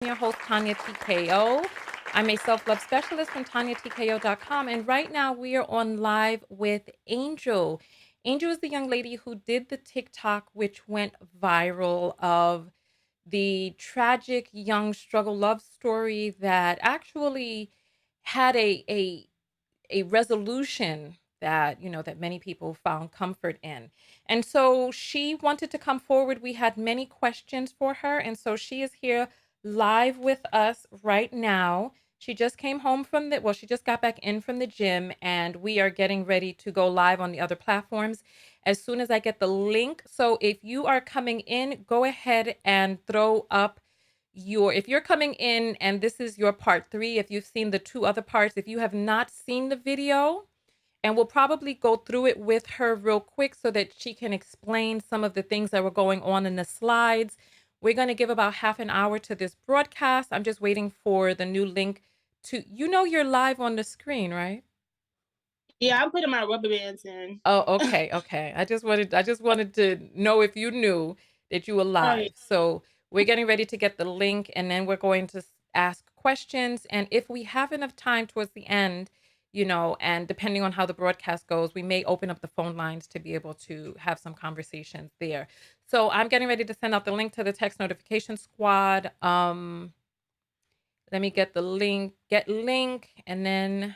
I'm your host, Tanya TKO. I'm a self-love specialist from TanyaTKO.com. And right now we are on live with Angel. Angel is the young lady who did the TikTok, which went viral, of the tragic young struggle love story that actually had a resolution that that many people found comfort in. And so she wanted to come forward. We had many questions for her, and so she is here live with us right now. She just came home from the she just got back in from the gym, and we are getting ready to go live on the other platforms as soon as I get the link. So if you are coming in, go ahead and throw up if you're coming in and this is your part 3, if you've seen the 2 other parts, if you have not seen the video, and we'll probably go through it with her real quick so that she can explain some of the things that were going on in the slides. We're going to give about half an hour to this broadcast. I'm just waiting for the new link to, you're live on the screen, right? Yeah, I'm putting my rubber bands in. Oh, okay, okay. I just wanted to know if you knew that you were Oh, yeah. live. So we're getting ready to get the link, and then we're going to ask questions. And if we have enough time towards the end, and depending on how the broadcast goes, we may open up the phone lines to be able to have some conversations there. So I'm getting ready to send out the link to the text notification squad. Let me get the link, get link, and then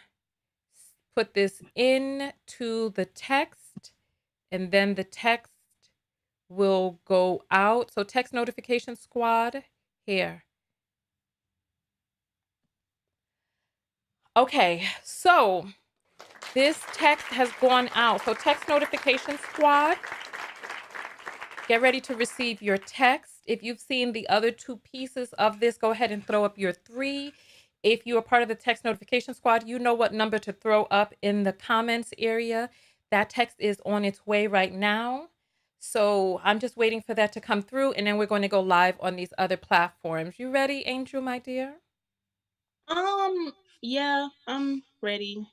put this into the text, and then the text will go out. So text notification squad here. Okay, so this text has gone out. So text notification squad, get ready to receive your text. If you've seen the other 2 pieces of this, go ahead and throw up your 3. If you are part of the text notification squad, you know what number to throw up in the comments area. That text is on its way right now. So I'm just waiting for that to come through, and then we're going to go live on these other platforms. You ready, Angel, my dear? Yeah, I'm ready.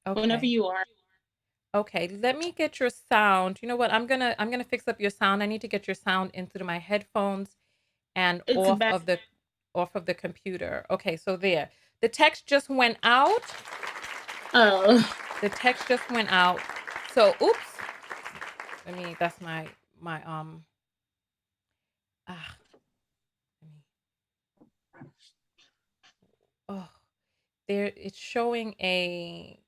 Whenever Okay. you are. Okay, let me get your sound. You know what? I'm gonna fix up your sound. I need to get your sound into my headphones and It's back. off of the computer. Okay, so there. The text just went out. Oh, The text just went out. So, oops. That's my ah let me oh, there it's showing a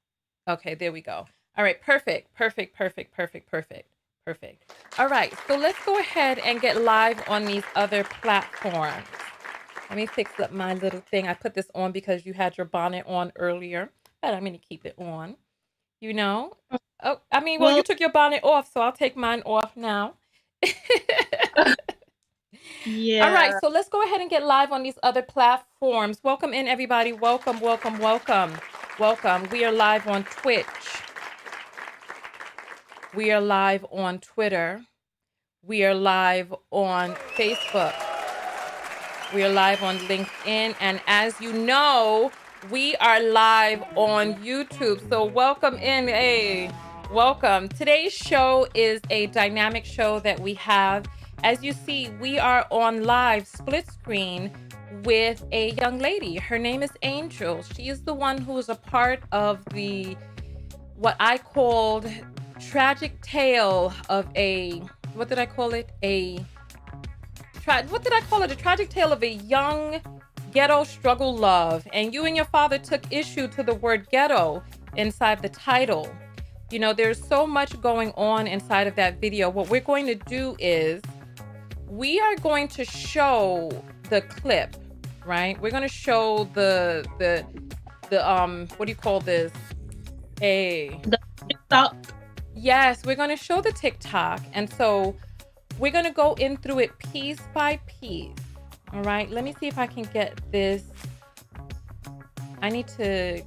okay, there we go. All right, perfect. Perfect, perfect, perfect, perfect. Perfect. All right, so let's go ahead and get live on these other platforms. Let me fix up my little thing. I put this on because you had your bonnet on earlier, but I'm going to keep it on, you know? Oh, I mean, well, you well, took your bonnet off, so I'll take mine off now. All right, yeah. so let's go ahead and get live on these other platforms. Welcome in, everybody. Welcome, welcome, welcome, welcome. We are live on Twitch. We are live on Twitter. We are live on Facebook. We are live on LinkedIn. And as you know, we are live on YouTube. So welcome in. Hey, welcome. Today's show is a dynamic show that we have. As you see, we are on live split screen with a young lady. Her name is Angel. She is the one who is a part of what I called tragic tale of what did I call it? What did I call it? A tragic tale of a young ghetto struggle love. And you and your father took issue to the word ghetto inside the title. There's so much going on inside of that video. What we're going to do is we are going to show the clip, right? We're going to show the what do you call this? The TikTok. Yes, we're going to show the TikTok. And so we're going to go in through it piece by piece. All right. Let me see if I can get this. I need to.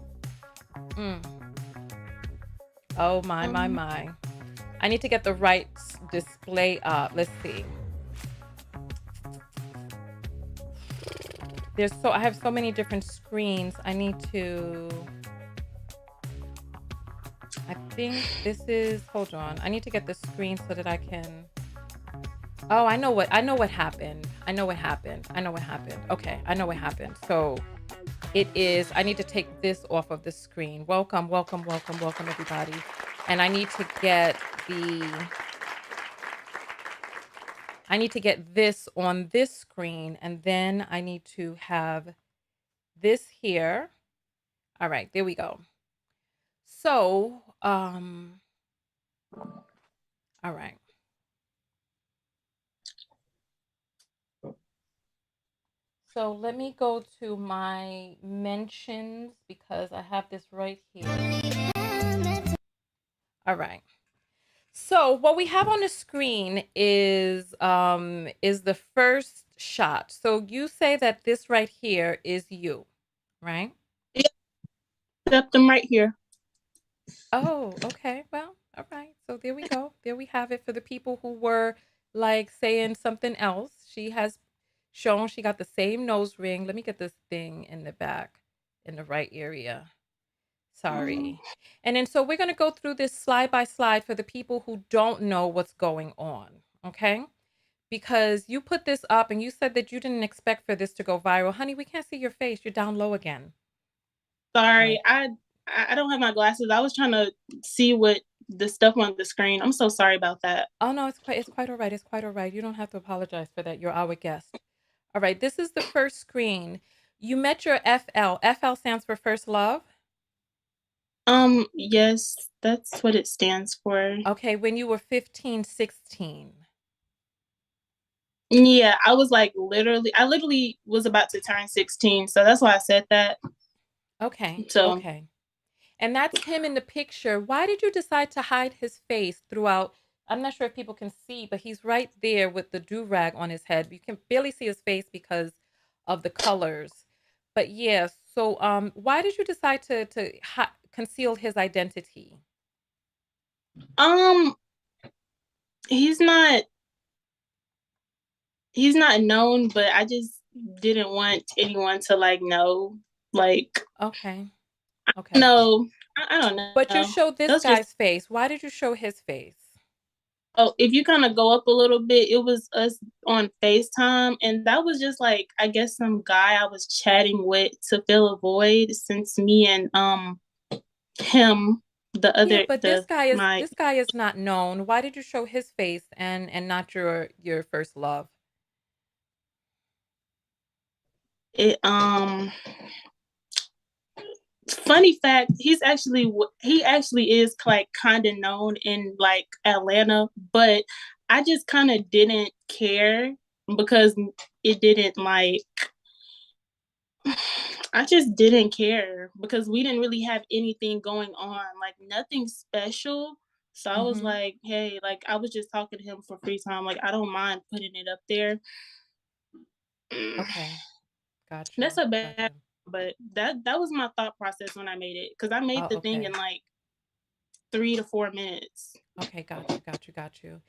Oh, my. I need to get the right display up. Let's see. I have so many different screens. I think this is, hold on. I need to get the screen so that I can. Oh, I know what happened. I know what happened. I know what happened. Okay, I know what happened. So it is, I need to take this off of the screen. Welcome, welcome, welcome, welcome, everybody. And I need to get this on this screen, and then I need to have this here. All right, there we go. So, all right. So let me go to my mentions because I have this right here. All right. So what we have on the screen is the first shot. So you say that this right here is you, right? Yeah, except them right here. Oh, okay. Well, all right. So there we go. There we have it for the people who were like saying something else. She has shown she got the same nose ring. Let me get this thing in the back in the right area. Sorry. And then so we're going to go through this slide by slide for the people who don't know what's going on, okay? Because you put this up and you said that you didn't expect for this to go viral. Honey, we can't see your face. You're down low again. All Sorry, right. I don't have my glasses. I was trying to see what the stuff on the screen. I'm so sorry about that. Oh no, it's quite all right. It's quite all right. You don't have to apologize for that. You're our guest. All right. This is the first screen. You met your FL. FL stands for first love. Yes, that's what it stands for. Okay, when you were 15, 16. Yeah, I was like I literally was about to turn 16, so that's why I said that. Okay. So, Okay. And that's him in the picture. Why did you decide to hide his face throughout? I'm not sure if people can see, but he's right there with the do-rag on his head. You can barely see his face because of the colors. But yeah, so why did you decide to conceal his identity? um, he's not he's not known, but I just didn't want anyone to like know. Like, Okay. Okay. no, I don't But you know. showed this That's just guy's face. Why did you show his face? oh, if you kind of go up a little bit, it was us on FaceTime, and that was just like I guess some guy I was chatting with to fill a void since me and him the Yeah, other but the my this guy is not known. Why did you show his face and not your first love? it funny fact, he actually is like kind of known in like Atlanta, but I just kind of didn't care because it didn't like I just didn't care because we didn't really have anything going on, like nothing special. So I was Mm-hmm. like, hey, like I was just talking to him for free time. Like I don't mind putting it up there. Okay. Got That's you. a Got bad, you. but that was my thought process when I made it because I made Oh, the thing in okay. like 3 to 4 minutes. Okay, got you, got you, got you.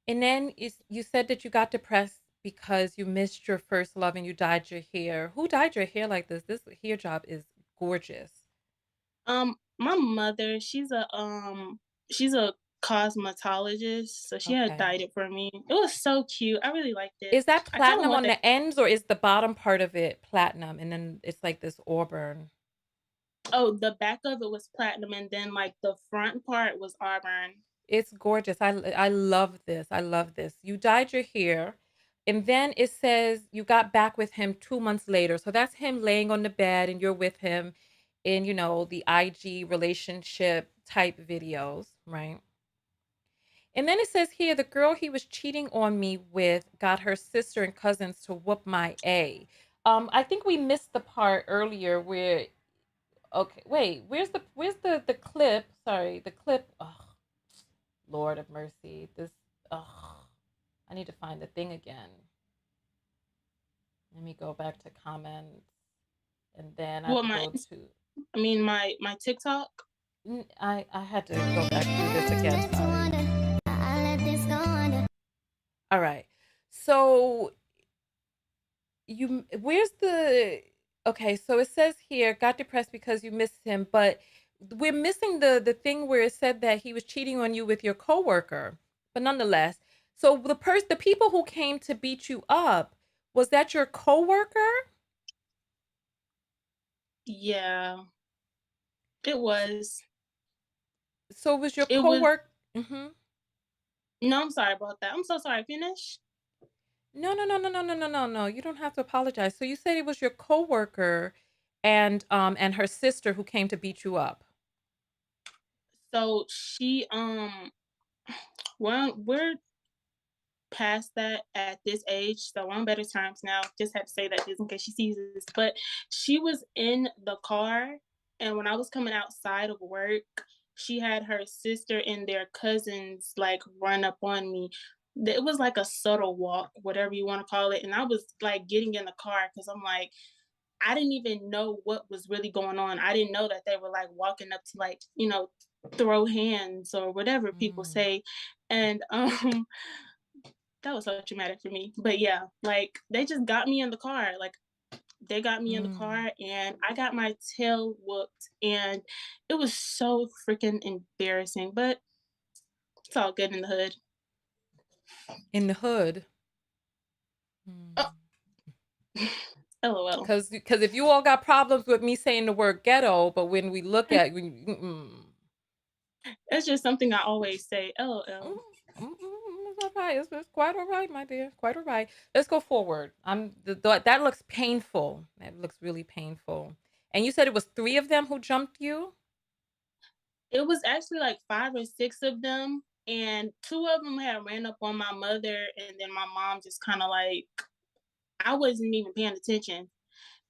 And then you said that you got depressed because you missed your first love and you dyed your hair. Who dyed your hair like this? This hair job is gorgeous. My mother, she's a cosmetologist, so she had Okay. dyed it for me. It was so cute. I really liked it. Is that I kind of platinum want on that. the ends or is the bottom part of it platinum and then it's like this auburn? Oh, the back of it was platinum, and then like the front part was auburn. It's gorgeous. I love this. I love this. You dyed your hair, and then it says you got back with him 2 months later. So that's him laying on the bed, and you're with him in the IG relationship type videos, right? And then it says here the girl he was cheating on me with got her sister and cousins to whoop my A. I think we missed the part earlier where okay, wait, where's the clip? Sorry, the clip. Oh, Lord of mercy. I need to find the thing again. Let me go back to comments and then I have Well, to go to my TikTok. I had to go back through this again, sorry. All right. So you where's the okay, so it says here got depressed because you missed him, but we're missing the thing where it said that he was cheating on you with your coworker. But nonetheless, so the people who came to beat you up, Was that your coworker? Yeah, it was. So it was your It was coworker? Mhm. No, I'm sorry about that. I'm so sorry, finish? No, no, no, no, no, no, no, no, no. You don't have to apologize. So you said it was your coworker and her sister who came to beat you up. So she, well, we're past that at this age, so we're on better times now. Just had to say that just in case she sees this. But she was in the car, and when I was coming outside of work, she had her sister and their cousins like run up on me. It was like a subtle walk, whatever you want to call it. And I was like getting in the car because I'm like, I didn't even know what was really going on. I didn't know that they were like walking up to like, throw hands or whatever people Mm, say. And that was so traumatic for me. But yeah, like they just got me in the car. Like they got me in the mm. car and I got my tail whooped and it was so freaking embarrassing. But it's all good in the hood. In the hood. Oh, LOL. Because if you all got problems with me saying the word ghetto, but when we look at It's just something I always say. mm, LOL. it's all right. It's quite all right, my dear. Quite all right. Let's go forward. That looks painful. That looks really painful. And you said it was three of them who jumped you? It was actually like 5 or 6 of them, and 2 of them had ran up on my mother, and then my mom just kinda like I wasn't even paying attention.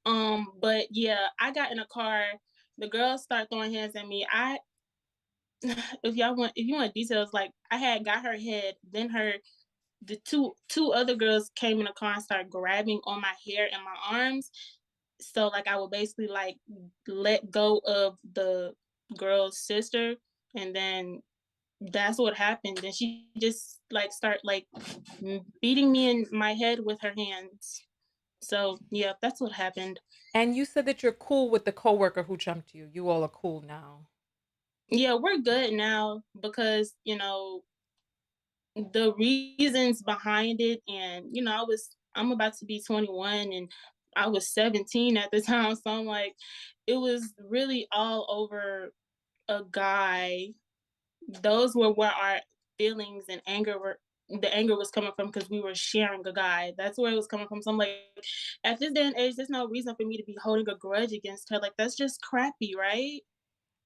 But yeah, I got in a car, the girls start throwing hands at me. I if you want details, like, I had got her head, then the two other girls came in the car and started grabbing on my hair and my arms. So, like, I would basically, like, let go of the girl's sister, and then that's what happened. And she just like start like beating me in my head with her hands. So yeah, that's what happened. And you said that you're cool with the coworker who jumped you. You all are cool now. Yeah, we're good now because the reasons behind it, and I'm about to be 21 and I was 17 at the time, so I'm like, it was really all over a guy. Those were where our feelings and anger were the anger was coming from because we were sharing a guy. That's where it was coming from. So I'm like, at this day and age, there's no reason for me to be holding a grudge against her. Like that's just crappy, right?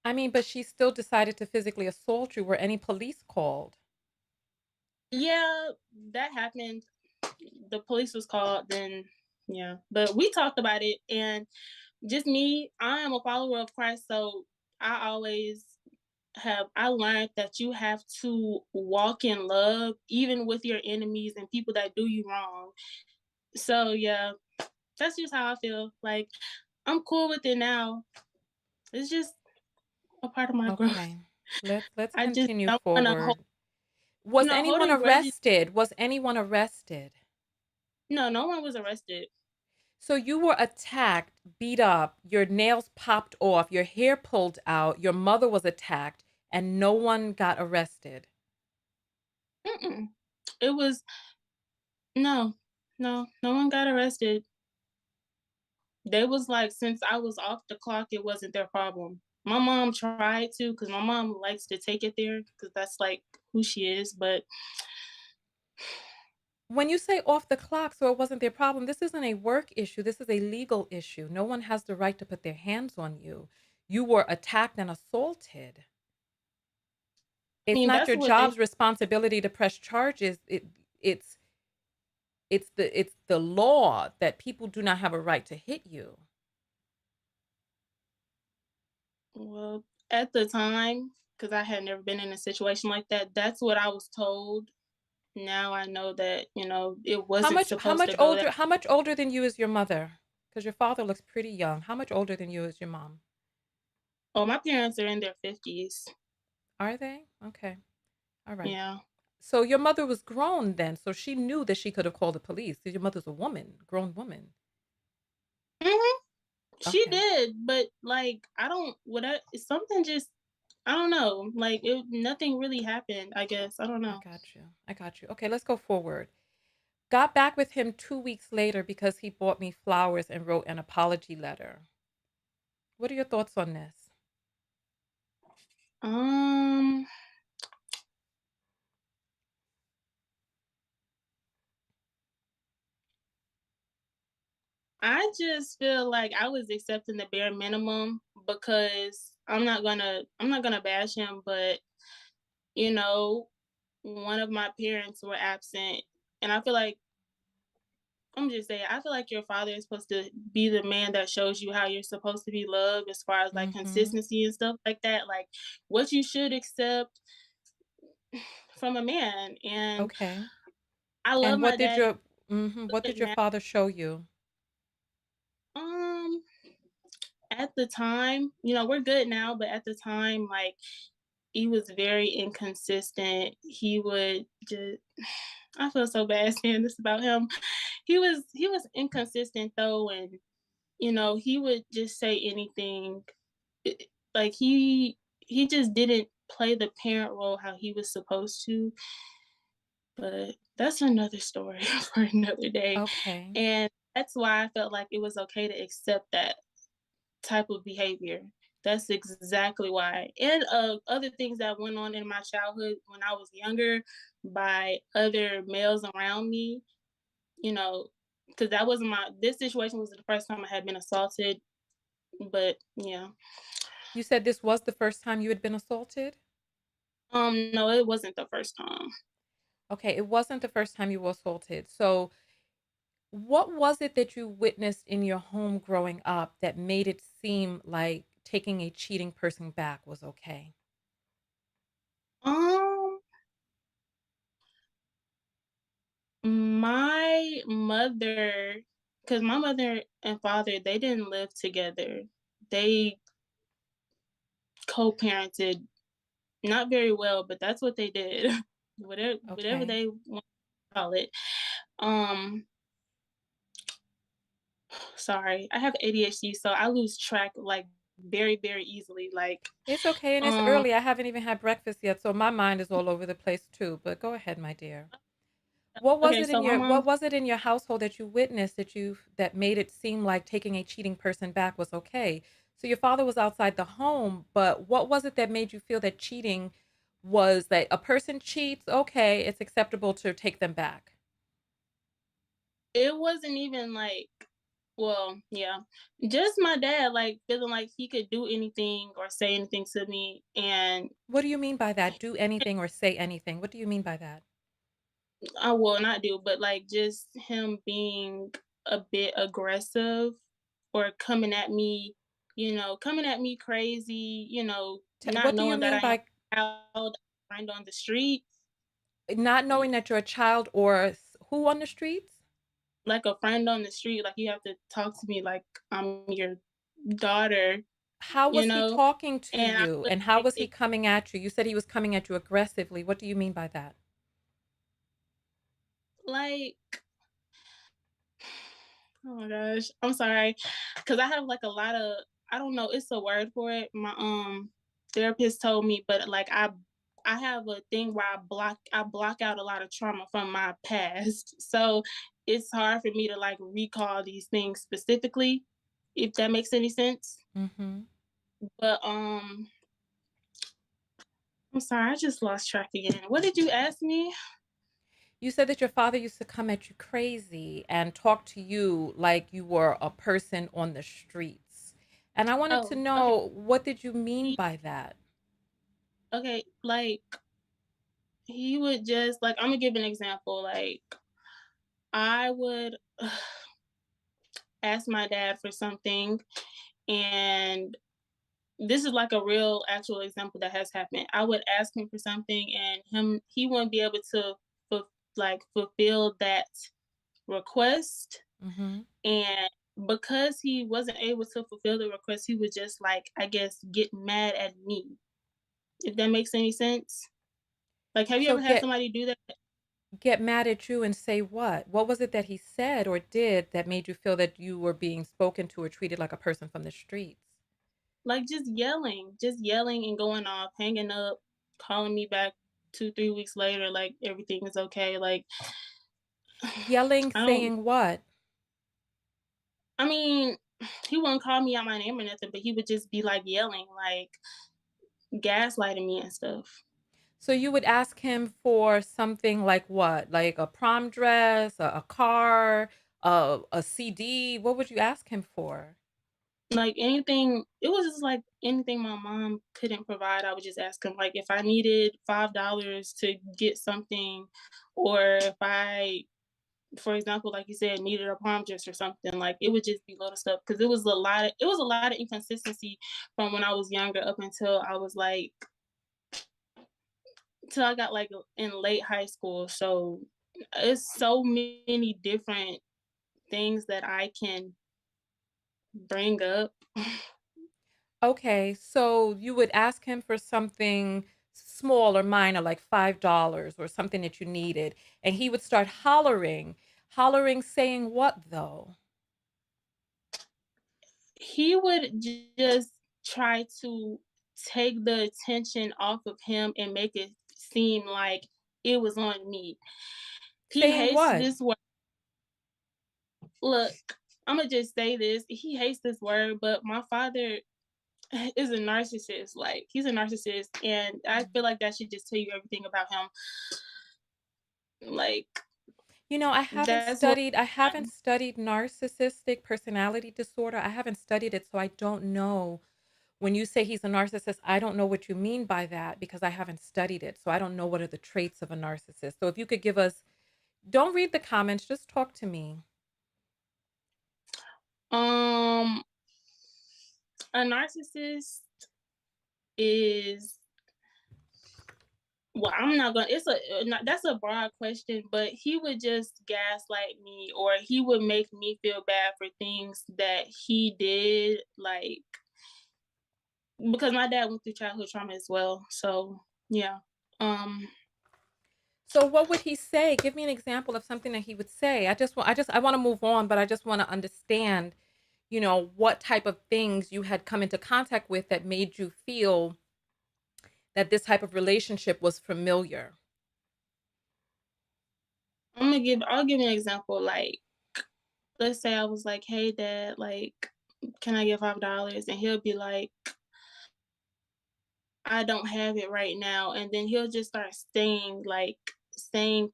I mean, but she still decided to physically assault you. Were any police called? Yeah, that happened. The police was called, then yeah. But we talked about it and just me, I am a follower of Christ, so I learned that you have to walk in love even with your enemies and people that do you wrong. So yeah, that's just how I feel. Like I'm cool with it now. It's just a part of my growth. Okay. Let's I just continue don't want to hold, forward. Was anyone holding grudges. arrested? Was anyone arrested? No, no one was arrested. So you were attacked, beat up, your nails popped off, your hair pulled out, your mother was attacked, and no one got arrested. Mm-mm. It was no, no one got arrested. They was like, since I was off the clock, it wasn't their problem. My mom tried to, because my mom likes to take it there, because that's like who she is. But When you say off the clock, so it wasn't their problem, this isn't a work issue. This is a legal issue. No one has the right to put their hands on you. You were attacked and assaulted. I It's mean, not that's your what they job's responsibility to press charges. It's it's the law that people do not have a right to hit you. Well, at the time, because I had never been in a situation like that, that's what I was told. Now I know that, it wasn't supposed to go that. How much older than you is your mother? Because your father looks pretty young. How much older than you is your mom? Oh, my parents are in their 50s. Are they? Okay. All right. Yeah. So your mother was grown then, so she knew that she could have called the police. 'Cause your mother's a woman, grown woman. hmm She Okay. did, but like, I don't, something just, I don't know. Like, nothing really happened, I guess. I don't I know. got you. I got you. Okay, let's go forward. got back with him 2 weeks later because he bought me flowers and wrote an apology letter. What are your thoughts on this? Um, I just feel like I was accepting the bare minimum because I'm not gonna bash him, but you know, one of my parents were absent, and I feel like I'm just saying, I feel like your father is supposed to be the man that shows you how you're supposed to be loved as far as like Mhm. consistency and stuff like that. Like what you should accept from a man. And Okay. I love And my dad. He's what good did your now. father show you? Um, at the time, we're good now, but at the time, like he was very inconsistent. He would just I feel so bad saying this about him. He was inconsistent though, and he would just say anything. Like he just didn't play the parent role how he was supposed to, but that's another story for another day. Okay. And that's why I felt like it was okay to accept that type of behavior. That's exactly why. And other things that went on in my childhood when I was younger by other males around me, because that wasn't this situation was the first time I had been assaulted. But yeah. You said this was the first time you had been assaulted? No, it wasn't the first time. Okay, it wasn't the first time you were assaulted. So, what was it that you witnessed in your home growing up that made it seem like taking a cheating person back was okay? Um, my mother, because my mother and father, they didn't live together. They co-parented, not very well, but that's what they did. Whatever Okay. they want to call it. Um, Sorry, I have ADHD, so I lose track like very, very easily. Like, It's okay, and it's um, early. I haven't even had breakfast yet, so my mind is all over the place too. But go ahead, my dear. What was okay, it in so my your mom, what was it in your household that you witnessed that made it seem like taking a cheating person back was okay? So your father was outside the home, but what was it that made you feel that cheating was that a person cheats, okay, it's acceptable to take them back? it wasn't even like, well, yeah, just my dad, like feeling like he could do anything or say anything to me, and What do you mean by that? Do anything or say anything? What do you mean by that? I will not do, but like just him being a bit aggressive or coming at me crazy, not What do you knowing that mean I am by a child, friend on the street, not knowing that you're a child or who on the streets? like a friend on the street, like you have to talk to me like I'm your daughter, How you was he know, talking to and I you would and how like was he coming at you? You said he was coming at you aggressively. What do you mean by that? like oh my gosh, I'm sorry, because I have like a lot of I don't know, it's a word for it. My therapist told me, but like I have a thing where I block out a lot of trauma from my past, so it's hard for me to like recall these things specifically, if that makes any sense. Mhm. But I'm sorry, I just lost track again. What did you ask me? You said that your father used to come at you crazy and talk to you like you were a person on the streets. And I wanted to Oh, okay. know, what did you mean by that? Okay, like he would just like I'm gonna give an example. Like I would ask my dad for something, and this is like a real actual example that has happened. I would ask him for something, and he wouldn't be able to fulfill that request, Mhm. and because he wasn't able to fulfill the request, he would just like I guess get mad at me. If that makes any sense. Like, have you So ever had somebody do that? get mad at you and say what? What was it that he said or did that made you feel that you were being spoken to or treated like a person from the streets? Like just yelling and going off, hanging up, calling me back 2, 3 weeks later, like everything is okay. Like Yelling, I don't saying what? I mean, he wouldn't call me out my name or nothing, but he would just be, like, yelling, like, gaslighting me and stuff. So you would ask him for something like what? Like a prom dress, a car, a CD? What would you ask him for? Like, anything it was just, like, anything my mom couldn't provide, I would just ask him, like, if I needed $5 to get something or if I, for example, like you said, needed a prom dress or something, like, it would just be little stuff because it was a lot of inconsistency from when I was younger up until I was, like till I got, like, in late high school, so it's so many different things that I can bring up. Okay, so you would ask him for something small or minor, like $5 or something that you needed, and he would start hollering. Hollering, saying what though? He would just try to take the attention off of him and make it seem like it was on me. He Saying hates what? this word. Look, Imma just say this, he hates this word, but my father is a narcissist, like, he's a narcissist, and I Mm. feel like that should just tell you everything about him. Like, You know, that's what I haven't studied narcissistic personality disorder. I haven't studied it, so I don't know. When you say he's a narcissist, I don't know what you mean by that because I haven't studied it. So I don't know what are the traits of a narcissist. So if you could give us, don't read the comments, just talk to me. um, a narcissist is well, I'm not gonna. It's a not, that's a broad question, but he would just gaslight me, or he would make me feel bad for things that he did, like because my dad went through childhood trauma as well. So yeah, um, So what would he say? Give me an example of something that he would say. I want to move on, but I just want to understand, what type of things you had come into contact with that made you feel that this type of relationship was familiar. I'll give you an example. Like, let's say I was like, "Hey, dad, like, can I get $5?" And he'll be like, "I don't have it right now," and then he'll just start saying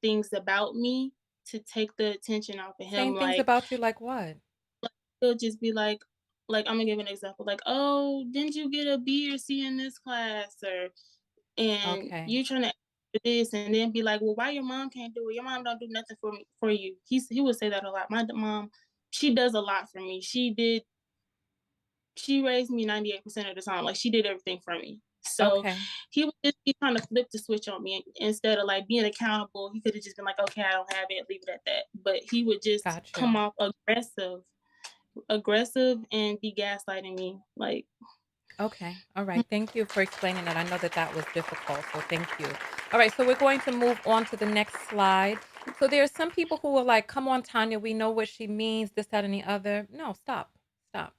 things about me to take the attention off of him, Saying things about you like what? he'll just be like, Imma give an example, like, "Oh, didn't you get a B or C in this class?" Or and Okay. you trying to do this and then be like, "Well, why your mom can't do it? Your mom don't do nothing for you." He would say that a lot. Mom, she does a lot for me. She raised me 98% of the time, like, she did everything for me. So, Okay. he would just be trying to flip the switch on me instead of, like, being accountable. He coulda just been like, "Okay, I don't have it, leave it at that." But he would just Got come you. off aggressive and be gaslighting me, like, Okay. All right. Thank you for explaining that. I know that that was difficult, so thank you. All right, so we're going to move on to the next slide. So there are some people who are like, "Come on, Tanya, we know what she means, this, that, and the other." No, stop. Stop.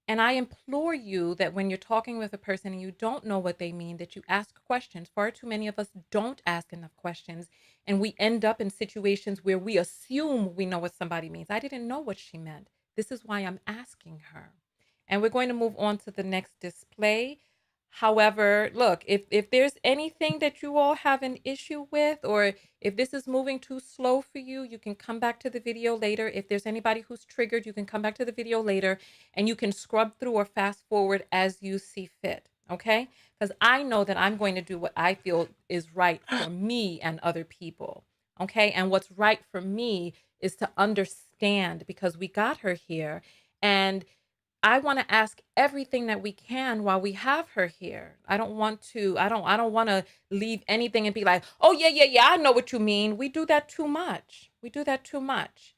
And I implore you that when you're talking with a person and you don't know what they mean, that you ask questions. Far too many of us don't ask enough questions, and we end up in situations where we assume we know what somebody means. I didn't know what she meant. This is why I'm asking her. And we're going to move on to the next display. However, look, if there's anything that you all have an issue with, or if this is moving too slow for you, you can come back to the video later. If there's anybody who's triggered, you can come back to the video later and you can scrub through or fast forward as you see fit. Okay? Because I know that I'm going to do what I feel is right for me and other people. Okay? And what's right for me is to understand because we got her here. And I want to ask everything that we can while we have her here. I don't want to leave anything and be like, "Oh yeah, yeah, yeah, I know what you mean." We do that too much. We do that too much.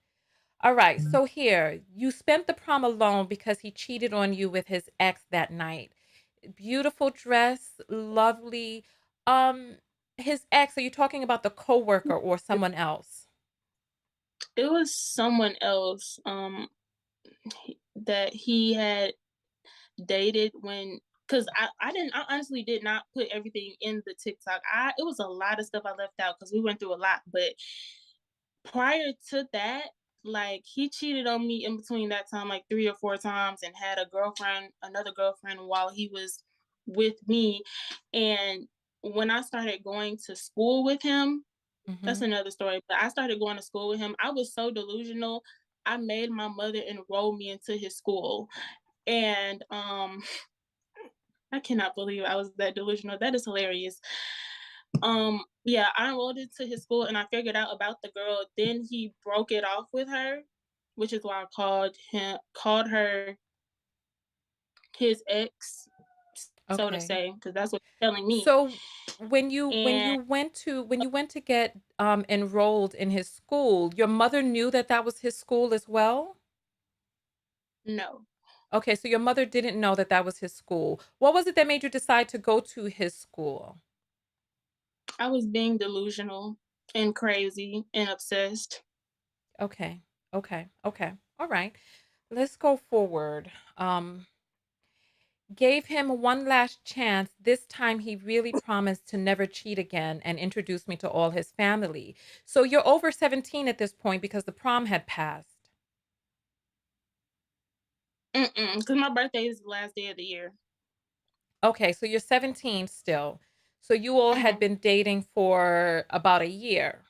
All right. So here, you spent the prom alone because he cheated on you with his ex that night. Beautiful dress, lovely. Um his ex, are you talking about the coworker or someone else? it was someone else, that he had dated when because I honestly did not put everything in the TikTok. I It was a lot of stuff I left out because we went through a lot, but prior to that, like, he cheated on me in between that time, like 3 or 4 times, and had another girlfriend while he was with me, and when I started going to school with him, that's Mhm. another story, but I started going to school with him, I was so delusional, I made my mother enroll me into his school, and, I cannot believe I was that delusional, that is hilarious. Yeah, I enrolled into his school and I figured out about the girl. Then he broke it off with her, which is why I called her his ex, so to Okay. say, because that's what he's telling me. So when And you went to get enrolled in his school, your mother knew that that was his school as well? no, Okay, so your mother didn't know that that was his school. What was it that made you decide to go to his school? I was being delusional and crazy and obsessed. Okay. Okay. Okay. All right. Let's go forward. Gave him one last chance. This time he really promised to never cheat again and introduced me to all his family. So you're over 17 at this point because the prom had passed. Because my birthday is the last day of the year. Okay, so you're 17 still. So you all had Mhm. been dating for about a year.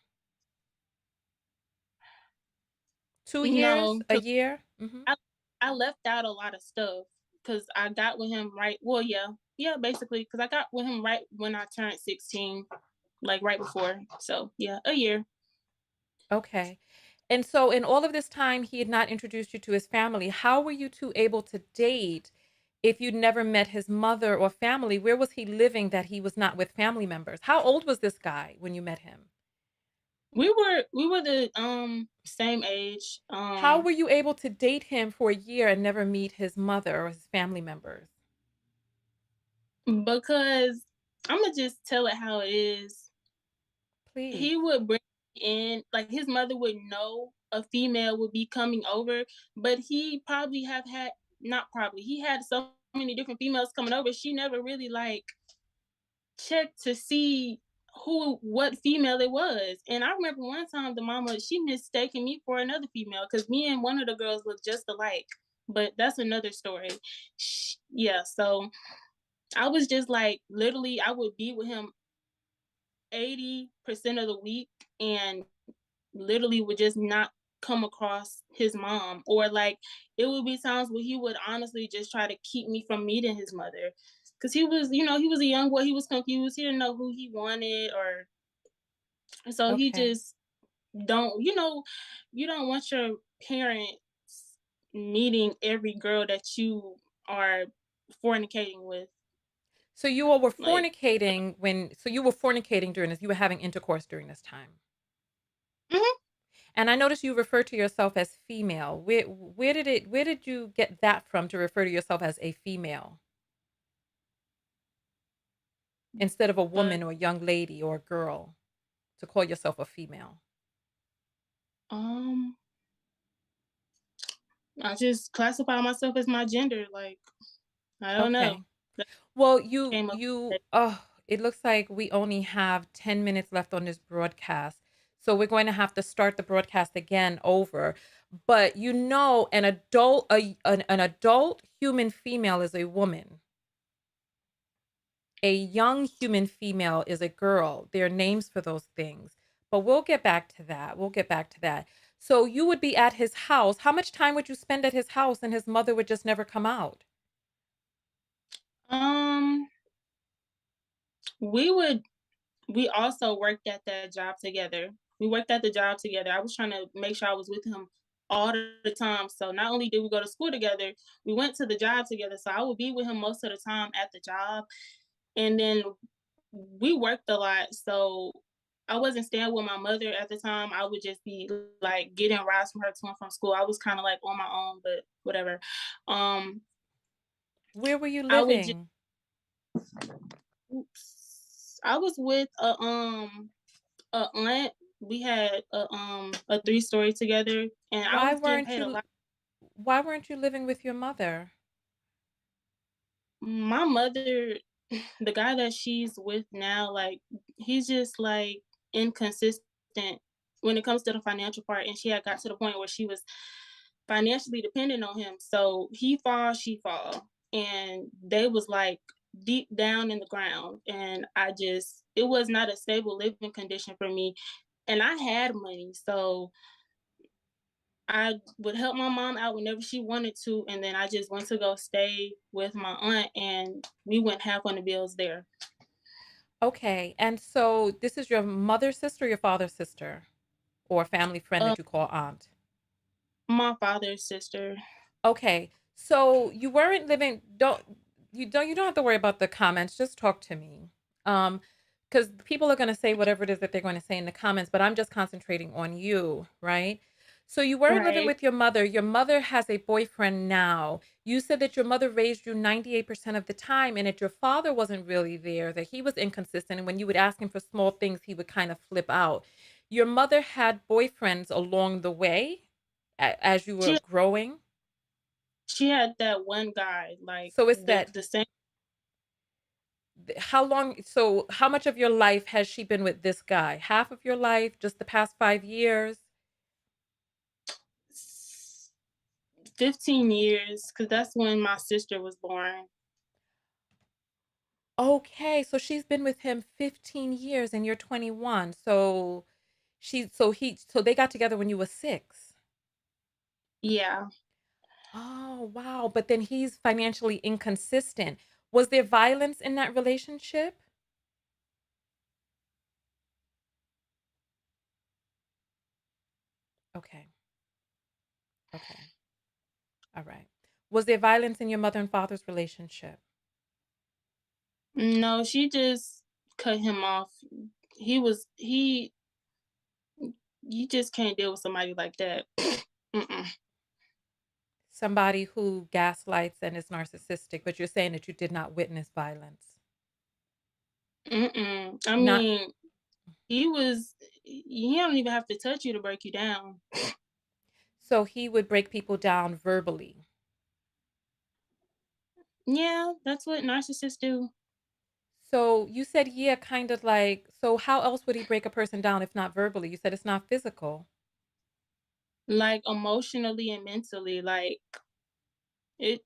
2 No, years? A 'cause year? Mhm. I I left out a lot of stuff because I got with him right. Well, yeah, yeah, basically, because I got with him right when I turned 16, like right before. So yeah, a year. Okay. And so in all of this time, he had not introduced you to his family. How were you two able to date if you'd never met his mother or family? Where was he living that he was not with family members? How old was this guy when you met him? We were the same age. How were you able to date him for a year and never meet his mother or his family members? Because I'ma just tell it how it is. Please. He would bring in like his mother would know a female would be coming over, but he probably have had not probably, he had so many different females coming over. She never really like checked to see what female it was. And I remember one time the mama, she mistaken me for another female because me and one of the girls look just alike. But that's another story. Yeah, so I was just like literally I would be with him 80% of the week and literally would just not come across his mom, or like it would be times where he would honestly just try to keep me from meeting his mother because he was, he was a young boy, he was confused, he didn't know who he wanted, or so he Okay. just don't, you don't want your parents meeting every girl that you are fornicating with, So you all were like. fornicating so you were fornicating during this, you were having intercourse during this time. Mhm. And I noticed you refer to yourself as female. Where did you get that from to refer to yourself as a female instead of a woman But or a young lady or a girl to call yourself a female? um I just classify myself as my gender, like, I don't know. Okay. Well, Came up with it looks like we only have 10 minutes left on this broadcast. So we're going to have to start the broadcast again over. But an adult human female is a woman. A young human female is a girl. There are names for those things. But we'll get back to that. We'll get back to that. So you would be at his house. How much time would you spend at his house and his mother would just never come out? um, we would we also worked at that job together. We worked at the job together. I was trying to make sure I was with him all the time. So not only did we go to school together, we went to the job together. So I would be with him most of the time at the job. And then we worked a lot. So I wasn't staying with my mother at the time. I would just be like getting rides from her to and from school. I was kind of like on my own, but whatever. Um, Where were you I would just living? oops. I was with a aunt. We had a 3-story together, and I Why was getting weren't paid a you lot. why weren't you living with your mother? My mother, the guy that she's with now, like he's just like inconsistent when it comes to the financial part, and she had got to the point where she was financially dependent on him. So he fall, she fall, and they was like deep down in the ground. And it was not a stable living condition for me. And I had money, so I would help my mom out whenever she wanted to, and then I just went to go stay with my aunt, and we went half on the bills there. Okay, and so this is your mother's sister, your father's sister, or family friend Um, that you call aunt? my father's sister. Okay, so you weren't living you don't have to worry about the comments, just talk to me. Because people are gonna say whatever it is that they're gonna say in the comments, but I'm just concentrating on you, right? So you weren't living Right. with your mother. Your mother has a boyfriend now. You said that your mother raised you 98% of the time and that your father wasn't really there, that he was inconsistent, and when you would ask him for small things, he would kind of flip out. Your mother had boyfriends along the way as you were She growing. she had that one guy, like So it's the that the same how long so how much of your life has she been with this guy? Half of your life, just the past 5 years? 15 years, because that's when my sister was born. Okay, so she's been with him 15 years and you're 21. So they got together when you were 6. Yeah. Oh, wow, but then he's financially inconsistent. Was there violence in that relationship? Okay. Okay. All right. Was there violence in your mother and father's relationship? No, she just cut him off. He was he You just can't deal with somebody like that. Mm-mm. Somebody who gaslights and is narcissistic, but you're saying that you did not witness violence. Mm-mm. I Not mean, he don't even have to touch you to break you down. so he would break people down verbally. Yeah, that's what narcissists do. So you said, yeah, kind of like, so how else would he break a person down if not verbally? You said it's not physical. Like emotionally and mentally. Like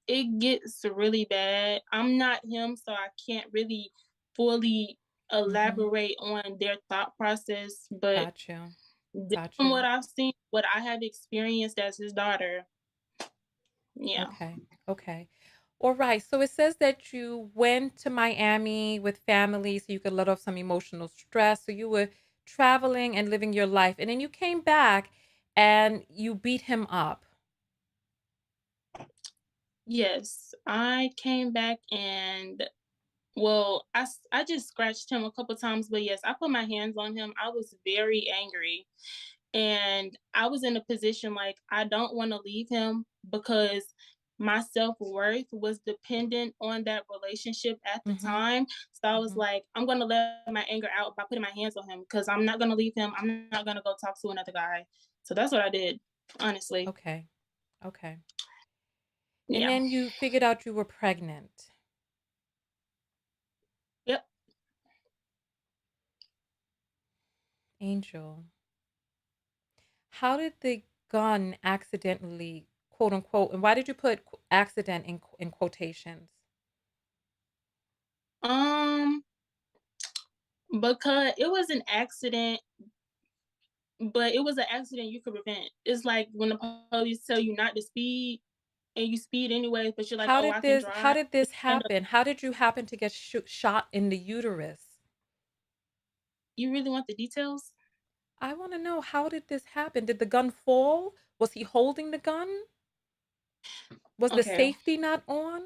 it gets really bad. I'm not him, so I can't really fully Mm-hmm. elaborate on their thought process, but Got you. just Got from what you. I've seen, what I have experienced as his daughter, yeah. Okay. Okay. All right. So it says that you went to Miami with family so you could let off some emotional stress. So you were traveling and living your life. And then you came back and you beat him up. Yes, I came back and well, I just scratched him a couple times, but yes, I put my hands on him. I was very angry. And I was in a position like I don't want to leave him because my self-worth was dependent on that relationship at the Mm-hmm. time. So I was Mm-hmm. like, I'm gonna let my anger out by putting my hands on him because I'm not gonna leave him. I'm not gonna go talk to another guy. So that's what I did, honestly. Okay. Okay. And Yeah. then you figured out you were pregnant. Yep. Angel, how did the gun accidentally, quote unquote, and why did you put accident in quotations? Um, because it was an accident, but it was an accident you could prevent. It's like when the police tell you not to speed and you speed anyway, but you're like, How "Oh, did I can how drive." did But this you end up happen? How did you happen to get shot in the uterus? You really want the details? I want to know, how did this happen? Did the gun fall? Was he holding the gun? Was the Okay. safety not on?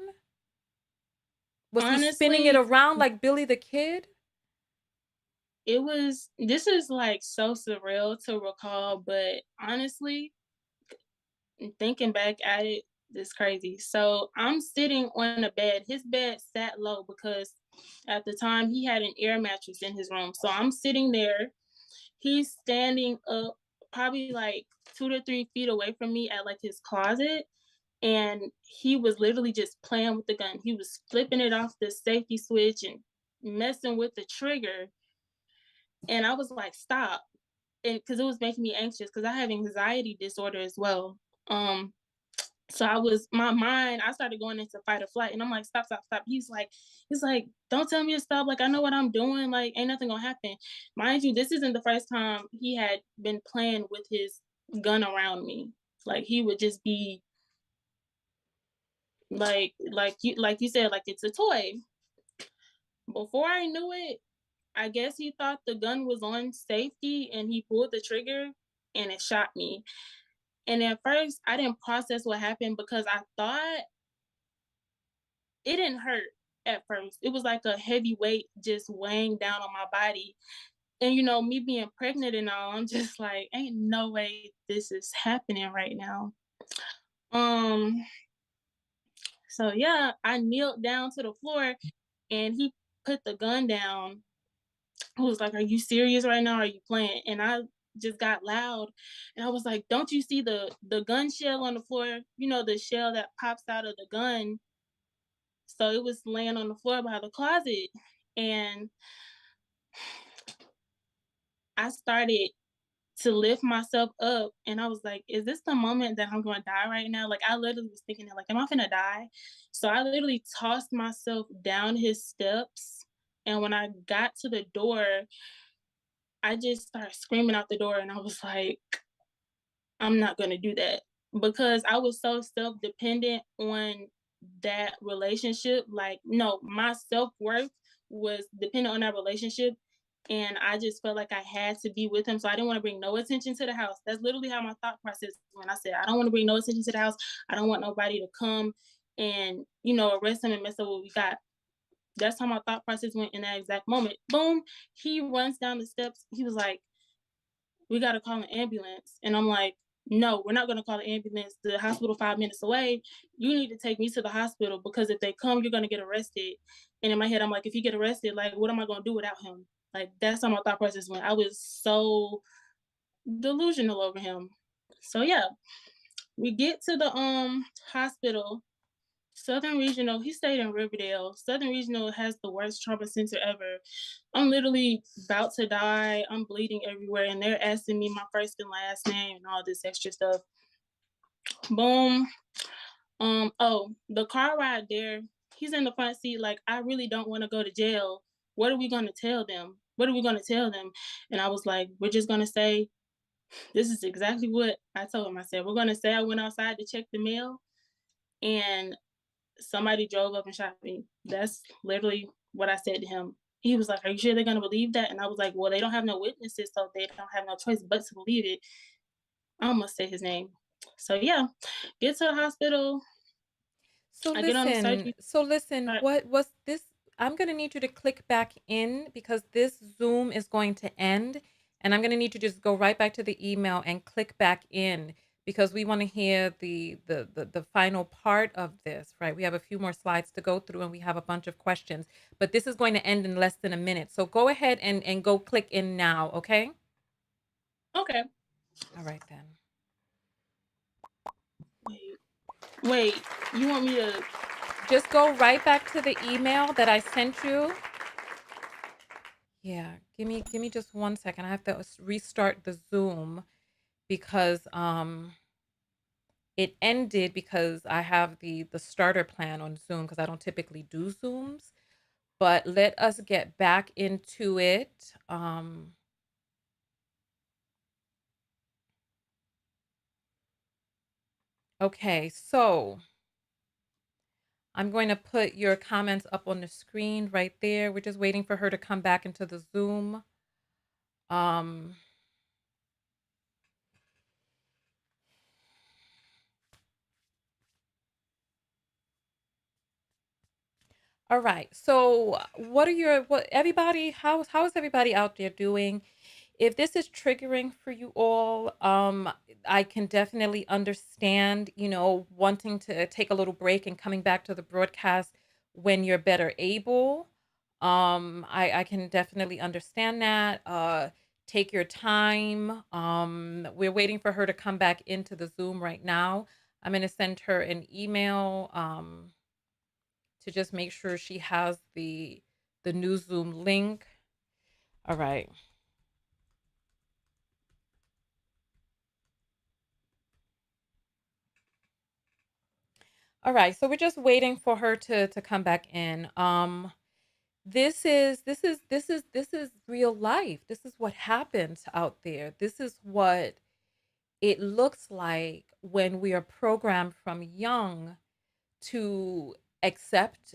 Was he spinning it Honestly, around like Billy the Kid? this is like so surreal to recall, but honestly, thinking back at it, it's crazy. So I'm sitting on a bed. His bed sat low because at the time he had an air mattress in his room. So I'm sitting there. He's standing up probably like 2 to 3 feet away from me at like his closet. And he was literally just playing with the gun. He was flipping it off the safety switch and messing with the trigger. And I was like, stop. and because it was making me anxious because I have anxiety disorder as well. Um, so I was my mind, I started going into fight or flight and I'm like, stop, stop, stop. He's like, don't tell me to stop. Like, I know what I'm doing. Like, ain't nothing gonna happen. Mind you, this isn't the first time he had been playing with his gun around me. Like he would just be like you said, like it's a toy. Before I knew it, I guess he thought the gun was on safety and he pulled the trigger and it shot me. And at first I didn't process what happened because I thought it didn't hurt at first. It was like a heavy weight just weighing down on my body. And me being pregnant and all, I'm just like, ain't no way this is happening right now. Um, so yeah, I kneeled down to the floor and he put the gun down. I was like, "Are you serious right now? Are you playing?" And I just got loud and I was like, "Don't you see the gun shell on the floor? The shell that pops out of the gun." So it was laying on the floor by the closet. And I started to lift myself up and I was like, is this the moment that I'm gonna die right now? Like I literally was thinking that, like, am I gonna die? So I literally tossed myself down his steps. And when I got to the door, I just started screaming out the door and I was like, I'm not gonna do that because I was so self-dependent on that relationship. Like, no, my self-worth was dependent on that relationship. And I just felt like I had to be with him. So I didn't want to bring no attention to the house. That's literally how my thought process when I said, I don't want to bring no attention to the house. I don't want nobody to come and, arrest him and mess up what we got. That's how my thought process went in that exact moment. Boom. He runs down the steps. He was like, we got to call an ambulance. And I'm like, no, we're not going to call an ambulance. The hospital 5 minutes away. You need to take me to the hospital because if they come, you're going to get arrested. And in my head, I'm like, if you get arrested, like, what am I going to do without him? Like, that's how my thought process went. I was so delusional over him. So yeah, we get to the hospital. Southern Regional, he stayed in Riverdale. Southern Regional has the worst trauma center ever. I'm literally about to die. I'm bleeding everywhere, and they're asking me my first and last name and all this extra stuff. Boom. The car ride there, he's in the front seat, like, I really don't want to go to jail. What are we gonna tell them? What are we gonna tell them? And I was like, we're just gonna say, this is exactly what I told him. I said, we're gonna say I went outside to check the mail and somebody drove up and shot me. That's literally what I said to him. He was like, are you sure they're gonna believe that? And I was like, well, they don't have no witnesses, so they don't have no choice but to believe it. I almost say his name. So yeah, get to the hospital. So I get on the listen, surgery. so listen, Chart. what was this? I'm going to need you to click back in because this Zoom is going to end and I'm going to need you to just go right back to the email and click back in because we want to hear the final part of this, right? We have a few more slides to go through and we have a bunch of questions, but this is going to end in less than a minute. So go ahead and go click in now, okay? Okay. All right then. Wait. Wait. You want me to? Just go right back to the email that I sent you. Yeah, give me just 1 second. I have to restart the Zoom because it ended because I have the starter plan on Zoom because I don't typically do Zooms. But let us get back into it. Okay, so I'm going to put your comments up on the screen right there. We're just waiting for her to come back into the Zoom. Um, all right. So what everybody, how is everybody out there doing? If this is triggering for you all, I can definitely understand, wanting to take a little break and coming back to the broadcast when you're better able. I can definitely understand that. Take your time. We're waiting for her to come back into the Zoom right now. I'm going to send her an email to just make sure she has the new Zoom link. All right. All right, so we're just waiting for her to come back in. This is real life. This is what happens out there. This is what it looks like when we are programmed from young to accept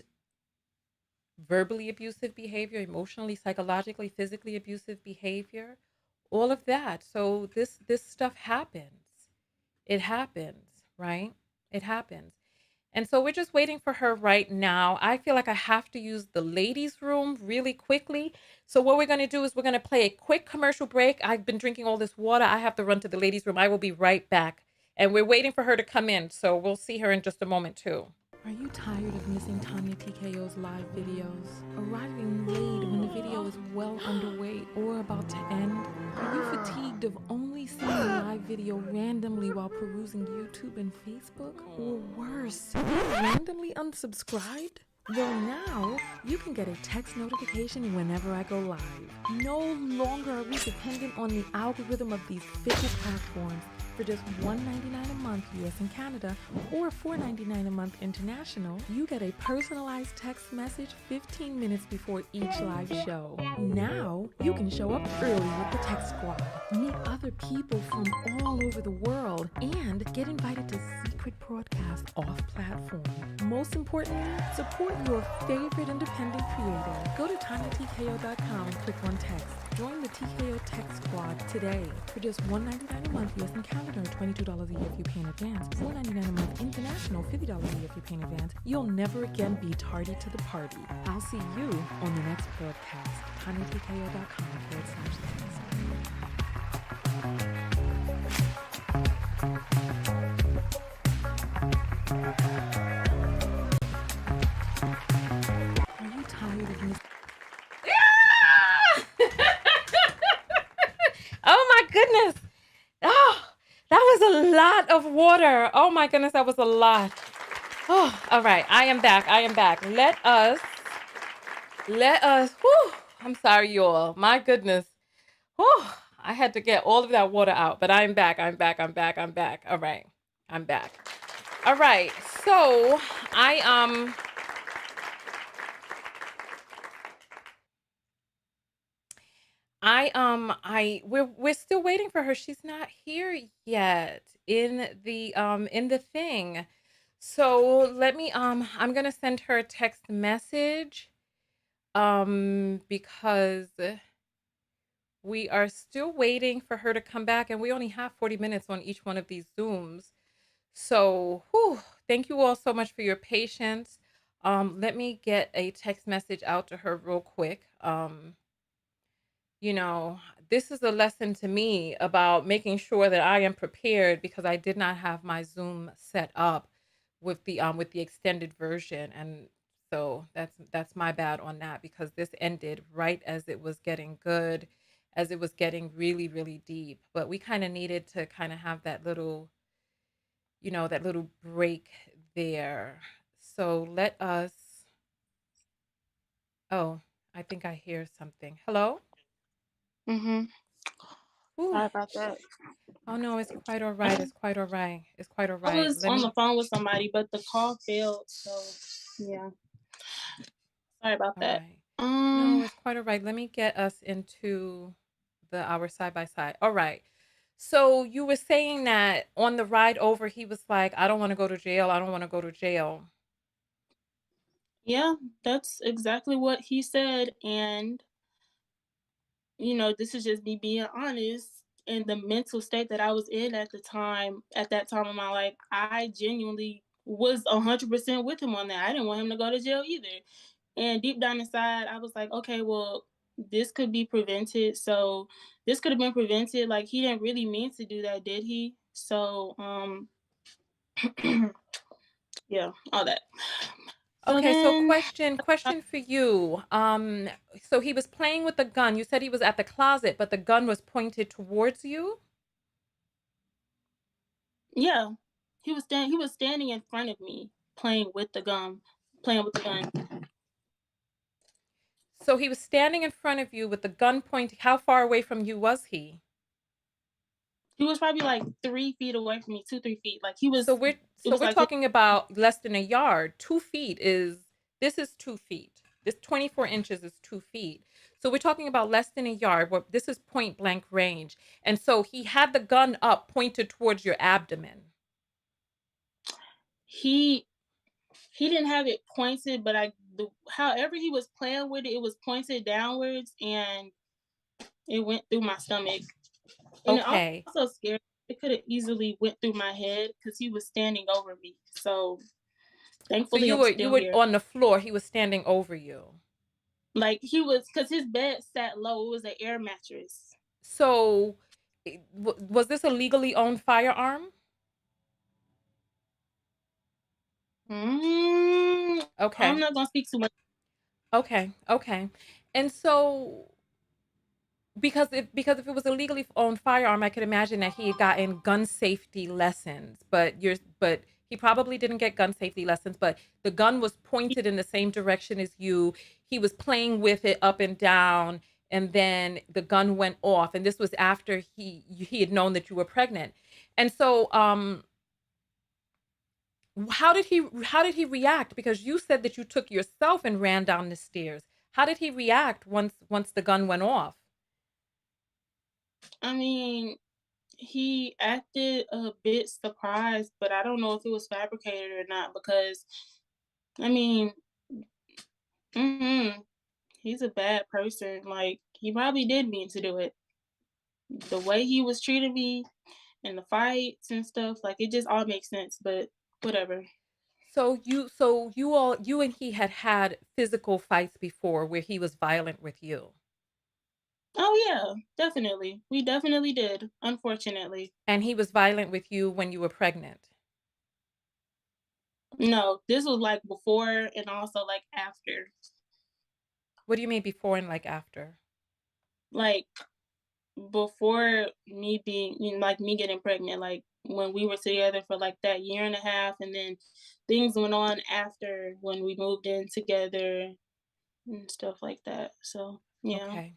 verbally abusive behavior, emotionally, psychologically, physically abusive behavior, all of that. So this stuff happens. It happens, right? It happens. And so we're just waiting for her right now. I feel like I have to use the ladies' room really quickly. So what we're going to do is we're going to play a quick commercial break. I've been drinking all this water. I have to run to the ladies' room. I will be right back. And we're waiting for her to come in. So we'll see her in just a moment too. Are you tired of missing Tanya TKO's live videos? Arriving late when the video is well underway or about to end? Are you fatigued of only seeing a live video randomly while perusing YouTube and Facebook? Or worse, randomly unsubscribed? Well, now you can get a text notification whenever I go live. No longer are we dependent on the algorithm of these fickle platforms. For just $1.99 a month US and Canada or $4.99 a month international, you get a personalized text message 15 minutes before each live show. Now you can show up early with the Tech Squad, meet other people from all over the world, and get invited to secret broadcasts off platform. Most importantly, support your favorite independent creator. Go to tinytko.com and click on text. Join the TKO Tech Squad today for just $1.99 a month US and Canada, or $22 a year if you pay in advance, $4.99 a month international, $50 a year if you pay in advance. You'll never again be tardy to the party. I'll see you on the next broadcast. tinytko.com/text. Are you tired of missing? Oh my goodness. Oh, that was a lot of water. Oh my goodness, that was a lot. Oh, all right. I am back. I am back. Whew, I'm sorry, you all. My goodness. Whew, I had to get all of that water out, but I'm back. I'm back. I'm back. I'm back. All right. I'm back. All right. So we're still waiting for her. She's not here yet in the thing. So let me I'm gonna send her a text message because we are still waiting for her to come back, and we only have 40 minutes on each one of these Zooms. So whew, thank you all so much for your patience. Let me get a text message out to her real quick. You know, this is a lesson to me about making sure that I am prepared because I did not have my Zoom set up with the extended version, and so that's my bad on that because this ended right as it was getting good, as it was getting really really deep. But we kind of needed to kind of have that little, that little break there. So let us. Oh, I think I hear something. Hello. Mhm. Ooh. Sorry about that. Oh no, it's quite all right. It's quite all right. It's quite all I right. was Let on the me. phone with somebody, but the call failed. So yeah, sorry about All that. right. No, Um, it's quite all right. Let me get us into the our side by side. All right. So you were saying that on the ride over, he was like, "I don't want to go to jail. I don't want to go to jail." yeah, that's exactly what he said, and this is just me being honest. In the mental state that I was in at that time of my life, I genuinely was 100% with him on that. I didn't want him to go to jail either. And deep down inside, I was like, okay, well, this could be prevented. So this could have been prevented. Like he didn't really mean to do that, did he? So yeah, all that. So Okay, so then question for you. So he was playing with the gun. You said he was at the closet, but the gun was pointed towards you. yeah, he was standing in front of me playing with the gun. So he was standing in front of you with the gun pointing. How far away from you was he? He was probably like 3 feet away from me, 2, 3 feet. Like he So was. we're It so was we're like talking about less than a yard. 2 feet is this is 2 feet. This 24 inches is 2 feet. So we're talking about less than a yard. What this is point blank range. And so he had the gun up pointed towards your abdomen. he he didn't have it pointed, but however he was playing with it, it was pointed downwards and it went through my stomach. And it Okay. also scared. It could have easily went through my head because he was standing over me. So So thankfully, you I'm were you still were here. on the floor. He was standing over you. Like he was, because his bed sat low. It was an air mattress. So was this a legally owned firearm? I'm Okay. not gonna speak too much. Okay. Okay. And so because if it was a legally owned firearm, I could imagine that he had gotten gun safety lessons. But he probably didn't get gun safety lessons. But the gun was pointed in the same direction as you. He was playing with it up and down, and then the gun went off. And this was after he had known that you were pregnant. And so, how did he react? Because you said that you took yourself and ran down the stairs. How did he react once the gun went off? I mean, he acted a bit surprised, but I don't know if it was fabricated or not because I mean, mm he's a bad person. Like he probably did mean to do it. The way he was treating me and the fights and stuff, like it just all makes sense. But whatever. So you and he had physical fights before where he was violent with you, Oh yeah, definitely. We definitely did. Unfortunately, and he was violent with you when you were pregnant. no. This was like before and also like after. What do you mean before and like after? Like before me being, like me getting pregnant, like when we were together for like that year and a half, and then things went on after when we moved in together and stuff like that. So yeah, Okay.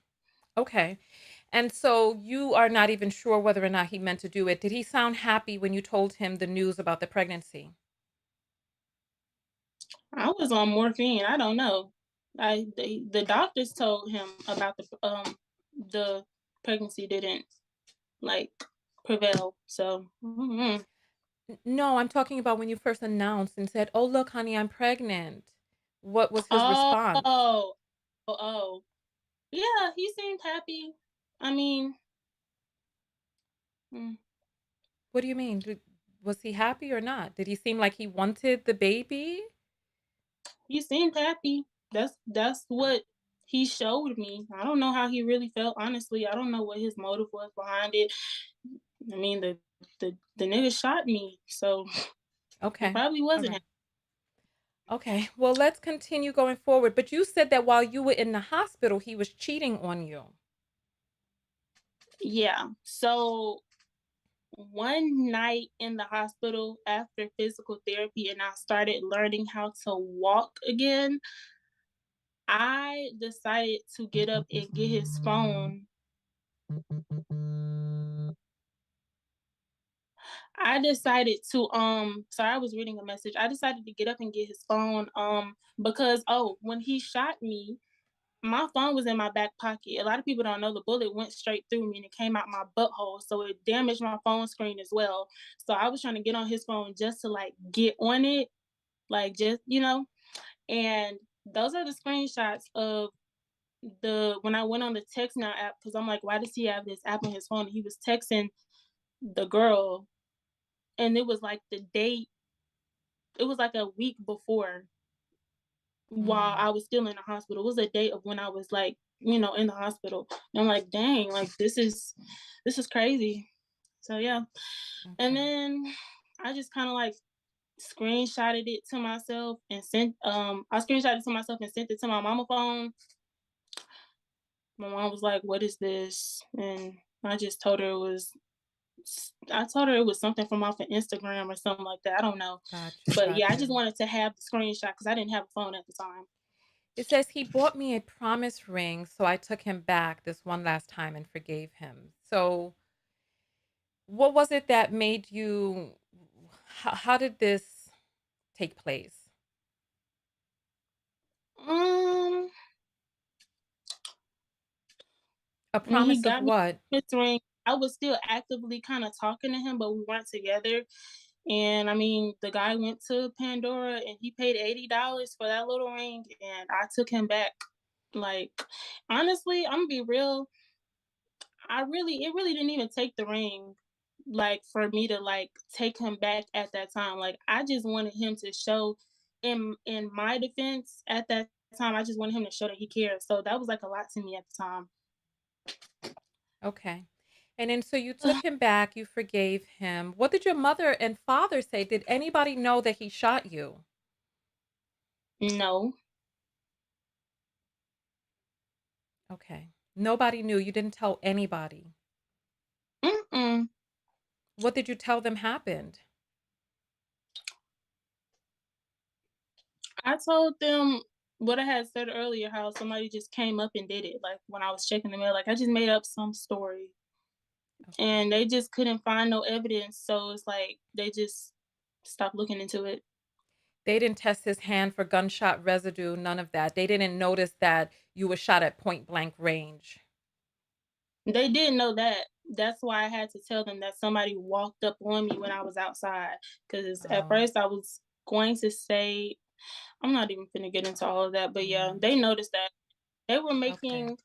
Okay. And so you are not even sure whether or not he meant to do it. Did he sound happy when you told him the news about the pregnancy? I was on morphine. I don't know. The doctors told him about the pregnancy didn't like prevail. So No, I'm talking about when you first announced and said, "Oh, look, honey, I'm pregnant." What was his oh response? oh oh yeah, he seemed happy. I mean, mm, What do you mean? Was he happy or not? Did he seem like he wanted the baby? he seemed happy. That's what he showed me. I don't know how he really felt. Honestly, I don't know what his motive was behind it. I mean, the nigga shot me, so he Okay. probably All wasn't right. happy. Okay. Well, let's continue going forward. But you said that while you were in the hospital, he was cheating on you. Yeah. So one night in the hospital after physical therapy and I started learning how to walk again, I decided to get up and get his phone. I decided to sorry, I was reading a message. I decided to get up and get his phone because when he shot me, my phone was in my back pocket. A lot of people don't know the bullet went straight through me and it came out my butthole. So it damaged my phone screen as well. So I was trying to get on his phone just to like get on it, like just. And those are the screenshots of the when I went on the text now app because I'm like, why does he have this app on his phone? He was texting the girl and it was like the date, it was like a week before while Mm, I was still in the hospital. It was a date of when I was like, in the hospital. And I'm like, dang, like this is crazy. So yeah. And okay. then I just kind of like screenshotted it to myself and sent I screenshotted it to myself and sent it to my mama phone. My mom was like, "What is this?" And I just told her it was something from off of Instagram or something like that. I don't know. Got you. But yeah, Got I just you. wanted to have the screenshot because I didn't have a phone at the time. It says he bought me a promise ring, so I took him back this one last time and forgave him. So What was it that made you how did this take place? Um, A when he promise of got me what? this ring, I was still actively kind of talking to him, but we weren't together. And I mean, the guy went to Pandora and he paid $80 for that little ring, and I took him back. Like, honestly, I'm gonna be real. It really didn't even take the ring, like, for me to like take him back at that time. Like, I just wanted him to show, in my defense, at that time, I just wanted him to show that he cared. So that was like a lot to me at the time. Okay. And then so you took him back, you forgave him. What did your mother and father say? Did anybody know that he shot you? No. Okay. Nobody knew. You didn't tell anybody. Mm-mm. What did you tell them happened? I told them what I had said earlier, how somebody just came up and did it. Like when I was checking the mail, like I just made up some story Okay. and they just couldn't find no evidence. So it's like they just stopped looking into it. They didn't test his hand for gunshot residue, none of that. They didn't notice that you were shot at point blank range. They didn't know that. That's why I had to tell them that somebody walked up on me when I was outside. Because at Oh, first I was going to say, I'm not even gonna get into all of that, but yeah, yeah. they noticed that they were Okay. making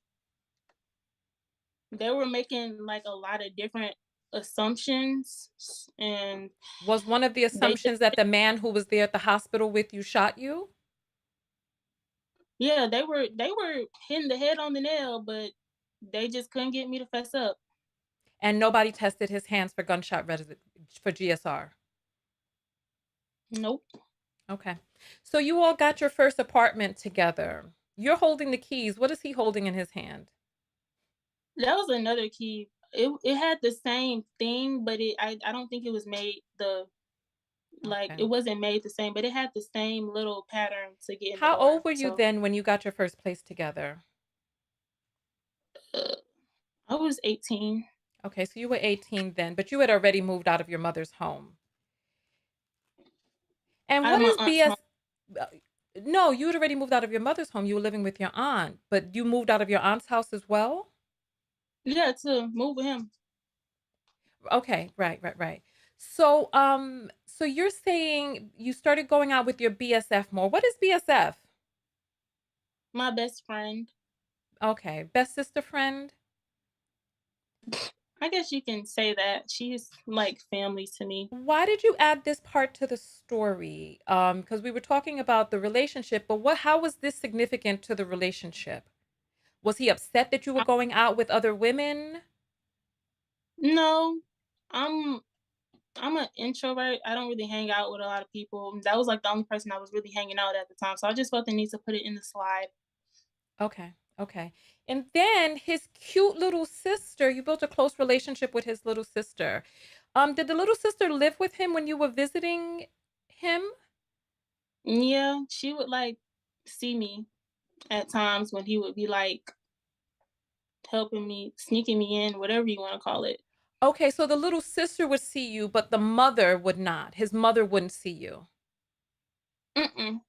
they were making like a lot of different assumptions, and Was one of the they just, assumptions that the man who was there at the hospital with you shot you? yeah, they were hitting the head on the nail, but they just couldn't get me to fess up. And nobody tested his hands for gunshot residue for GSR. Nope. Okay. So you all got your first apartment together. You're holding the keys. What is he holding in his hand? That was another key. It had the same thing, but I don't think it was made the like it Okay. wasn't made the same, but it had the same little pattern to get in the How door. old were you So then when you got your first place together? uh, I was 18 Okay, so you were 18 then, but you had already moved out of your mother's home. And out of what my is aunt's home. BS? uh, No, you had already moved out of your mother's home. You were living with your aunt, but you moved out of your aunt's house as well? Yeah, to move with him. Okay, right, right, right. So you're saying you started going out with your BSF more. What is BSF? My best friend. Okay, best sister friend. I guess you can say that. She's like family to me. Why did you add this part to the story? Because we were talking about the relationship, but how was this significant to the relationship? Was he upset that you were I, going out with other women? no, I'm I'm an introvert. I don't really hang out with a lot of people. That was like the only person I was really hanging out at the time. So I just felt the need to put it in the slide. Okay, okay. And then his cute little sister, you built a close relationship with his little sister. Did the little sister live with him when you were visiting him? Yeah, she would like see me at times when he would be like helping me, sneaking me in, whatever you want to call it. Okay, so the little sister would see you, but the mother would not. His mother wouldn't see you. Mm-mm.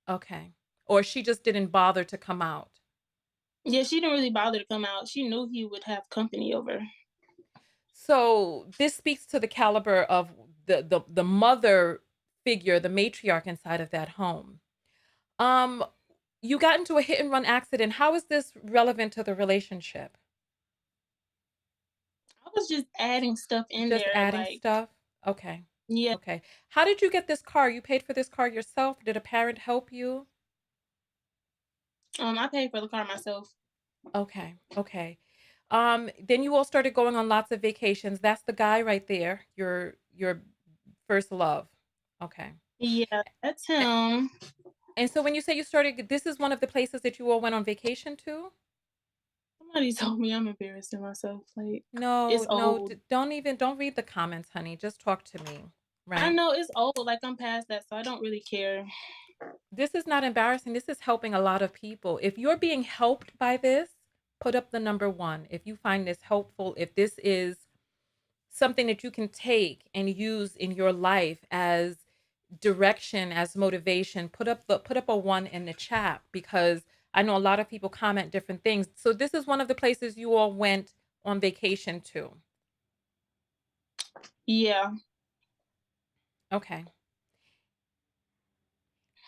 Okay. Or she just didn't bother to come out. Yeah, she didn't really bother to come out. She knew he would have company over. So this speaks to the caliber of the mother figure, the matriarch inside of that home. Um, you got into a hit and run accident. How is this relevant to the relationship? I was just adding stuff in Just there, adding like, stuff? Okay. yeah, Okay. How did you get this car? You paid for this car yourself? Did a parent help you? I paid for the car myself. Okay. Okay. Then you all started going on lots of vacations. That's the guy right there, your first love. Okay. Yeah, that's A- him. And so when you say you started, this is one of the places that you all went on vacation to? Somebody told me I'm embarrassing myself. Like, No, it's no, old. don't read the comments, honey. Just talk to me, I right? know it's old. Like, I'm past that, so I don't really care. This is not embarrassing. This is helping a lot of people. If you're being helped by this, put up the number one. If you find this helpful, if this is something that you can take and use in your life as direction, as motivation, put up a one in the chat, because I know a lot of people comment different things. So this is one of the places you all went on vacation to. Yeah. Okay.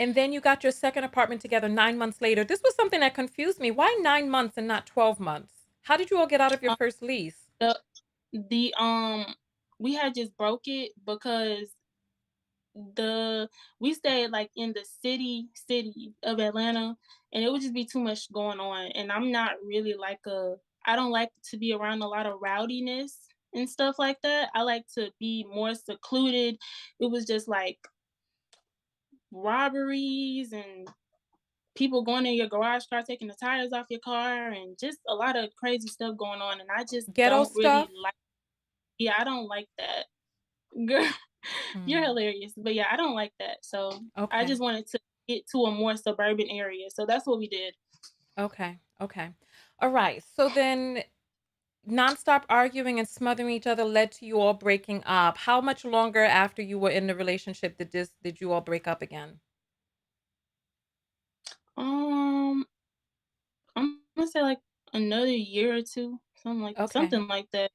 And then you got your second apartment together 9 months later. This was something that confused me. Why 9 months and not 12 months? How did you all get out of your Um, first lease? the we had just broke it because the we stayed like in the city of Atlanta, and it would just be too much going on. And I'm not really like a I don't like to be around a lot of rowdiness and stuff like that. I like to be more secluded. It was just like robberies and people going in your garage car, taking the tires off your car, and just a lot of crazy stuff going on. And I just Ghetto don't really stuff? like. Yeah, I don't like that. Girl, you're Hmm. hilarious. But yeah, I don't like that. So I Okay. just wanted to get to a more suburban area. So that's what we did. Okay. Okay. All right. So then nonstop arguing and smothering each other led to you all breaking up. How much longer after you were in the relationship did you all break up again? Um, I'm gonna say like another year or two, Okay. something like that.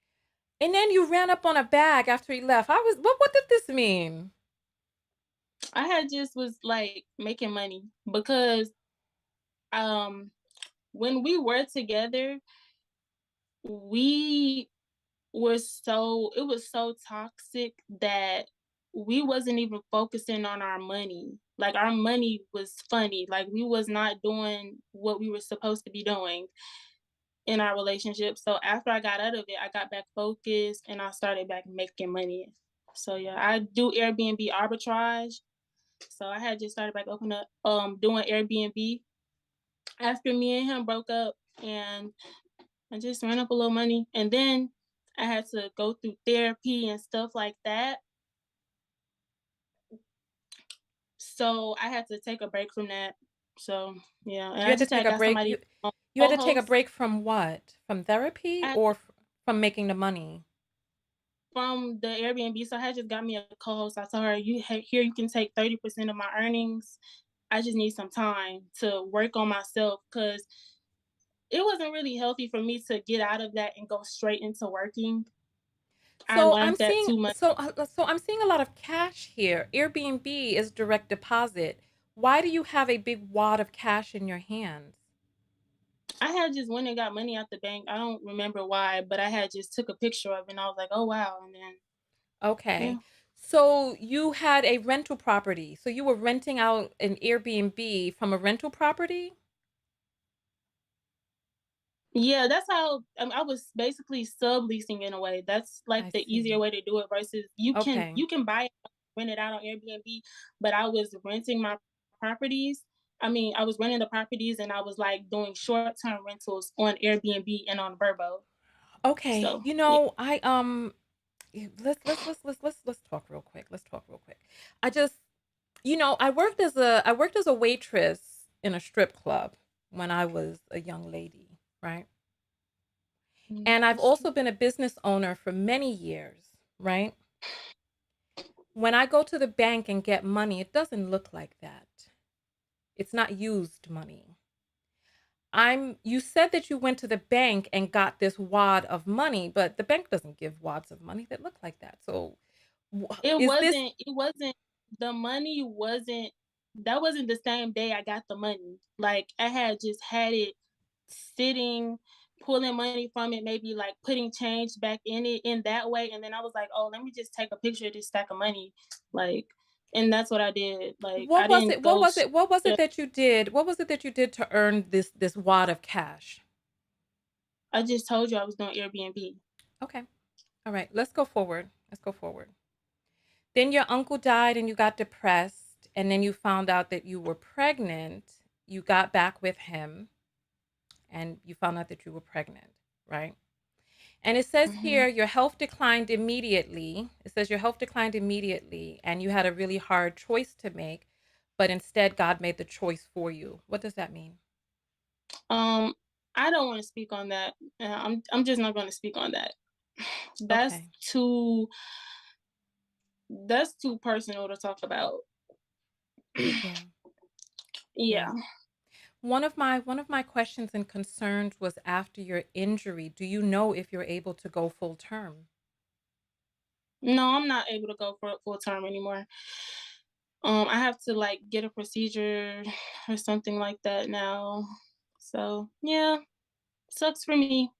And then you ran up on a bag after he left. I was what did this mean? I had just was like making money because um when we were together, we it was so toxic that we wasn't even focusing on our money. Like our money was funny. Like we was not doing what we were supposed to be doing in our relationship. So after I got out of it, I got back focused and I started back making money. So yeah, I do Airbnb arbitrage. So I had just started back opening up doing Airbnb after me and him broke up, and I just ran up a little money, and then I had to go through therapy and stuff like that. So I had to take a break from that. So yeah, and You I had to just take had a got break. somebody You had to take a co-host. break from what? From therapy I had or from making the money? from the Airbnb. So I had just got me a co-host. I told her, here you can take 30% of my earnings. I just need some time to work on myself because it wasn't really healthy for me to get out of that and go straight into working. I So learned that too much. so I'm seeing a lot of cash here. Airbnb is direct deposit. Why do you have a big wad of cash in your hands? I had just went and got money out the bank. I don't remember why, but I had just took a picture of it and I was like, oh wow. And then yeah. Okay. So you had a rental property. So you were renting out an Airbnb from a rental property? Yeah, that's how I was basically subleasing in a way. That's like I the easier see. way to do it versus Okay. you can buy it, rent it out on Airbnb, but I was renting my properties. I mean, I was renting the properties and I was like doing short-term rentals on Airbnb and on Verbo. Okay. So yeah. Let's talk real quick. Let's talk real quick. I just I worked as a waitress in a strip club when I was a young lady, right? And I've That's true. also been a business owner for many years, right? When I go to the bank and get money, it doesn't look like that. It's not used money. You said that you went to the bank and got this wad of money, but the bank doesn't give wads of money that look like that. So is this It wasn't the money wasn't that wasn't the same day I got the money. Like I had just had it sitting, pulling money from it, maybe like putting change back in it in that way. And then I was like, oh, let me just take a picture of this stack of money. Like, and that's what I did. Like I what was didn't it? What go was it? What was it to, that you did? What was it that you did to earn this wad of cash? I just told you I was doing Airbnb. Okay. All right. Let's go forward. Let's go forward. Then your uncle died and you got depressed, and then you found out that you were pregnant. You got back with him and you found out that you were pregnant, right? And it says Mhm. here your health declined immediately. It says your health declined immediately and you had a really hard choice to make, but instead God made the choice for you. What does that mean? Um, I don't want to speak on that. I'm just not going to speak on that. That's Okay. too that's too personal to talk about. Yeah. Yeah. Yeah. One of my questions and concerns was after your injury, do you know if you're able to go full term? No, I'm not able to go for full term anymore. I have to like get a procedure or something like that now. So yeah, sucks for me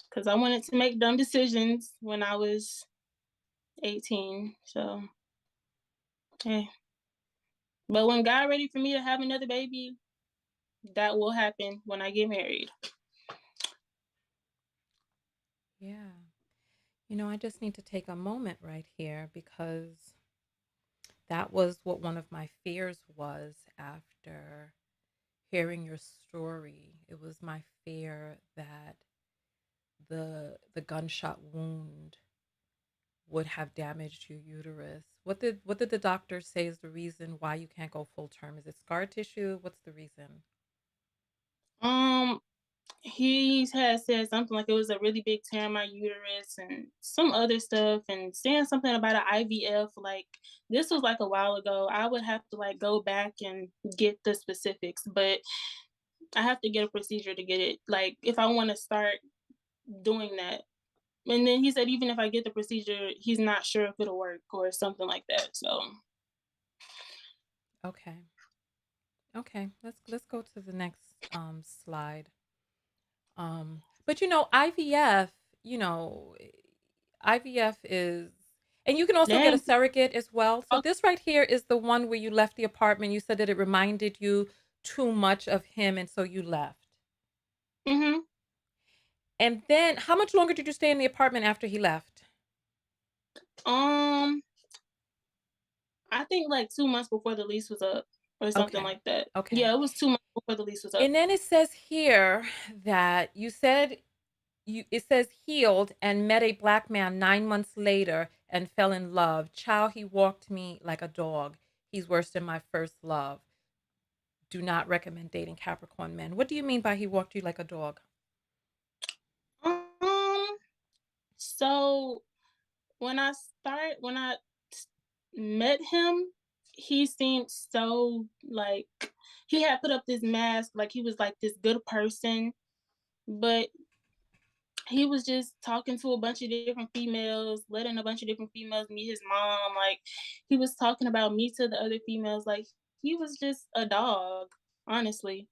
because I wanted to make dumb decisions when I was 18. So hey, but when God ready for me to have another baby, that will happen when I get married. Yeah. I just need to take a moment right here because that was what one of my fears was after hearing your story. It was my fear that the gunshot wound would have damaged your uterus. What did the doctor say is the reason why you can't go full term? Is it scar tissue? What's the reason? Um, he had said something like it was a really big tear in my uterus and some other stuff, and saying something about an IVF. Like this was like a while ago. I would have to like go back and get the specifics, but I have to get a procedure to get it. Like if I want to start doing that. And then he said even if I get the procedure, he's not sure if it'll work or something like that. So Okay. Okay. Let's go to the next slide. But IVF, IVF is, and you can also get a dang. surrogate as well. So this right here is the one where you left the apartment. You said that it reminded you too much of him, and so you left. Mm-hmm. And then, how much longer did you stay in the apartment after he left? Um, I think like 2 months before the lease was up or something Okay. like that. Okay. Yeah, it was 2 months before the lease was up. And then it says here that you said it says healed and met a black man 9 months later and fell in love. Child, he walked me like a dog. He's worse than my first love. Do not recommend dating Capricorn men. What do you mean by he walked you like a dog? Um, so when I met him, he seemed so like he had put up this mask like he was like this good person, but he was just talking to a bunch of different females, letting a bunch of different females meet his mom. Like he was talking about me to the other females. Like he was just a dog, honestly.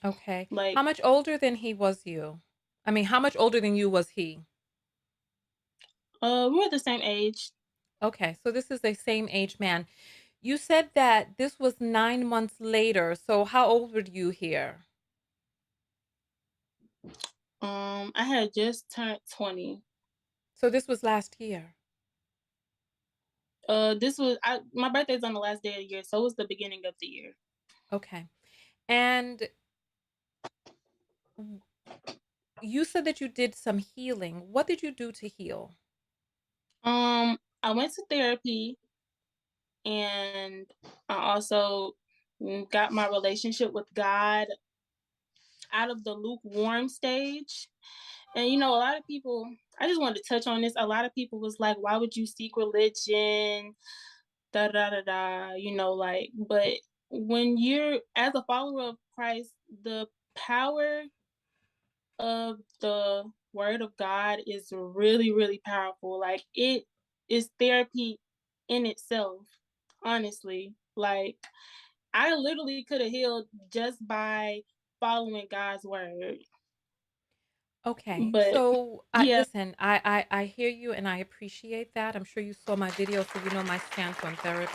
Okay. How Like much older than he was you? I mean, how much older than you was he? we were the same age. Okay, so this is a same age man. You said that this was 9 months later. So how old were you here? I had just turned 20. So this was last year. This was my birthday's on the last day of the year, so it was the beginning of the year. Okay. And you said that you did some healing. What did you do to heal? I went to therapy and I also got my relationship with God out of the lukewarm stage. And you know, a lot of people, I just wanted to touch on this. A lot of people was like, why would you seek religion? Da da da da, like, but when you're as a follower of Christ, the power of the word of God is really, really powerful. Like it is therapy in itself, honestly. Like I literally could have healed just by following God's word. Okay. But So, yeah, listen, I hear you and I appreciate that. I'm sure you saw my video, so you know my stance on therapy.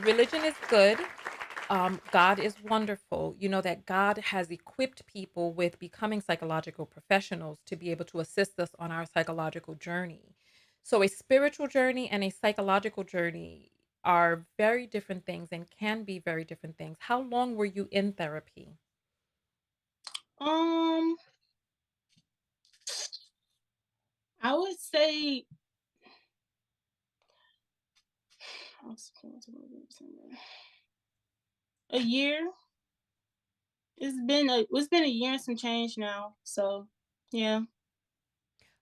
Religion is good. God is wonderful. You know that God has equipped people with becoming psychological professionals to be able to assist us on our psychological journey. So, a spiritual journey and a psychological journey are very different things and can be very different things. How long were you in therapy? um, I would say a year. It's been a year and some change now. So yeah.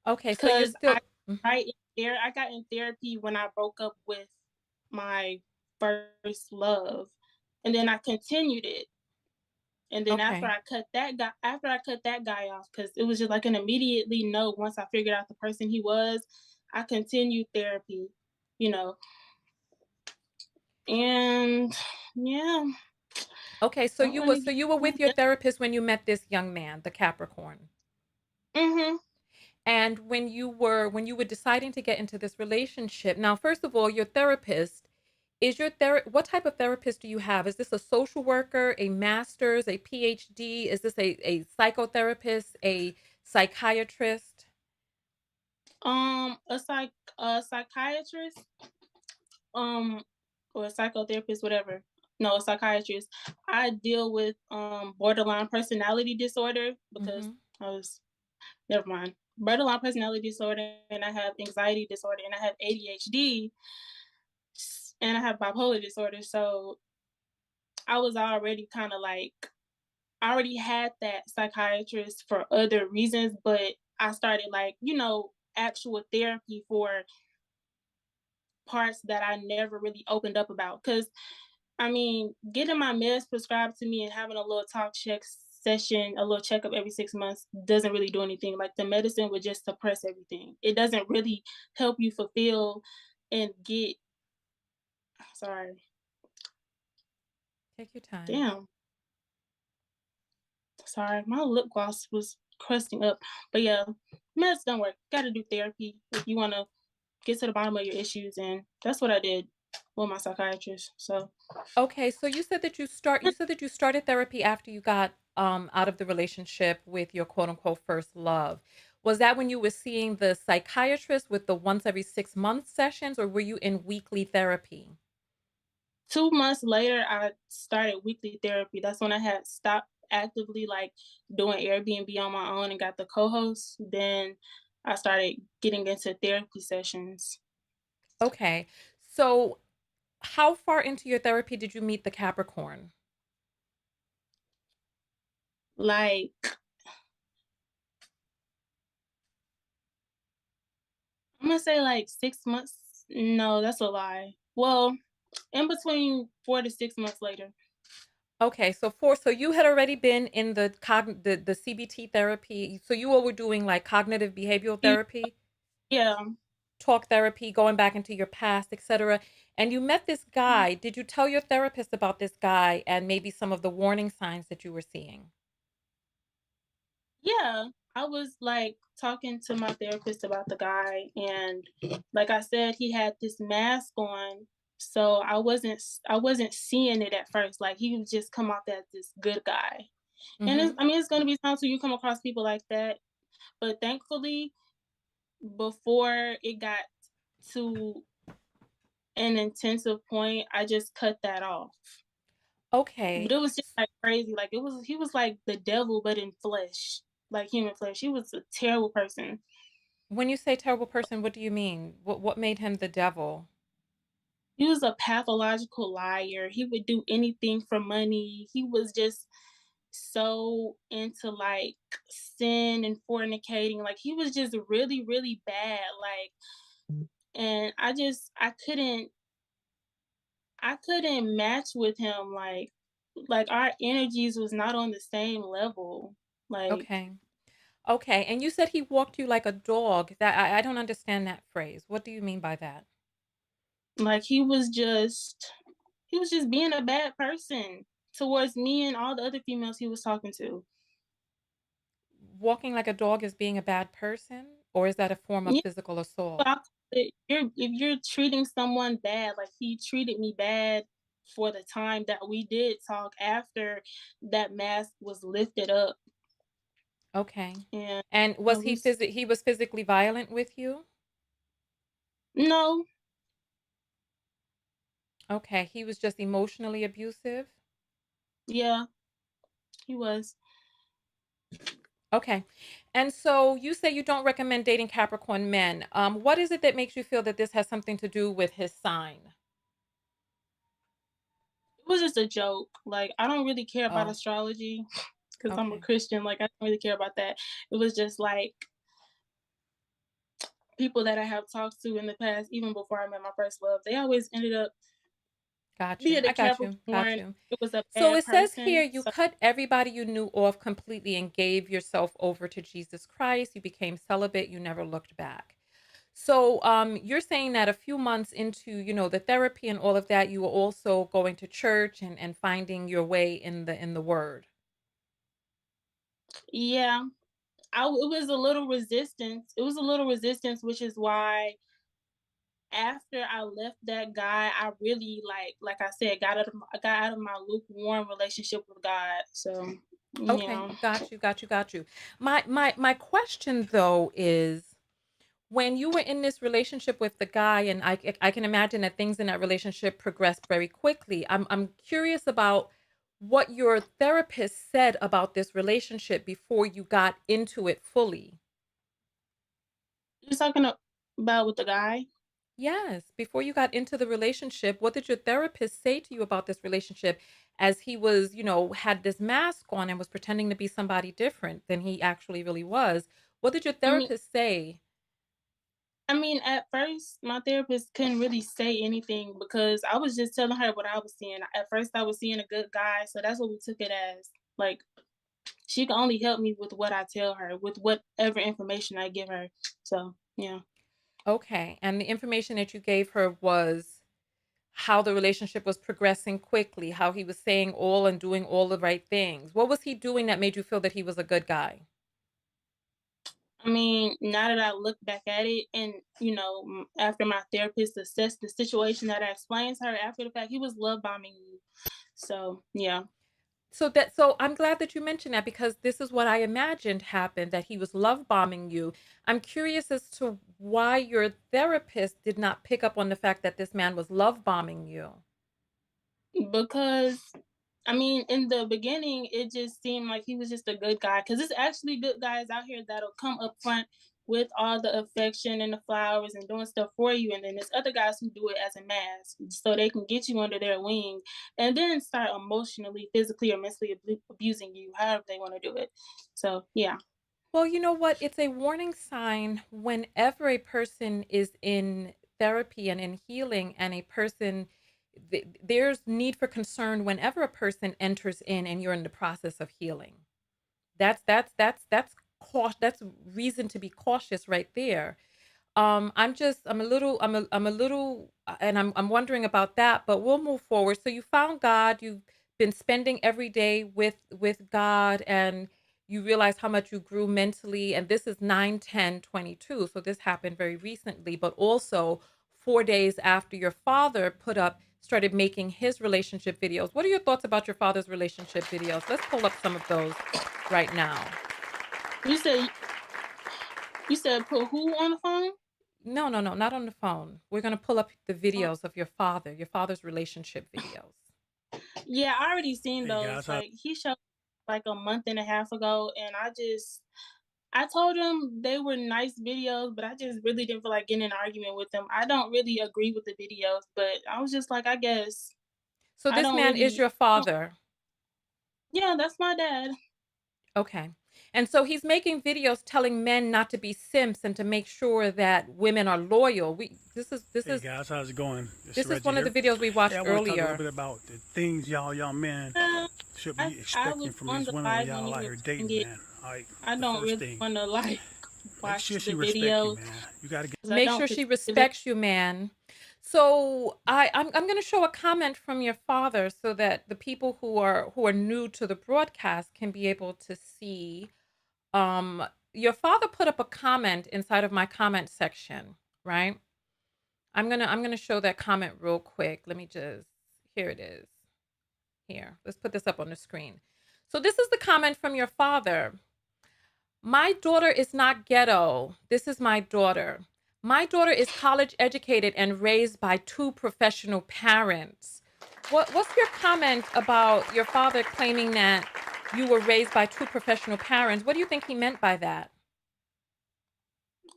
Okay, so you're because I still mhm. I in there I got in therapy when I broke up with my first love, and then I continued it. And then Okay. after I cut that guy off, because it was just like an immediately no once I figured out the person he was, I continued therapy, you know. And yeah, Okay, don't want to so get you were with your therapist when you met this young man, the Capricorn. mhm. And when you were deciding to get into this relationship, now first of all, your therapist is your what type of therapist do you have? Is this a social worker, a master's, a PhD? Is this a psychotherapist, a psychiatrist? A psychiatrist, um, or a psychotherapist, whatever. No, a psychiatrist. I deal with borderline personality disorder because Mhm. I was never mind. Borderline personality disorder, and I have anxiety disorder, and I have ADHD, and I have bipolar disorder. So I was already kind of like, I already had that psychiatrist for other reasons, but I started like, actual therapy for parts that I never really opened up about. Cause I mean, getting my meds prescribed to me and having a little talk check session, a little checkup every 6 months doesn't really do anything. Like the medicine would just suppress everything. It doesn't really help you fulfill and get, sorry, Take your time. damn, sorry, my lip gloss was crusting up. But yeah, meds don't work. Gotta do therapy if you wanna get to the bottom of your issues. And that's what I did with my psychiatrist. So Okay, so you said that you started therapy after you got out of the relationship with your quote unquote first love. Was that when you were seeing the psychiatrist with the once every 6 month sessions, or were you in weekly therapy? 2 months later, I started weekly therapy. That's when I had stopped actively like doing Airbnb on my own and got the co-host. Then I started getting into therapy sessions. Okay. So how far into your therapy did you meet the Capricorn? Like I'm gonna say like 6 months. No, that's a lie. Well, in between 4 to 6 months later. Okay, so you had already been in the CBT therapy. So you all were doing like cognitive behavioral therapy, Yeah. talk therapy, going back into your past, etc. And you met this guy. Did you tell your therapist about this guy and maybe some of the warning signs that you were seeing? Yeah, I was like talking to my therapist about the guy, and like I said, he had this mask on, so I wasn't seeing it at first. Like he would just come off as this good guy, and Hmm. I mean, it's gonna be times when you come across people like that, but thankfully, before it got to an intensive point, I just cut that off. But Okay. it was just like crazy. Like he was like the devil, but in flesh, like human flesh. He was a terrible person. When you say terrible person, what do you mean? What made him the devil? He was a pathological liar. He would do anything for money. He was just so into like sin and fornicating. Like he was just really, really bad. Like, and I couldn't match with him. Like our energies was not on the same level. Like, Okay. Okay. And you said he walked you like a dog. That I don't understand that phrase. What do you mean by that? like he was just being a bad person towards me and all the other females he was talking to. Walking like a dog is being a bad person, or is that a form of Yeah, physical assault? I if you're treating someone bad, like he treated me bad for the time that we did talk after that mask was lifted up, Okay. and And I was was he was physically violent with you? no, Okay, he was just emotionally abusive? yeah, he was. Okay. And so you say you don't recommend dating Capricorn men. What is it that makes you feel that this has something to do with his sign? It was just a joke. Like I don't really care about Oh, astrology because I'm a okay. Christian. Like I don't really care about that. It was just like people that I have talked to in the past, even before I met my first love, they always ended up Got you. being a I got you. Got Capricorn. you. It was a So bad it says here person. you So cut everybody you knew off completely and gave yourself over to Jesus Christ. You became celibate. You never looked back. So you're saying that a few months into, the therapy and all of that, you were also going to church and finding your way in the word. yeah, it was a little resistance. It was a little resistance, which is why after I left that guy, I really like I said, got out of my lukewarm relationship with God. So Okay, yeah. got you, got you, got you. My question though is when you were in this relationship with the guy, and I can imagine that things in that relationship progressed very quickly. I'm curious about what your therapist said about this relationship before you got into it fully. You're talking about with the guy? Yes, before you got into the relationship, what did your therapist say to you about this relationship as he was, had this mask on and was pretending to be somebody different than he actually really was? What did your I mean therapist say? at first, my therapist couldn't really say anything because I was just telling her what I was seeing. At first, I was seeing a good guy, so that's what we took it as. Like, she can only help me with what I tell her, with whatever information I give her. So, yeah. Okay, and the information that you gave her was how the relationship was progressing quickly, how he was saying all and doing all the right things. What was he doing that made you feel that he was a good guy? I mean, now that I look back at it and, after my therapist assessed the situation that I explained to her after the fact, he was love bombing me. So, yeah. So I'm glad that you mentioned that because this is what I imagined happened, that he was love bombing you. I'm curious as to why your therapist did not pick up on the fact that this man was love bombing you. Because I mean, in the beginning, it just seemed like he was just a good guy. Because there's actually good guys out here that'll come up front with all the affection and the flowers and doing stuff for you. And then there's other guys who do it as a mask so they can get you under their wing and then start emotionally, physically, or mentally abusing you, however they want to do it. So, yeah. Well, you know what? It's a warning sign whenever a person is in therapy and in healing, and a person, there's need for concern whenever a person enters in and you're in the process of healing. That's reason to be cautious right there. I'm a little, and I'm wondering about that, but we'll move forward. So you found God, you've been spending every day with God, and you realize how much you grew mentally. And this is 9/10/22. So this happened very recently, but also 4 days after your father started making his relationship videos. What are your thoughts about your father's relationship videos? Let's pull up some of those right now. You said you said put who on the phone? No, no, no, not on the phone. We're gonna pull up the videos of your father's relationship videos. Yeah, I already seen Hey those. guys, Like he showed like a month and a half ago, and I told him they were nice videos, but I just really didn't feel like getting in an argument with them. I don't really agree with the videos, but I was just like, I guess So I this don't man is really. your father. Yeah, that's my dad. Okay. And so he's making videos telling men not to be simps and to make sure that women are loyal. We this is this hey is guys, how's it going? This is this is Reggie one of the here. videos we Hey, I watched want to talk a little earlier. bit about the things y'all men Uh, should I be I expecting was from on these the women when live when y'all you out were here doing dating, it. man. All right, I the don't first really thing, want to like make watch sure the she respect you, videos man. You gotta get. because I Make don't sure she particularly. respects you, man. So I'm going to show a comment from your father so that the people who are new to the broadcast can be able to see. Your father put up a comment inside of my comment section, right? I'm gonna show that comment real quick. Let me just here it is. Here, let's put this up on the screen. So this is the comment from your father. My daughter is not ghetto. This is my daughter. My daughter is college educated and raised by two professional parents. What's your comment about your father claiming that you were raised by two professional parents? What do you think he meant by that?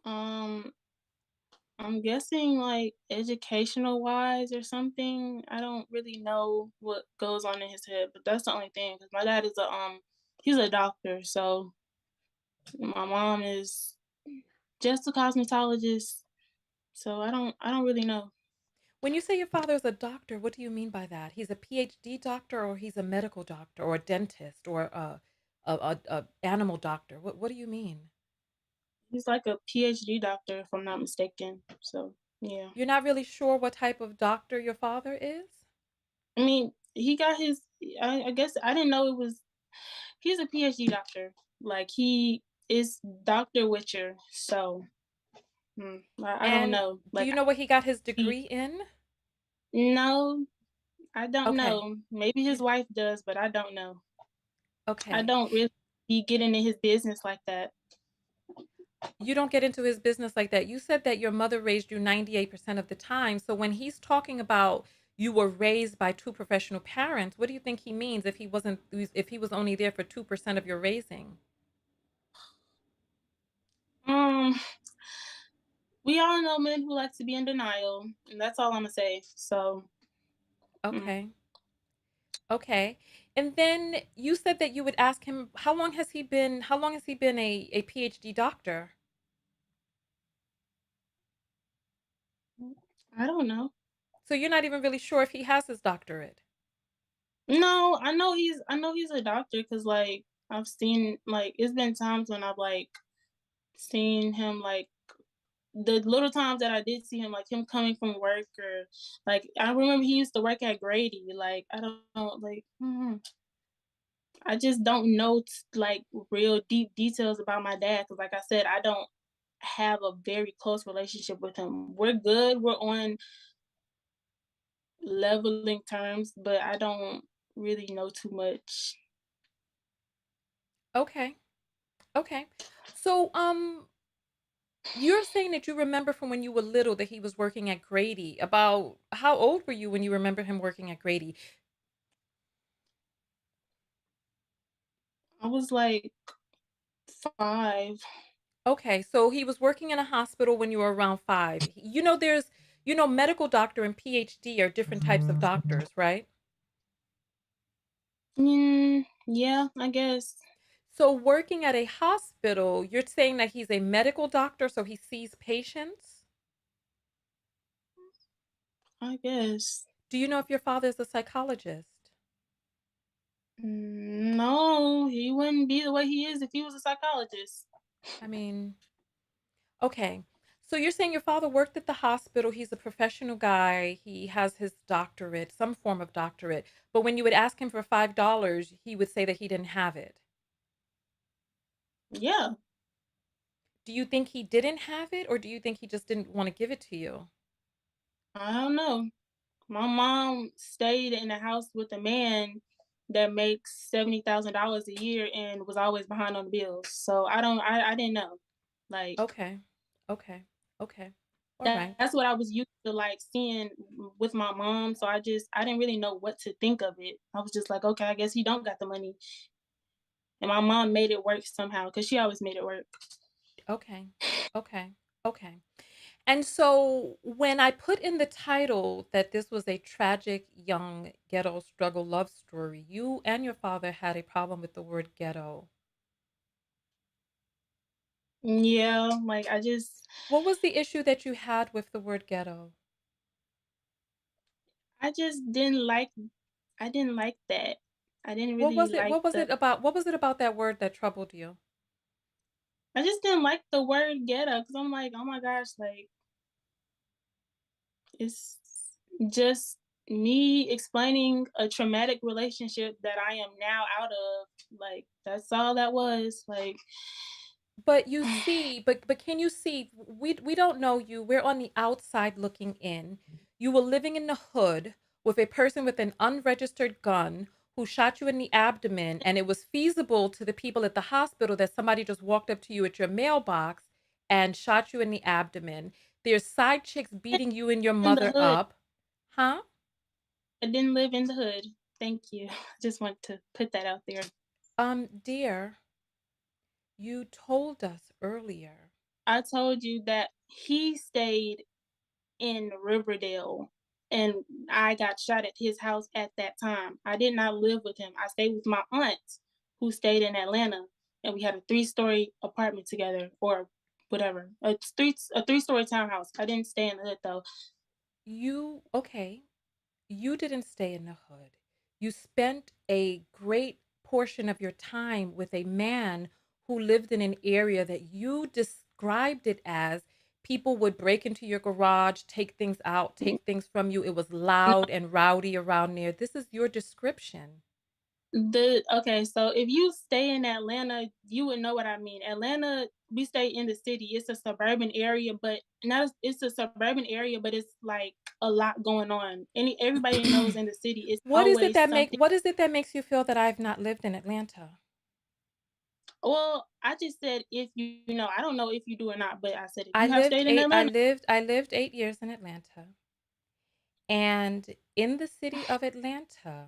Um, I'm guessing like educational wise or something. I don't really know what goes on in his head, but that's the only thing. Cause my dad is he's a doctor, so my mom is. just a cosmetologist. So I don't really know. When you say your father is a doctor, what do you mean by that? He's a PhD doctor, or he's a medical doctor, or a dentist, or a animal doctor? What do you mean? He's like a PhD doctor, if I'm not mistaken. So yeah. You're not really sure what type of doctor your father is? I mean, he got his. I guess I didn't know it was. He's a PhD doctor. Like he is Doctor Witcher. So I don't And know. do Like you know what he got his he, degree in? no, I don't Okay. know. Maybe his You wife does, but I don't know. I okay. don't really be getting in his business like that. You don't get into his business like that. You said that your mother raised you 98% of the time. So when he's talking about you were raised by two professional parents, what do you think he means if he was only there for 2% of your raising? Um, we all know men who like to be in denial, and that's all I'm gonna say. So, mm. Okay. Okay. And then you said that you would ask him how long has he been a PhD doctor? I don't know. So you're not even really sure if he has his doctorate. No, I know he's a doctor because like I've seen like it's been times when I've like seen him like the little times that I did see him, like him coming from work or like I remember he used to work at Grady. Like I don't know, like I just don't know like real deep details about my dad because, like I said, I don't have a very close relationship with him. We're good. We're on leveling terms, but I don't really know too much. Okay. Okay. So you're saying that you remember from when you were little that he was working at Grady. About how old were you when you remember him working at Grady? I was like 5. Okay, so he was working in a hospital when you were around 5. Medical doctor and PhD are different types of doctors, right? Yeah, I guess. So working at a hospital, you're saying that he's a medical doctor, so he sees patients? I guess. Do you know if your father is a psychologist? No, he wouldn't be the way he is if he was a psychologist. I mean, okay. So you're saying your father worked at the hospital, he's a professional guy, he has his doctorate, some form of doctorate, but when you would ask him for $5, he would say that he didn't have it. Yeah, Do you think he didn't have it, or do you think he just didn't want to give it to you? I don't know. My mom stayed in a house with a man that makes $70,000 a year and was always behind on the bills. So I didn't know. Like Okay. Okay. Okay. All right. that's what I was used to like seeing with my mom. So I didn't really know what to think of it. I was just like, okay, I guess he don't got the money. And my mom made it work somehow because she always made it work. Okay. Okay. Okay. And so when I put in the title that this was a tragic young ghetto struggle love story, you and your father had a problem with the word ghetto. Yeah, like What was the issue that you had with the word ghetto? I just didn't like I didn't like that. I didn't What really was it? like What was the it about? What was it about that word that troubled you? I just didn't like the word ghetto because I'm like, oh my gosh, like it's just me explaining a traumatic relationship that I am now out of. Like that's all that was. Like But you see, but can you see? We don't know you. We're on the outside looking in. You were living in the hood with a person with an unregistered gun who shot you in the abdomen, and it was feasible to the people at the hospital that somebody just walked up to you at your mailbox and shot you in the abdomen. There's side chicks beating you and your in the mother hood. up, huh? I didn't live in the hood. Thank you. Just want to put that out there. Dear, you told us earlier. I told you that he stayed in Riverdale and I got shot at his house at that time. I did not live with him. I stayed with my aunt who stayed in Atlanta and we had a 3-story apartment together or whatever. It's a 3-story townhouse. I didn't stay in the hood though. Okay, you didn't stay in the hood. You spent a great portion of your time with a man who lived in an area that you described it as people would break into your garage, take things out, take things from you. It was loud and rowdy around there. This is your description. The Okay, so if you stay in Atlanta, you would know what I mean. Atlanta, we stay in the city. It's a suburban area, but not it's a suburban area, but it's like a lot going on. Everybody knows in the city it's always something. What is it that makes you feel that I've not lived in Atlanta? Well, I just said if you know, I don't know if you do or not, but I said if you have stayed in Atlanta. I lived 8 years in Atlanta. And in the city of Atlanta,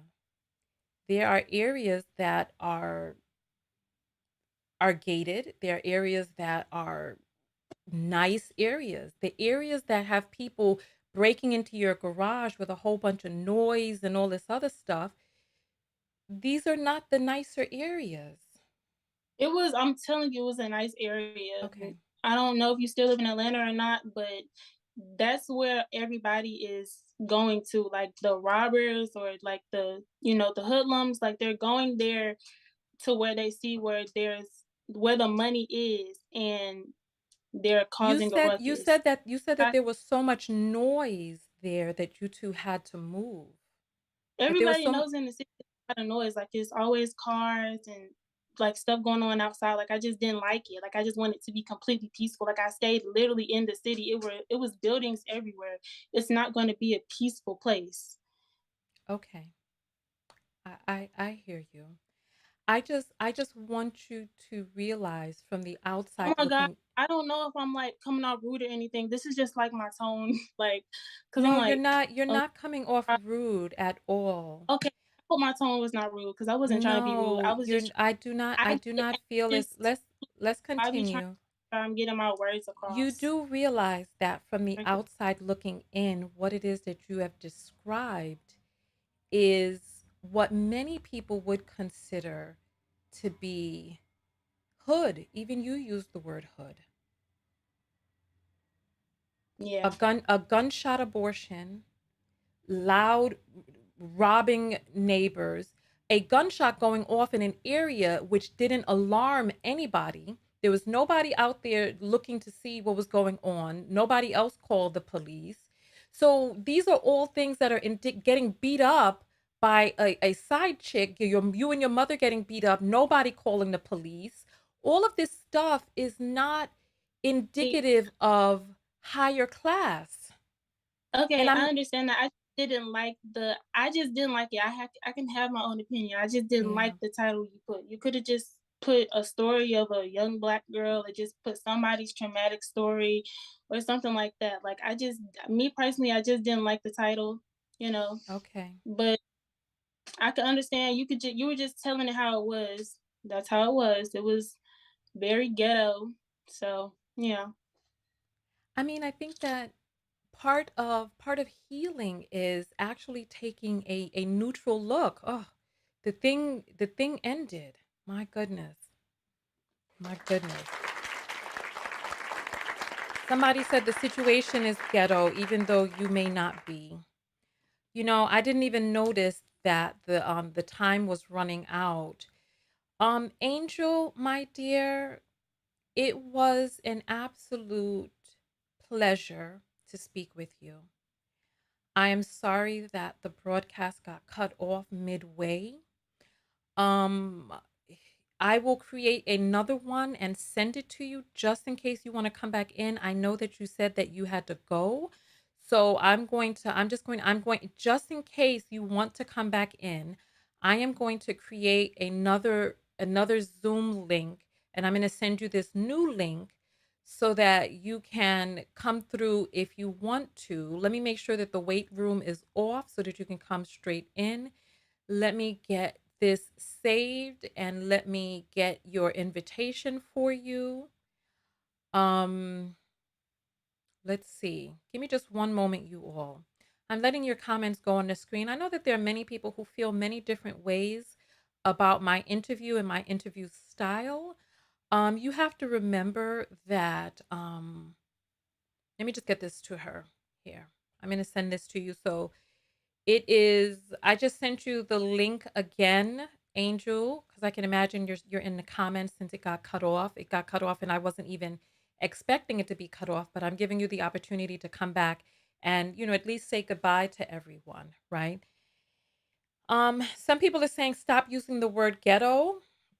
there are areas that are gated. There are areas that are nice areas. The areas that have people breaking into your garage with a whole bunch of noise and all this other stuff, these are not the nicer areas. I'm telling you, it was a nice area. Okay. I don't know if you still live in Atlanta or not, but that's where everybody is going to, like the robbers or like the hoodlums, like they're going there to where they see where the money is and they're causing a ruckus. You said that I, there was so much noise there that you two had to move. That there was Everybody so knows in the city there's a lot of noise, like it's always cars and like stuff going on outside. Like I just didn't like it. Like I just wanted to be completely peaceful. Like I stayed literally in the city. It was buildings everywhere. It's not going to be a peaceful place. okay. I hear you. I just want you to realize from the Oh outside my god, looking. I don't know if I'm like coming off rude or anything. This is just like my tone, like, cause I'm No, like, you're oh, not coming off God. rude at all. Okay. I hope my tone was not rude because I wasn't trying to be rude. No, I was just, I I do get not feel it. anxious. Let's I be trying. continue. I'm getting my words You across. do realize that from the Okay. outside looking in, what it is that you have described is what many people would consider to be hood. Even you use the word hood. Yeah. A gunshot abortion, loud robbing neighbors, a gunshot going off in an area which didn't alarm anybody. There was nobody out there looking to see what was going on. Nobody else called the police. So these are all things that are getting beat up by a side chick. You and your mother getting beat up. Nobody calling the police. All of this stuff is not indicative of higher class. And Okay, I I'm understand that. I just didn't like it. I can have my own opinion. I just didn't yeah, like the title you put. You could have just put a story of a young black girl or just put somebody's traumatic story or something like that. Like me personally, I just didn't like the title, you know. okay. But I could understand you were just telling it how it was. That's how it was. It was very ghetto. So, yeah. I mean, I think that part of healing is actually taking a neutral look. Oh, the thing ended. My goodness. My goodness. Somebody said the situation is ghetto, even though you may not be. You know, I didn't even notice that the time was running out. Angel, my dear, it was an absolute pleasure to speak with you. I am sorry that the broadcast got cut off midway. Um, I will create another one and send it to you just in case you want to come back in. I know that you said that you had to go. So I'm going, just in case you want to come back in, I am going to create another Zoom link and I'm going to send you this new link so that you can come through if you want to. Let me make sure that the wait room is off so that you can come straight in. Let me get this saved and let me get your invitation for you. Um, let's see. Give me just one moment, you all. I'm letting your comments go on the screen. I know that there are many people who feel many different ways about my interview and my interview style. You have to remember that. Let me just get this to her here. I'm going to send this to you. So it is. I just sent you the link again, Angel, because I can imagine you're in the comments since it got cut off. It got cut off, and I wasn't even expecting it to be cut off. But I'm giving you the opportunity to come back and at least say goodbye to everyone, right? Some people are saying stop using the word ghetto.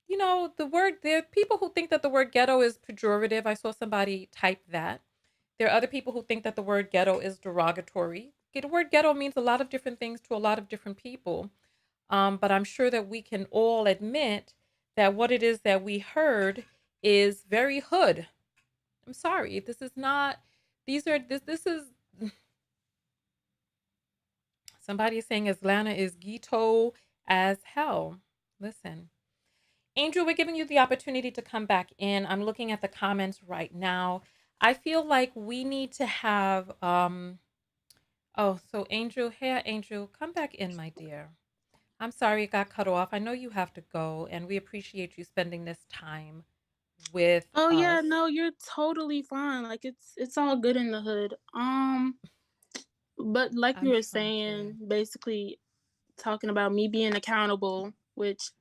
The word, there are people who think that the word ghetto is pejorative. I saw somebody type that. There are other people who think that the word ghetto is derogatory. The word ghetto means a lot of different things to a lot of different people. But I'm sure that we can all admit that what it is that we heard is very hood. I'm sorry. This is not, this is, somebody is saying Atlanta is ghetto as hell. Listen. Angel, we're giving you the opportunity to come back in. I'm looking at the comments right now. I feel like we need to have oh, so Angel, hey Angel, come back in, my dear. I'm sorry it got cut off. I know you have to go, and we appreciate you spending this time with Oh yeah, us. no, you're totally fine. Like it's all good in the hood. But like you I'm were trying to. saying, basically talking about me being accountable, which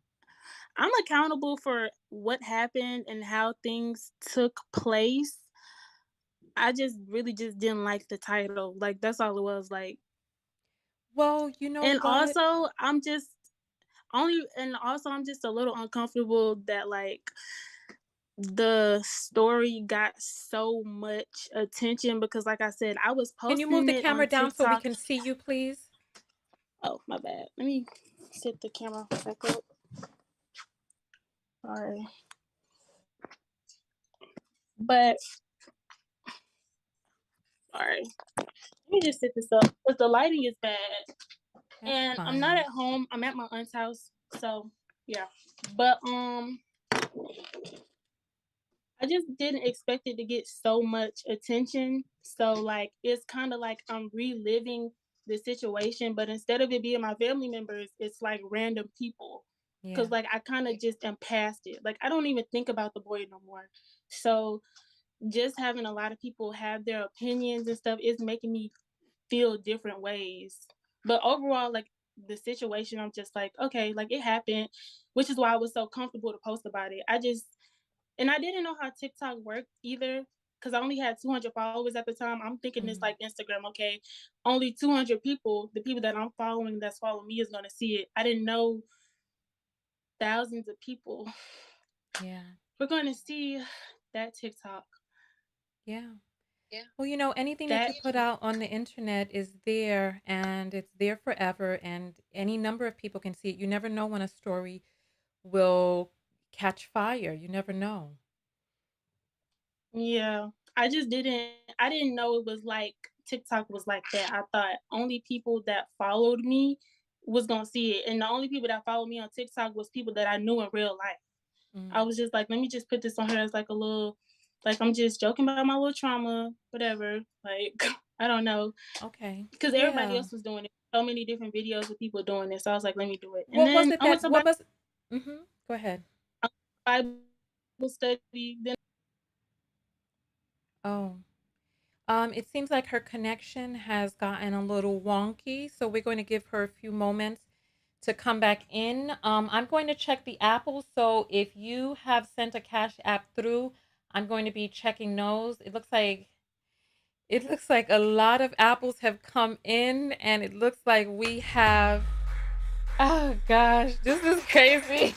I'm accountable for what happened and how things took place. I just really just didn't like the title. Like that's all it was. Like, Well, you know and what? also I'm just a little uncomfortable that like the story got so much attention because like I said, I was Can you move posting the it camera on down so we TikTok. can see you, please? Oh, my bad. Let me set the camera back up. Sorry. But sorry. Let me just set this up because the lighting is bad. That's And I'm not fine. at home. I'm at my aunt's house. So yeah. But I just didn't expect it to get so much attention. So like it's kind of like I'm reliving the situation, but instead of it being my family members, it's like random people. Yeah. Cause like I kind of just am past it. Like I don't even think about the boy no more. So just having a lot of people have their opinions and stuff is making me feel different ways. But overall, like the situation, I'm just like, okay, like it happened, which is why I was so comfortable to post about it. And I didn't know how TikTok worked either because I only had 200 followers at the time. I'm thinking it's Mhm. like Instagram, okay, only 200 people, the people that I'm following that's following me is going to see it. I didn't know thousands of people Yeah. were going to see that TikTok. Yeah. Well, anything that That you put out on the internet is there and it's there forever, and any number of people can see it. You never know when a story will catch fire. You never know. Yeah, I didn't know it was like TikTok was like that. I thought only people that followed me was gonna see it, and the only people that followed me on TikTok was people that I knew in real life. I Mm, was just like, let me just put this on here as like a little, like I'm just joking about my little trauma, whatever. Like I don't know, okay. because everybody Yeah. else was doing it. So many different videos of people doing it, so I was like, let me do it. And What was then it I went that, to what was, mm-hmm. Go ahead. Bible study. Then Oh, it seems like her connection has gotten a little wonky, so we're going to give her a few moments to come back in. I'm going to check the Apple. So if you have sent a Cash App through, I'm going to be checking those. It looks like a lot of apples have come in, and it looks like we have. Oh gosh, this is crazy.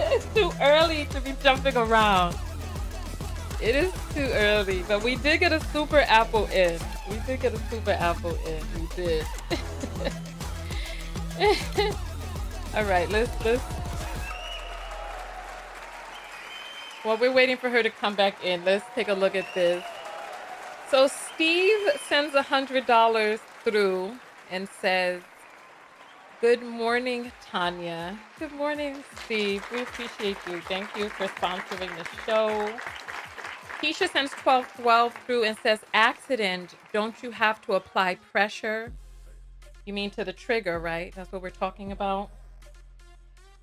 It's too early to be jumping around. It is too early, but we did get a super apple in. We did get a super apple in. We did. All right, let's. While we're waiting for her to come back in, let's take a look at this. So Steve sends $100 through and says, "Good morning, Tanya." Good morning, Steve. We appreciate you. Thank you for sponsoring the show. Keisha sends 1212 through and says, accident, don't you have to apply pressure? You mean to the trigger, right? That's what we're talking about.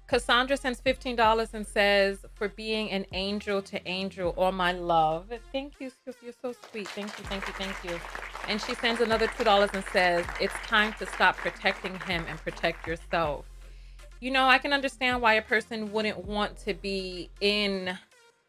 Cassandra sends $15 and says, for being an angel to angel, all my love. Thank you. You're so sweet. Thank you, thank you, thank you. And she sends another $2 and says, it's time to stop protecting him and protect yourself. You know, I can understand why a person wouldn't want to be in,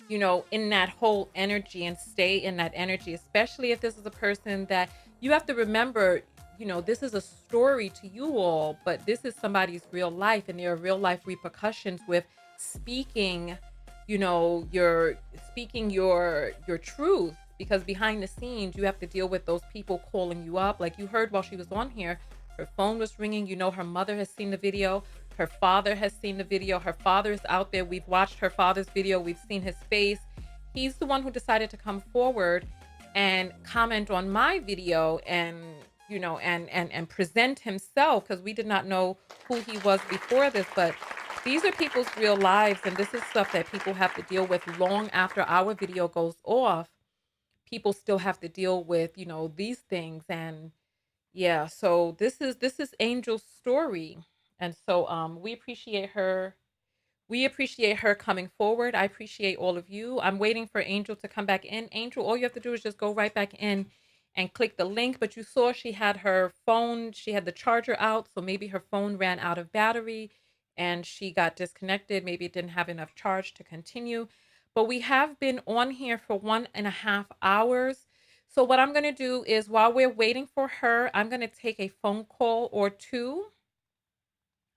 you know, in that whole energy and stay in that energy, especially if this is a person that you have to remember, you know, this is a story to you all, but this is somebody's real life, and there are real life repercussions with speaking, you know, your truth, because behind the scenes you have to deal with those people calling you up. Like you heard while she was on here, her phone was ringing. You know, her mother has seen the video. Her father has seen the video. Her father is out there. We've watched her father's video. We've seen his face. He's the one who decided to come forward and comment on my video and, you know, and present himself, because we did not know who he was before this. But these are people's real lives, and this is stuff that people have to deal with long after our video goes off. People still have to deal with, you know, these things. And yeah, so this is Angel's story. And so we appreciate her. We appreciate her coming forward. I appreciate all of you. I'm waiting for Angel to come back in. Angel, all you have to do is just go right back in and click the link. But you saw she had her phone, she had the charger out, so maybe her phone ran out of battery and she got disconnected. Maybe it didn't have enough charge to continue. But we have been on here for 1.5 hours. So what I'm going to do is, while we're waiting for her, I'm going to take a phone call or two.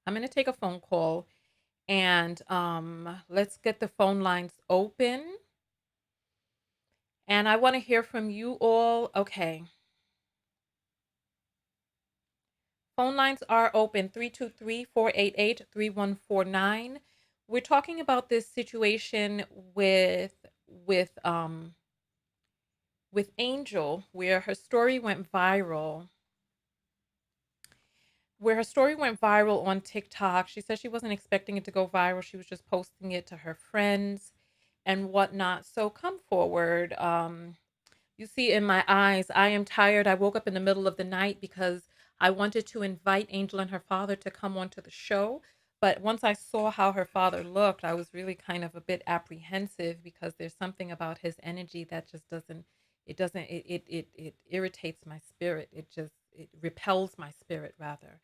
I'm going to take a phone call, and let's get the phone lines open. And I want to hear from you all. Okay. Phone lines are open, 323-488-3149. We're talking about this situation with um with Angel, where her story went viral. On TikTok. She said she wasn't expecting it to go viral. She was just posting it to her friends and whatnot. So come forward. You see in my eyes, I am tired. I woke up in the middle of the night because I wanted to invite Angel and her father to come onto the show. But once I saw how her father looked, I was really kind of a bit apprehensive, because there's something about his energy that just it irritates my spirit. It repels my spirit, rather.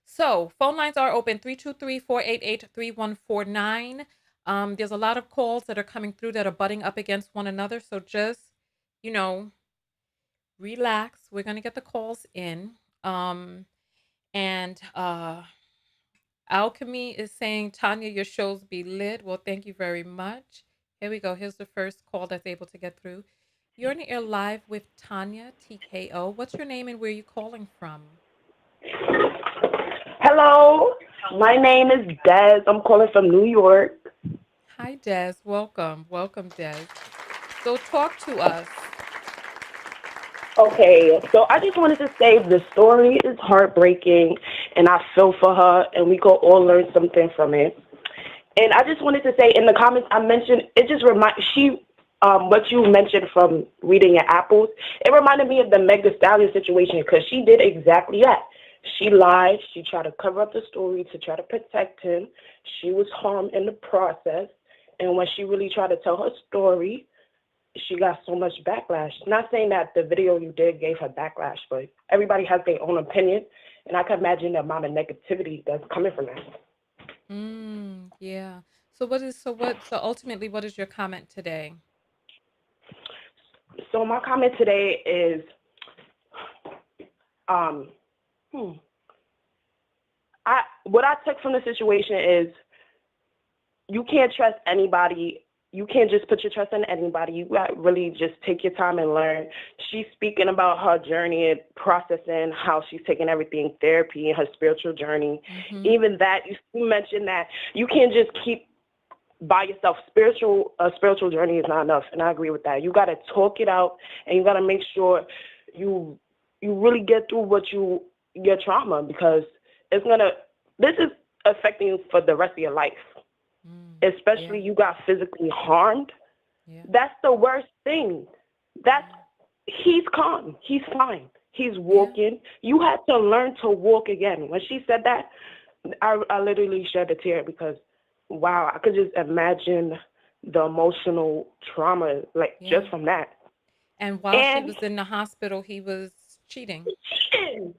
So phone lines are open, 323-488-3149. There's a lot of calls that are coming through that are butting up against one another. So just, you know, relax. We're going to get the calls in. And Alchemy is saying, Tanya, your shows be lit. Well, thank you very much. Here we go. Here's the first call that's able to get through. You're on the air live with Tanya, TKO. What's your name and where are you calling from? Hello, my name is Des. I'm calling from New York. Hi, Des. Welcome. Welcome, Des. So talk to us. Okay, so I just wanted to say the story is heartbreaking, and I feel for her, and we could all learn something from it. And I just wanted to say in the comments, I mentioned it just what you mentioned from reading your apples. It reminded me of the Meg Thee Stallion situation, because she did exactly that. She lied. She tried to cover up the story to try to protect him. She was harmed in the process. And when she really tried to tell her story, she got so much backlash. Not saying that the video you did gave her backlash, but everybody has their own opinion. And I can imagine the amount of negativity that's coming from that. Yeah. So ultimately, what is your comment today? So my comment today is, what I took from the situation is, you can't trust anybody. You can't just put your trust in anybody. You got to really just take your time and learn. She's speaking about her journey and processing how she's taking everything, therapy and her spiritual journey. Mm-hmm. Even that, you mentioned that you can't just keep by yourself. A spiritual journey is not enough, and I agree with that. You got to talk it out, and you got to make sure you really get through your trauma, because this is affecting you for the rest of your life. Especially you got physically harmed. Yeah. That's the worst thing. That's Yeah. he's calm. He's fine. He's Yeah. walking. You had to learn to walk again. When she said that, I literally shed a tear because wow, I could just imagine the emotional trauma like Yeah. just from that. And while she And was in the hospital, he was cheating cheating.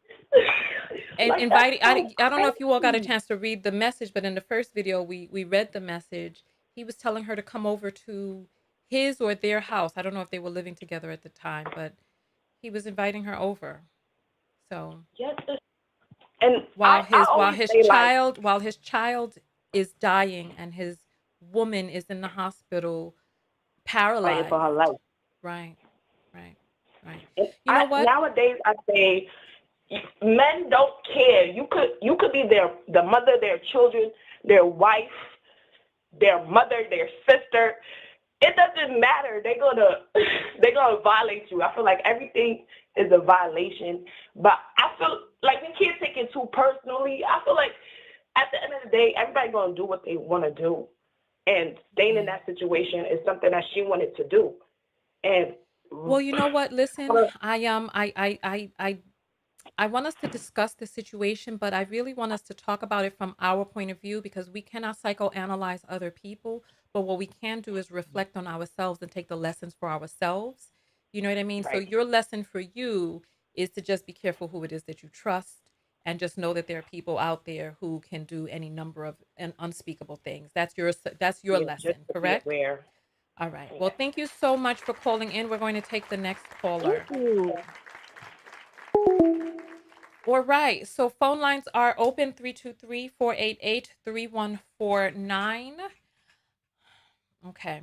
and Like that's inviting. so I don't know if you all got a crazy. chance to read the message, but in the first video, we read the message. He was telling her to come over to his or their house. I don't know if they were living together at the time, but he was inviting her over. So Yes, and I always say like while his child is dying and his woman is in the hospital fighting for paralyzed. her life. Right, right, right. And You know what? nowadays I say men don't care. You could be the mother, their children, their wife, their mother, their sister. It doesn't matter. They're gonna they're gonna violate you. I feel like everything is a violation. But I feel like we can't take it too personally. I feel like at the end of the day, everybody gonna do what they wanna do. And staying in Yeah. that situation is something that she wanted to do. And Well, you know what? Listen, I want us to discuss the situation, but I really want us to talk about it from our point of view because we cannot psychoanalyze other people. But what we can do is reflect on ourselves and take the lessons for ourselves. You know what I mean? So right. your lesson for you is to just be careful who it is that you trust and just know that there are people out there who can do any number of unspeakable things. That's your Yeah, just lesson, to be correct? aware. All right. Well, Yeah. thank you so much for calling in. We're going to take the next Thank caller. you. All right. So phone lines are open 323-488-3149. Okay.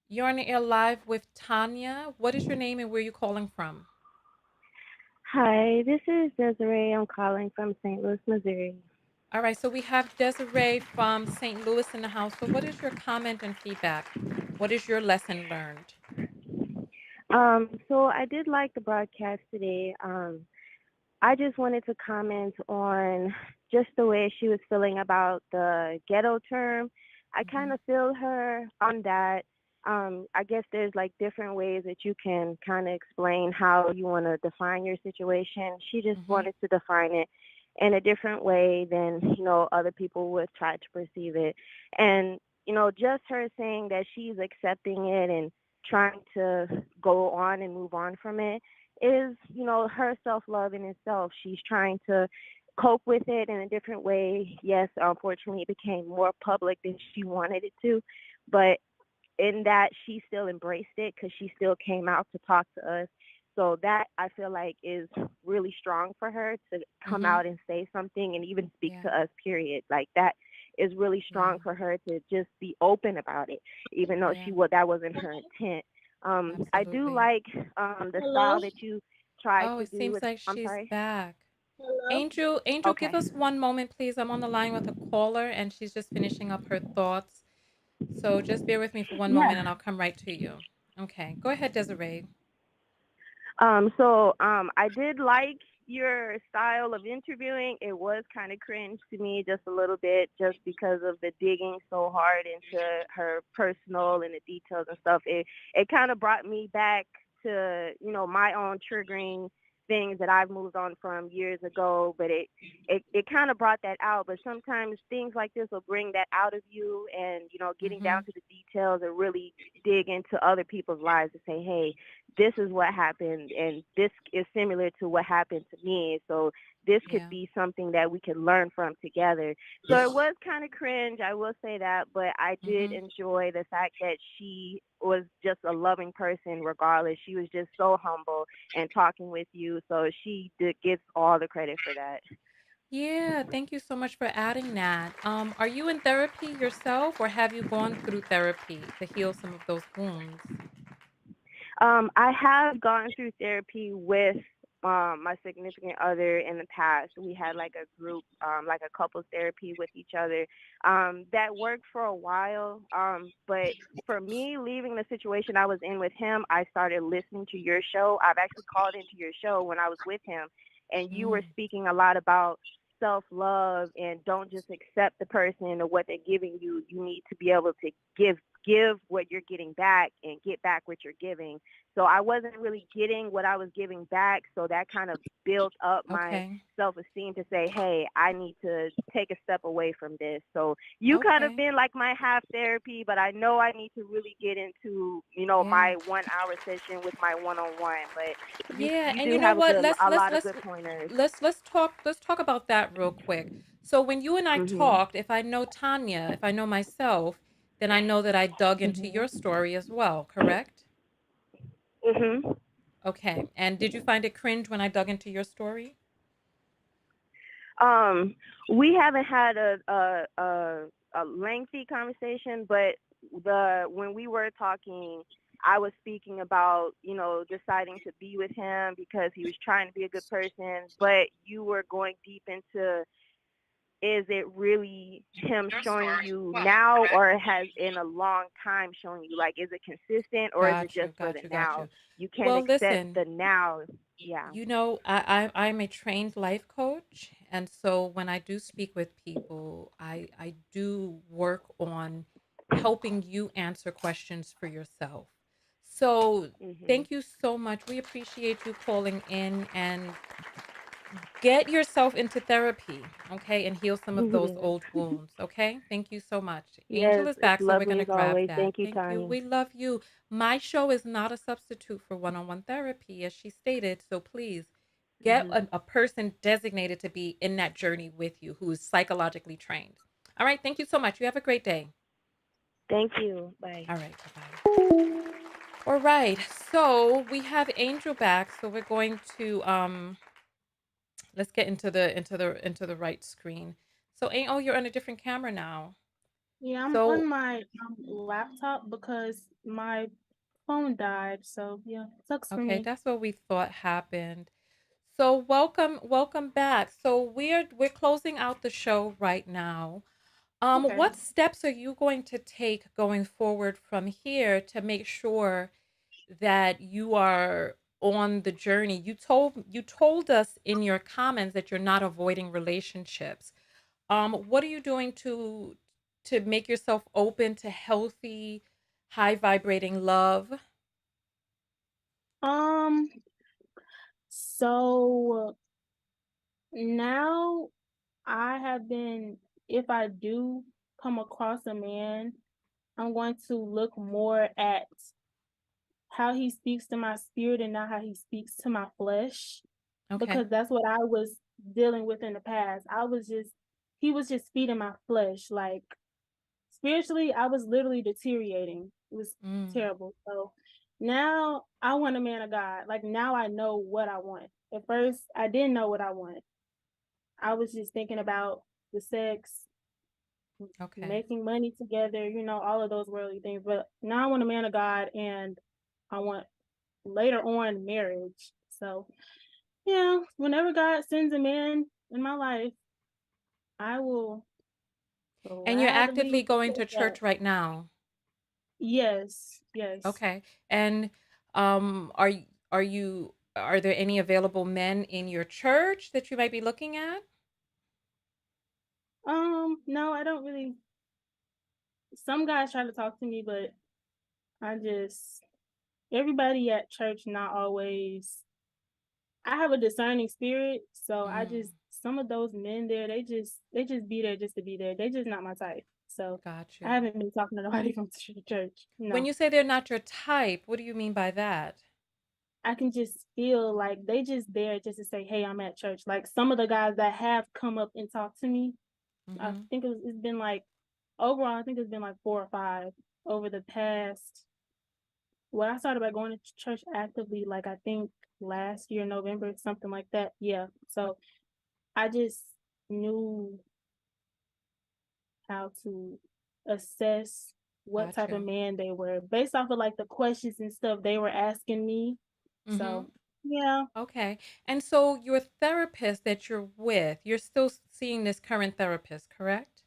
You're on the air live with Tanya. What is your name and where are you calling from? Hi, this is Desiree. I'm calling from St. Louis, Missouri. All right. So we have Desiree from St. Louis in the house. So what is your comment and feedback? What is your lesson learned? So I did like the broadcast today. I just wanted to comment on just the way she was feeling about the ghetto term. I kind Hmm. of feel her on that. I guess there's like different ways that you can kind of explain how you want to define your situation. She just Hmm. wanted to define it in a different way than, other people would try to perceive it. And, just her saying that she's accepting it and trying to go on and move on from it is, her self love in itself. She's trying to cope with it in a different way. Yes, unfortunately, it became more public than she wanted it to, but in that she still embraced it because she still came out to talk to us. So that I feel like is really strong for her to come Hmm. out and say something and even speak Yeah. to us, period. Like that is really Yeah. strong for her to just be open about it, even though Yeah. that wasn't her intent. I do Absolutely. like the Hello? style that you tried Oh, to it do seems with like I'm she's sorry. back. Hello? Angel, give Okay. us one moment, please. I'm on the line with a caller and she's just finishing up her thoughts. So just bear with me for one moment Yeah. and I'll come right to you. Okay. Go ahead, Desiree. I did like your style of interviewing. It was kind of cringe to me just a little bit just because of the digging so hard into her personal and the details and stuff. It kind of brought me back to, my own triggering things that I've moved on from years ago, but it kind of brought that out. But sometimes things like this will bring that out of you and, getting Mm-hmm. down to the details and really dig into other people's lives to say, hey, this is what happened and this is similar to what happened to me, so this could Yeah. be something that we can learn from together. So it was kind of cringe, I will say that, but I did Mm-hmm. enjoy the fact that she was just a loving person regardless. She was just so humble and talking with you, so she did gets all the credit for that. Yeah. Thank you so much for adding that. Are you in therapy yourself or have you gone through therapy to heal some of those wounds? I have gone through therapy with my significant other in the past. We had like a group, like a couples therapy with each other. That worked for a while. But for me, leaving the situation I was in with him, I started listening to your show. I've actually called into your show when I was with him, and you were Mm. speaking a lot about self love and don't just accept the person or what they're giving you. You need to be able to give give what you're getting back and get back what you're giving. So I wasn't really getting what I was giving back. So that kind of built up my Okay. self esteem to say, hey, I need to take a step away from this. So you kind of Okay. been like my half therapy, but I know I need to really get into, Yeah. my 1 hour session with my one on one. But Yeah, you and do you know have what? a lot of good pointers. Let's talk about that real quick. So when you and I Mhm. talked, if I know Tanya, if I know myself, then I know that I dug into Mhm. your story as well, correct? Mhm. Okay. And did you find it cringe when I dug into your story? Um, we haven't had a lengthy conversation, but the when we were talking, I was speaking about deciding to be with him because he was trying to be a good person, but you were going deep into, is it really him showing you now, or has in a long time showing you, like, is it consistent, or is it Got just you, for the got you, got now? you. You can't Well, accept listen, the now. Yeah. I'm a trained life coach, and so when I do speak with people, I do work on helping you answer questions for yourself. So Mhm. thank you so much. We appreciate you calling in, and get yourself into therapy, okay, and heal some of those old wounds, okay? Thank you so much. Angel Yes, is it's back, so we're going lovely to as grab always. that. Thank you, Thank you. Tanya. We love you. My show is not a substitute for one on one therapy, as she stated. So please get Mhm. a person designated to be in that journey with you who is psychologically trained. All right. Thank you so much. You have a great day. Thank you. Bye. All right. Bye bye. All right. So we have Angel back. So we're going to let's get into the right screen. So, oh, you're on a different camera now. Yeah, I'm on So, my laptop because my phone died. So yeah, sucks for okay, me. that's what we thought happened. So, welcome back. So, we're closing out the show right now. Okay. What steps are you going to take going forward from here to make sure that you are on the journey? You told us in your comments that you're not avoiding relationships. What are you doing to make yourself open to healthy, high vibrating love? Um, so now I have been, if I do come across a man, I'm going to look more at how he speaks to my spirit and not how he speaks to my flesh, Okay. because that's what I was dealing with in the past. He was just feeding my flesh. Like, spiritually, I was literally deteriorating. It was Mm, terrible. So now I want a man of God. Like, now I know what I want. At first, I didn't know what I wanted. I was just thinking about the sex, okay. making money together, all of those worldly things. But now I want a man of God, and I want later on marriage. So yeah, whenever God sends a man in my life, I will And you're gladly actively going to take that. church right now. Yes, yes. Okay. And are there any available men in your church that you might be looking at? No, I don't really. Some guys try to talk to me, but I just everybody at church not always. I have a discerning spirit, so I Mm, just some of those men there, they just be there just to be there. They just not my type. So got I you. haven't been talking to nobody from church. When No. you say they're not your type, what do you mean by that? I can just feel like they just there just to say, "Hey, I'm at church." Like some of the guys that have come up and talked to me, I Mm-hmm. think it's been like overall, I think it's been like 4 or 5 over the past. Well, I started by going to church actively, like I think last year, November, something like that. Yeah. So I just knew how to assess what Got type of you. man they were based off of like the questions and stuff they were asking me. Mm-hmm. So yeah. Okay. And so your therapist that you're with, you're still seeing this current therapist, correct?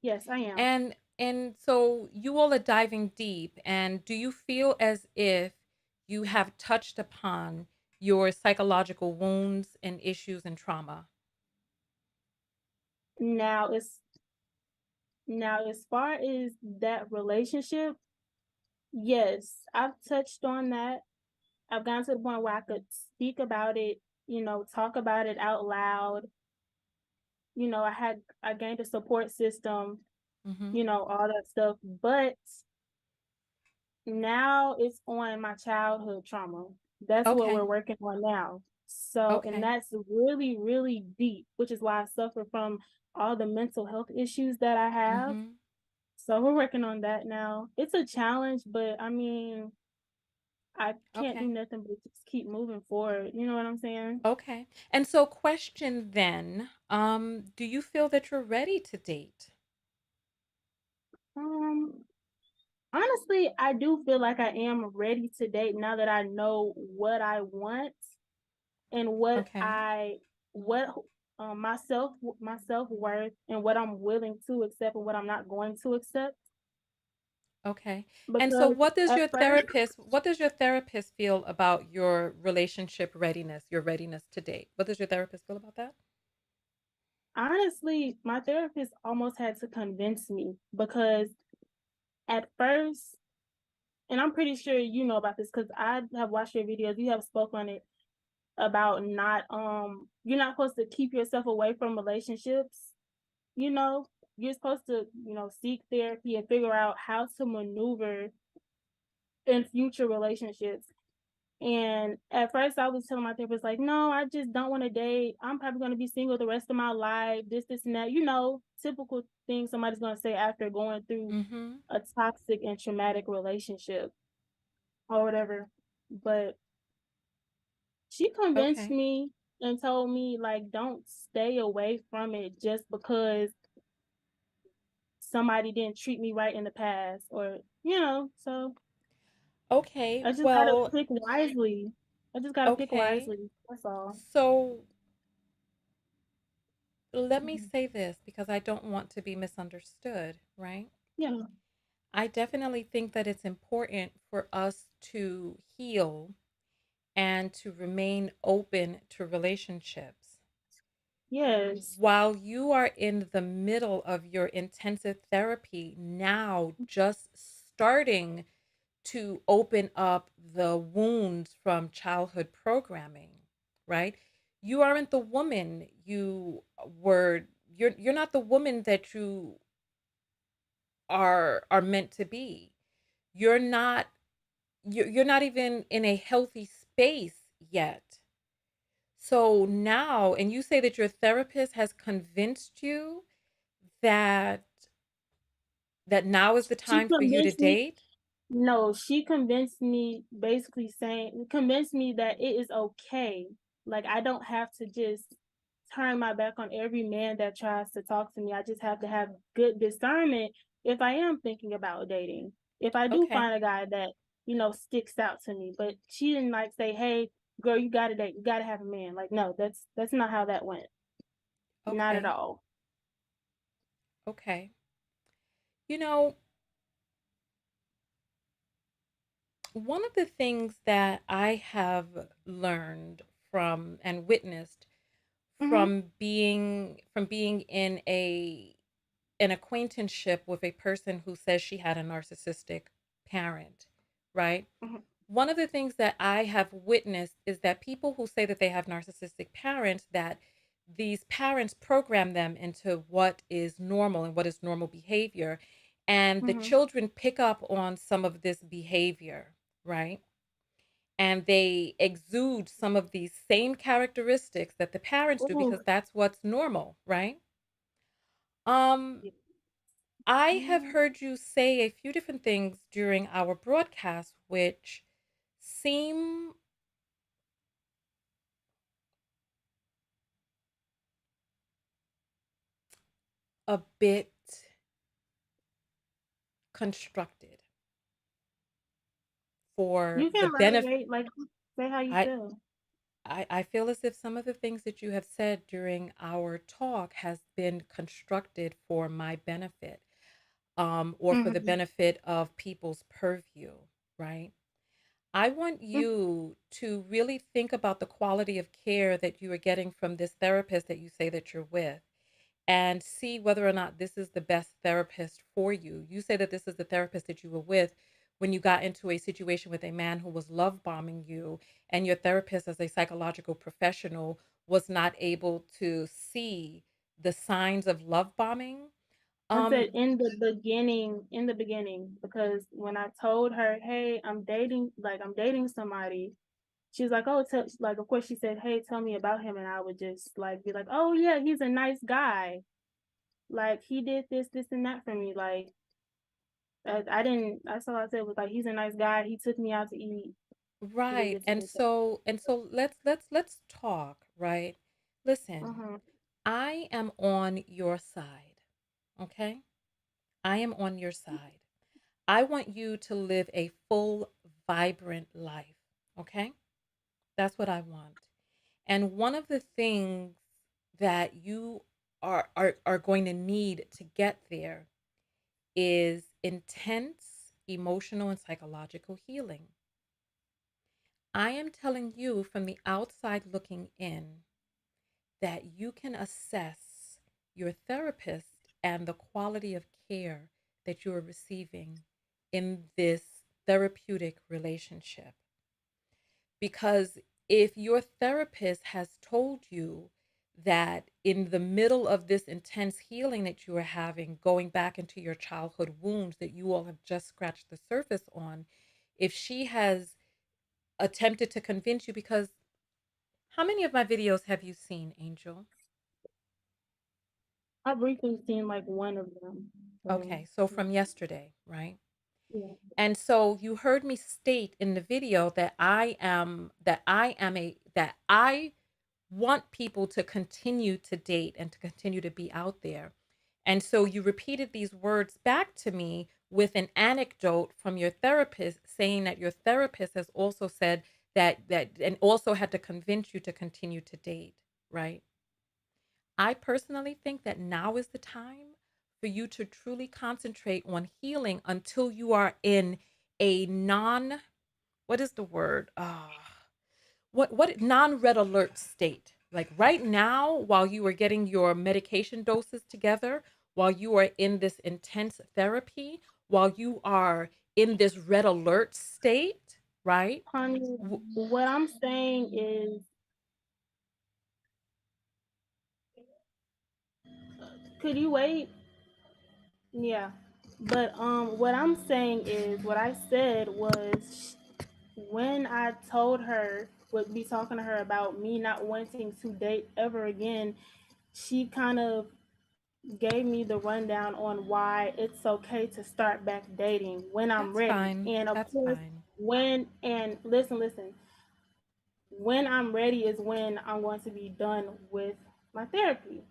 Yes, I am. And so you all are diving deep, and do you feel as if you have touched upon your psychological wounds and issues and trauma? Now it's Now, as far as that relationship, yes, I've touched on that. I've gotten to the point where I could speak about it, talk about it out loud. I gained a support system, Mm-hmm. all that stuff. But now it's on my childhood trauma. That's what we're Okay. working on now. So, and Okay. that's really, really deep, which is why I suffer from all the mental health issues that I have. Mm-hmm. So we're working on that now. It's a challenge, but I mean, I can't do Okay. nothing but just keep moving forward. You know what I'm saying? Okay. And so question then, do you feel that you're ready to date? Um, Honestly, I do feel like I am ready to date now that I know what I want and Okay. what my self-worth and what I'm willing to accept and what I'm not going to accept. Okay. And so Because your at first, what does your therapist feel about your relationship readiness, your readiness to date? What does your therapist feel about that? honestly, my therapist almost had to convince me because at first, and I'm pretty sure you know about this because I have watched your videos, you have spoke on it about not you're not supposed to keep yourself away from relationships, you know. You're supposed to, seek therapy and figure out how to maneuver in future relationships. And at first I was telling my therapist, like, no, I just don't want to date. I'm probably gonna be single the rest of my life, this and that, typical things somebody's gonna say after going through Mm-hmm. a toxic and traumatic relationship or whatever. But she convinced Okay. me and told me, like, don't stay away from it just because somebody didn't treat me right in the past or, so Okay. I just gotta Well, pick wisely. I just gotta pick okay. wisely. That's all. So let me Mhm. say this because I don't want to be misunderstood, right? Yeah. I definitely think that it's important for us to heal and to remain open to relationships. Yes. While you are in the middle of your intensive therapy now, just starting to open up the wounds from childhood programming, right? You aren't the woman you're not the woman that you are meant to be. You're not you're not even in a healthy space yet. So now, and you say that your therapist has convinced you that now is the She time for you to convinced me. date? No, she convinced me, basically saying convinced me that it is okay. Like, I don't have to just turn my back on every man that tries to talk to me. I just have to have good discernment if I am thinking about dating. If I do Okay. find a guy that, sticks out to me. But she didn't like say, "Hey, girl, you gotta date. You gotta have a man." Like, no, that's not how that went. Not at Okay. all. Okay. You know, one of the things that I have learned from and witnessed Mhm. from being in an acquaintanceship with a person who says she had a narcissistic parent, right? Mhm. One of the things that I have witnessed is that people who say that they have narcissistic parents, that these parents program them into what is normal and what is normal behavior. And the Mhm. children pick up on some of this behavior, right? And they exude some of these same characteristics that the parents do Ooh. because that's what's normal, right? Um, Yeah. I have Mhm. heard you say a few different things during our broadcast, which seem a bit constructed for You the can benefit. elaborate, like, say how you I, feel. I feel as if some of the things that you have said during our talk has been constructed for my benefit, or for the Mhm. benefit of people's purview, right? I want Mhm. you to really think about the quality of care that you are getting from this therapist that you say that you're with, and see whether or not this is the best therapist for you. You say that this is the therapist that you were with when you got into a situation with a man who was love bombing you, and your therapist, as a psychological professional, was not able to see the signs of love bombing. I Um, said in the beginning, because when I told her, "Hey, I'm dating somebody," she's like, "Oh, like, of course, she said, "Hey, tell me about him," and I would just like be like, "Oh yeah, he's a nice guy. Like he did this, and that for me. Like I didn't. That's all I said was like, he's a nice guy. He took me out to eat. He did right. this, he And did that." so let's talk, right? Listen, Uh-huh. I am on your side. Okay? I am on your side. I want you to live a full, vibrant life. Okay? That's what I want. And one of the things that you are going to need to get there is intense emotional and psychological healing. I am telling you from the outside looking in that you can assess your therapist and the quality of care that you are receiving in this therapeutic relationship. Because if your therapist has told you that in the middle of this intense healing that you are having, going back into your childhood wounds that you all have just scratched the surface on, if she has attempted to convince you, because how many of my videos have you seen, Angel? I briefly seen like one of them. So Okay, so from yesterday, right? yeah. And so you heard me state in the video that I want people to continue to date and to continue to be out there. And so you repeated these words back to me with an anecdote from your therapist saying that your therapist has also said that and also had to convince you to continue to date, right? I personally think that now is the time for you to truly concentrate on healing until you are in a non, what is the word? What non-red alert state. Like right now, while you are getting your medication doses together, while you are in this intense therapy, while you are in this red alert state, right? Honey, W- what I'm saying is, could you wait? Yeah. But what I'm saying is, what I said was, when I told her, would be talking to her about me not wanting to date ever again, she kind of gave me the rundown on why it's okay to start back dating when I'm That's ready. fine. And of That's course, fine. listen, when I'm ready is when I'm going to be done with my therapy,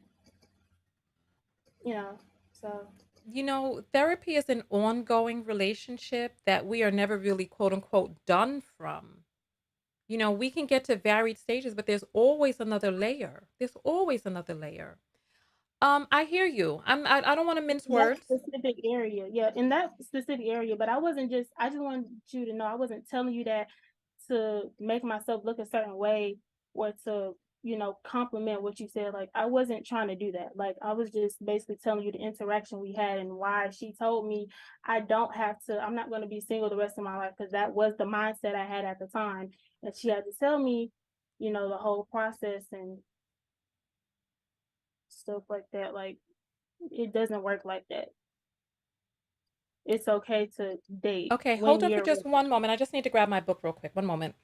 you know. So You know, therapy is an ongoing relationship that we are never really quote unquote done from. You know, we can get to varied stages, but there's always another layer. There's always another layer. I hear you. I don't want to mince that words. specific area, yeah, in that specific area. But I just wanted you to know I wasn't telling you that to make myself look a certain way or to, compliment what you said. Like, I wasn't trying to do that. Like, I was just basically telling you the interaction we had and why she told me I'm not going to be single the rest of my life, because that was the mindset I had at the time. And she had to tell me, the whole process and stuff like that. Like, it doesn't work like that. It's okay to date Okay, hold when on for you're just ready. one moment. I just need to grab my book real quick. One moment.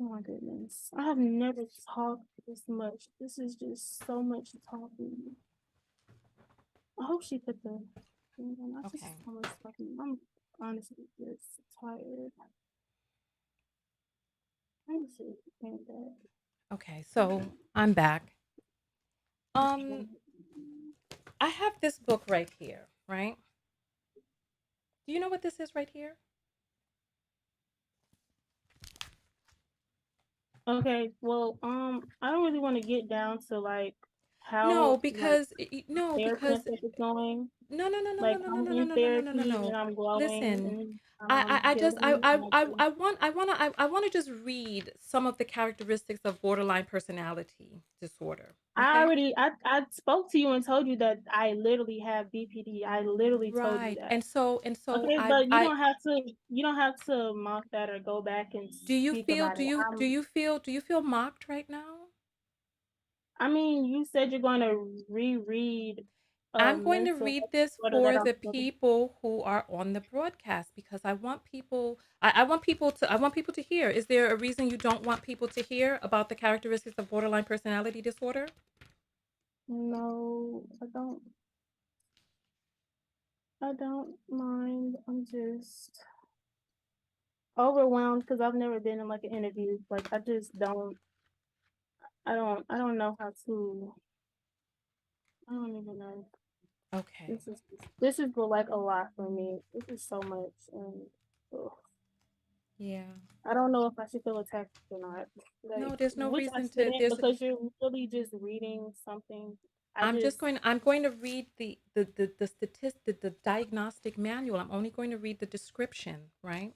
Oh my goodness. I have never talked this much. This is just so much talking. I hope she put the thing on. I just Okay. so much talking. I'm honestly just tired. Let me see if you can that. Okay, so I'm back. Um, I have this book right here, right? Do you know what this is right here? Okay, well, I don't really want to get down to like No, how like because therapy and stuff is going. No, no, no, no, no, Like no, no, I'm no, no, in no, no, no, no, no, therapy and no. I'm growing Listen, and I, I, I just, healing and I just I want to just read some of the characteristics of borderline personality disorder. I Okay. already I spoke to you and told you that I literally have BPD. I literally told you Right. that. And so Okay, but you don't have to mock that or go back and do you speak feel, about do it. you, do you feel, do you feel mocked right now? I mean, you said you're going to reread a I'm going to mental read health this disorder for that the I'm people who are on the broadcast because I want people to, I want people to hear. Is there a reason you don't want people to hear about the characteristics of borderline personality disorder? no, I don't mind. I'm just overwhelmed because I've never been in like an interview. Like I just don't I don't know how to I don't even know. Okay. This is like a lot for me. This is so much and ugh. Yeah. I don't know if I should feel attacked or not. No, Like there's no which I reason to. shouldn't because you're really just reading something. I just I'm going to read the statistic, the diagnostic manual. I'm only going to read the description, right?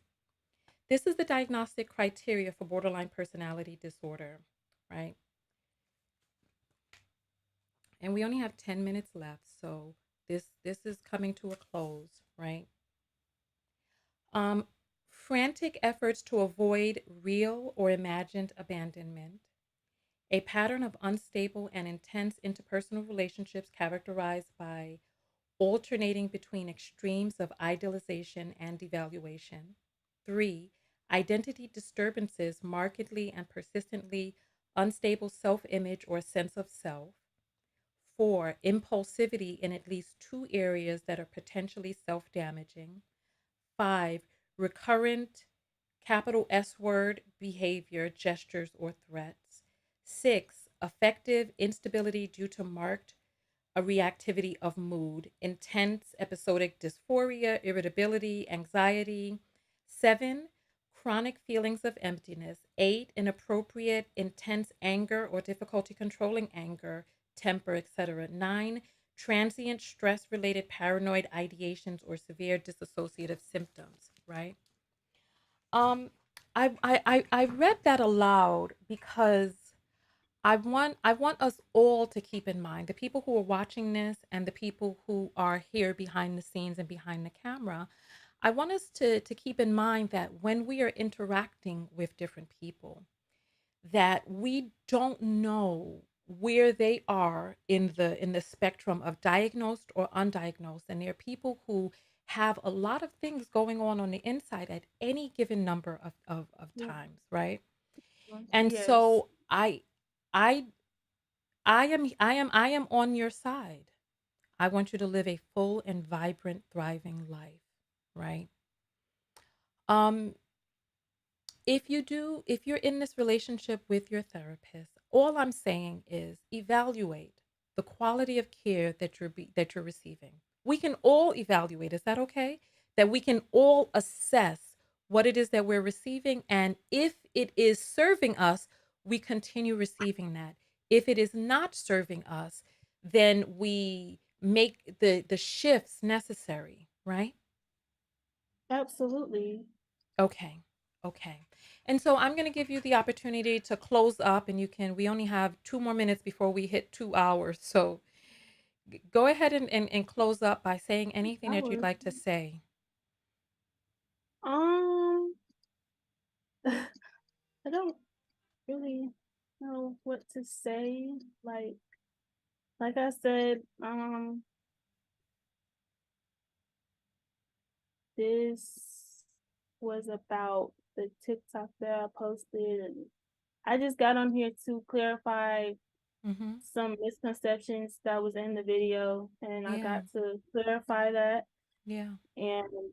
This is the diagnostic criteria for borderline personality disorder, right? And we only have 10 minutes left, so this is coming to a close, right? Um, Frantic efforts to avoid real or imagined abandonment, a pattern of unstable and intense interpersonal relationships characterized by alternating between extremes of idealization and devaluation. 3. Identity disturbances, markedly and persistently unstable self image or sense of self. 4. Impulsivity in at least two areas that are potentially self damaging. 5. Recurrent capital S word behavior, gestures, or threats. 6. Affective instability due to marked a reactivity of mood, intense episodic dysphoria, irritability, anxiety. 7, chronic feelings of emptiness. 8, inappropriate, intense anger or difficulty controlling anger, temper, etc. 9, transient stress related paranoid ideations or severe dissociative symptoms, right? Um, I read that aloud because I want us all to keep in mind, the people who are watching this and the people who are here behind the scenes and behind the camera. I want us to keep in mind that when we are interacting with different people, that we don't know where they are in the spectrum of diagnosed or undiagnosed, and there are people who have a lot of things going on the inside at any given number of yeah, times, right? And yes. so I I am on your side. I want you to live a full and vibrant, thriving life, right? Um, if you're in this relationship with your therapist, all I'm saying is evaluate the quality of care that you're receiving. We can all evaluate. Is that okay? That we can all assess what it is that we're receiving, and if it is serving us, we continue receiving that. If it is not serving us, then we make the shifts necessary, right? Absolutely. Okay. Okay. And so I'm going to give you the opportunity to close up, and we only have 2 more minutes before we hit 2 hours. So go ahead and close up by saying anything that you'd Hours. like to say. Um I don't really know what to say. Like I said, this was about the TikTok that I posted and I just got on here to clarify Mm-hmm. some misconceptions that was in the video and I Yeah. got to clarify that Yeah. and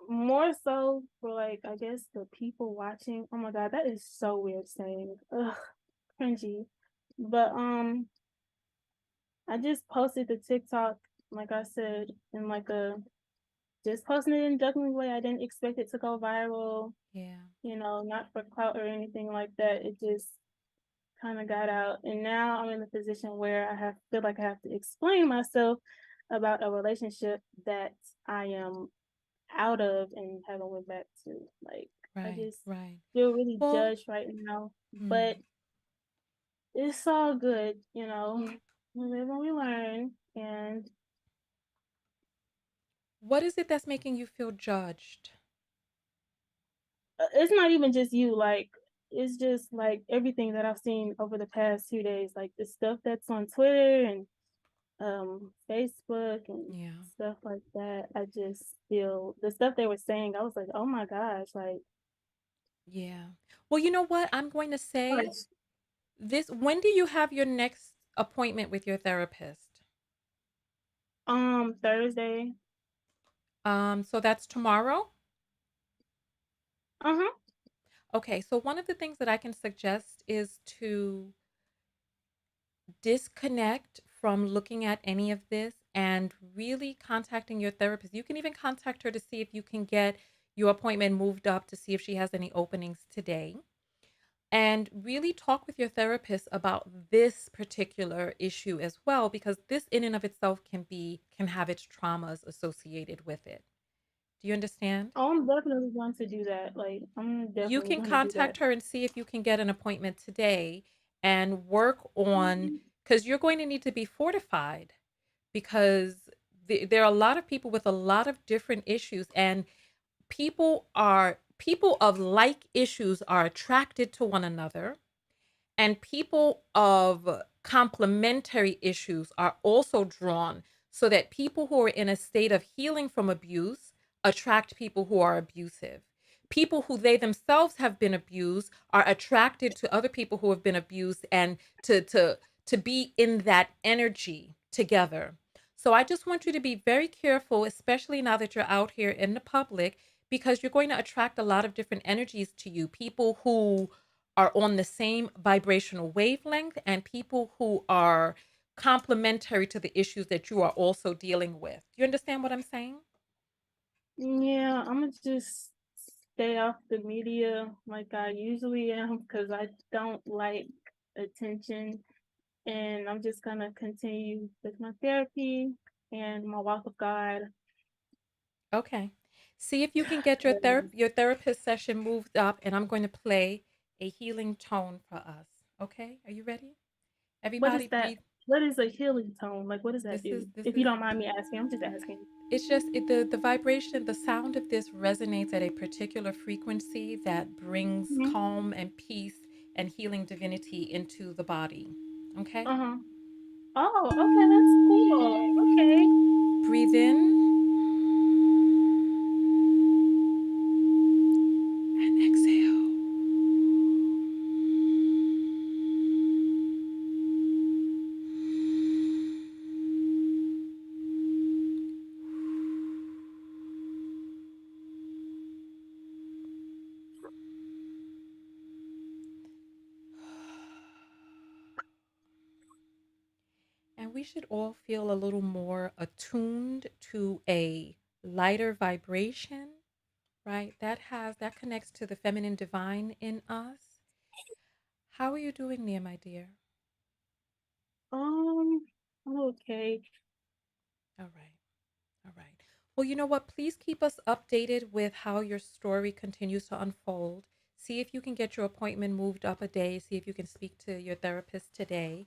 more so for like I guess the people watching. Oh my god, that is so weird saying. Ugh, cringy. But I just posted the TikTok, like I said, in like a just posting it in a jokingly way. I didn't expect it to go viral, Yeah. not for clout or anything like that. It just kind of got out. And now I'm in a position where feel like I have to explain myself about a relationship that I am out of and haven't went back to. Like, I Right, just right. feel really Well, judged right now, but mm, it's all good, you know. We live and we learn, and what is it that's making you feel judged? it's not even just you, like, it's just, like, everything that I've seen over the past 2 days, like, the stuff that's on Twitter and, Facebook and Yeah, stuff like that. I just feel the stuff they were saying, I was like, "Oh my gosh," like, yeah. Well, you know what? I'm going to say gosh, this. When do you have your next appointment with your therapist? Thursday. So that's tomorrow? Uh-huh. Okay, so one of the things that I can suggest is to disconnect from looking at any of this and really contacting your therapist. You can even contact her to see if you can get your appointment moved up to see if she has any openings today. And really talk with your therapist about this particular issue as well, because this in and of itself can have its traumas associated with it. Do you understand? Oh, I'm definitely going to do that, like, I'm You definitely can gonna do that. contact her and see if you can get an appointment today and work on, Mhm. because you're going to need to be fortified, because there are a lot of people with a lot of different issues, and people of like issues are attracted to one another, and people of complementary issues are also drawn, so that people who are in a state of healing from abuse attract people who are abusive. People who they themselves have been abused are attracted to other people who have been abused, and to be in that energy together. So I just want you to be very careful, especially now that you're out here in the public, because you're going to attract a lot of different energies to you. People who are on the same vibrational wavelength, and people who are complementary to the issues that you are also dealing with. Do you understand what I'm saying? Yeah, Imma just stay off the media like I usually am because I don't like attention, and I'm just gonna continue with my therapy and my walk with God. Okay. See if you can get Um, your therapist session moved up, and I'm going to play a healing tone for us. Okay? Are you ready? what is Everybody that? breathe. What is a healing tone? Like, what does that This is do? this If you is don't mind me asking, I'm just asking. it's just the vibration, the sound of this resonates at a particular frequency that brings Mhm. calm and peace and healing divinity into the body. Okay? Uh-huh. Oh, okay, that's cool. Okay. Breathe in and exhale. And we should all feel a little more attuned to a lighter vibration, right? That connects to the feminine divine in us. How are you doing there, my dear? Um, I'm okay. All right. All right. Well, you know what? Please keep us updated with how your story continues to unfold. See if you can get your appointment moved up a day. See if you can speak to your therapist today.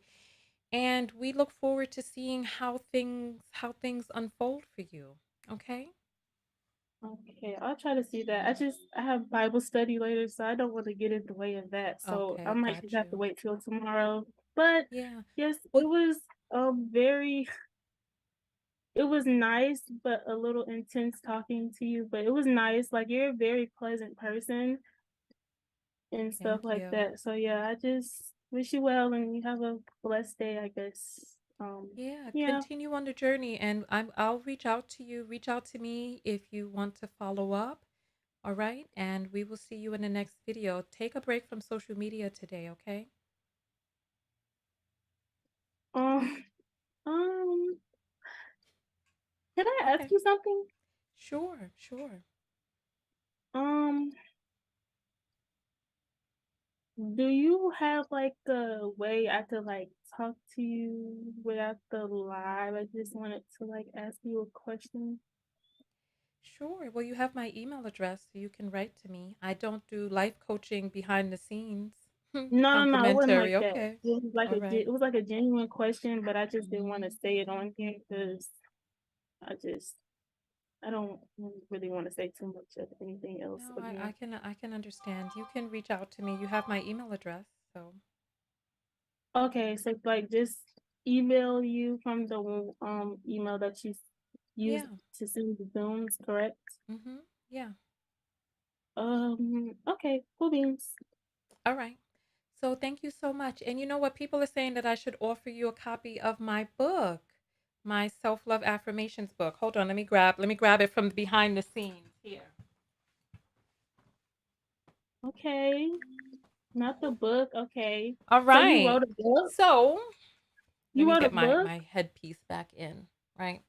And we look forward to seeing how things unfold for you. Okay? Okay, I'll try to see that. I have Bible study later, so I don't want to get in the way of that. So I Okay, might just got have to you. wait till tomorrow. But Yeah. yes, Well, very it was nice but a little intense talking to you, but it was nice. Like you're a very pleasant person and stuff thank like you. that. So yeah, I just wish you well and you have a blessed day, I guess. Yeah, Yeah. continue on the journey, and I'll reach out to you. Reach out to me if you want to follow up. All right? And we will see you in the next video. Take a break from social media today, okay? Um, um, can I ask Okay. you something? Sure, sure. Um, do you have like a way I could like talk to you without the live. I just wanted to like ask you a question. Sure. Well, you have my email address, so you can write to me. I don't do life coaching behind the scenes. No, it wasn't Complimentary. like that. Okay. It was like All right. it was like a genuine question, but I just didn't want to say it on here because I just I don't really want to say too much of anything else No, again. I can understand. You can reach out to me. You have my email address, so Okay, so like just email you from the email that you used yeah. to send the Zooms, correct? Mm-hmm. Yeah. Okay, cool beans. All right. So thank you so much. And you know what? People are saying that I should offer you a copy of my book, my self-love affirmations book. Hold on, let me grab it from behind the scenes here. Okay, not the book. Okay, All so you right. wrote a book? So let You me wrote a get book? my headpiece back in, right?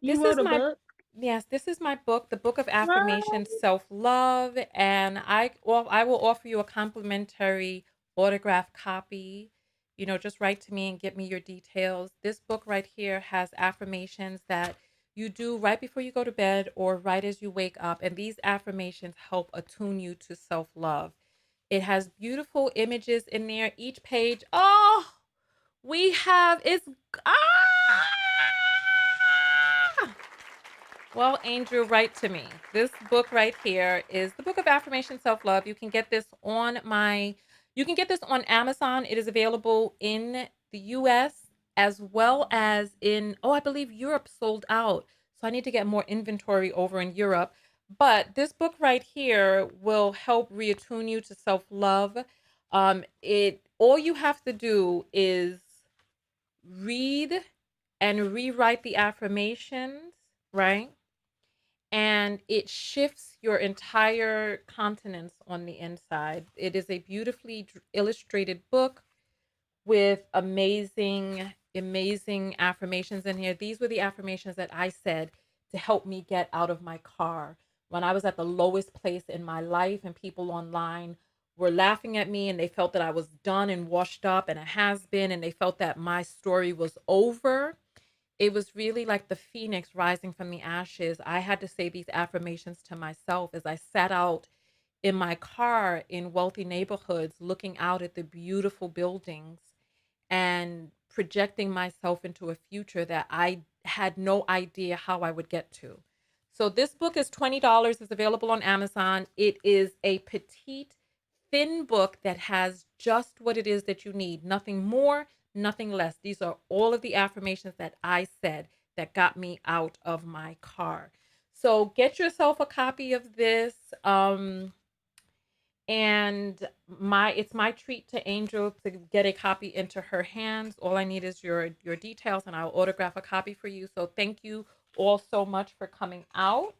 You This is wrote a my book? yes, this is my book, the Book of What? Affirmations, Self-Love, and I will offer you a complimentary autograph copy. You know, just write to me and get me your details. This book right here has affirmations that you do right before you go to bed or right as you wake up, and these affirmations help attune you to self-love. It has beautiful images in there. Each page, oh, we have it's ah well, Angel, write to me. This book right here is the Book of Affirmation Self-Love. You can get this on Amazon. It is available in the US as well as in, oh, I believe Europe sold out. So I need to get more inventory over in Europe. But this book right here will help reattune you to self-love. It all you have to do is read and rewrite the affirmations, right? And it shifts your entire countenance on the inside. It is a beautifully illustrated book with amazing affirmations in here. These were the affirmations that I said to help me get out of my car when I was at the lowest place in my life, and people online were laughing at me and they felt that I was done and washed up and a has been, and they felt that my story was over. It was really like the phoenix rising from the ashes. I had to say these affirmations to myself as I sat out in my car in wealthy neighborhoods, looking out at the beautiful buildings and projecting myself into a future that I had no idea how I would get to. So this book is $20. It's available on Amazon. It is a petite, thin book that has just what it is that you need. Nothing more, nothing less. These are all of the affirmations that I said that got me out of my car. So get yourself a copy of this. And it's my treat to Angel to get a copy into her hands. All I need is your details and I'll autograph a copy for you. So thank you all so much for coming out.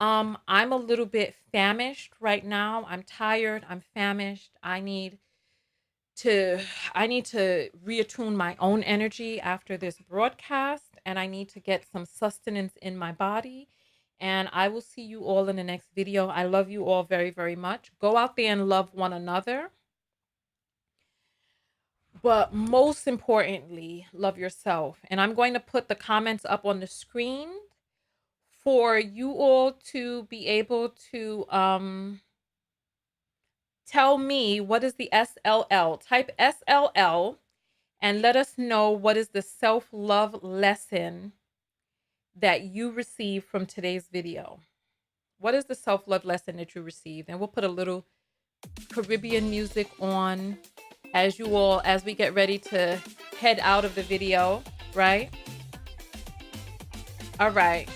I'm a little bit famished right now. I'm tired, I'm famished. To I need to reattune my own energy after this broadcast, and I need to get some sustenance in my body. And I will see you all in the next video. I love you all very, very much. Go out there and love one another. But most importantly, love yourself. And I'm going to put the comments up on the screen for you all to be able to tell me what is the SLL. Type SLL and let us know what is the self-love lesson that you received from today's video. What is the self-love lesson that you received? And we'll put a little Caribbean music on as we get ready to head out of the video, right? All right.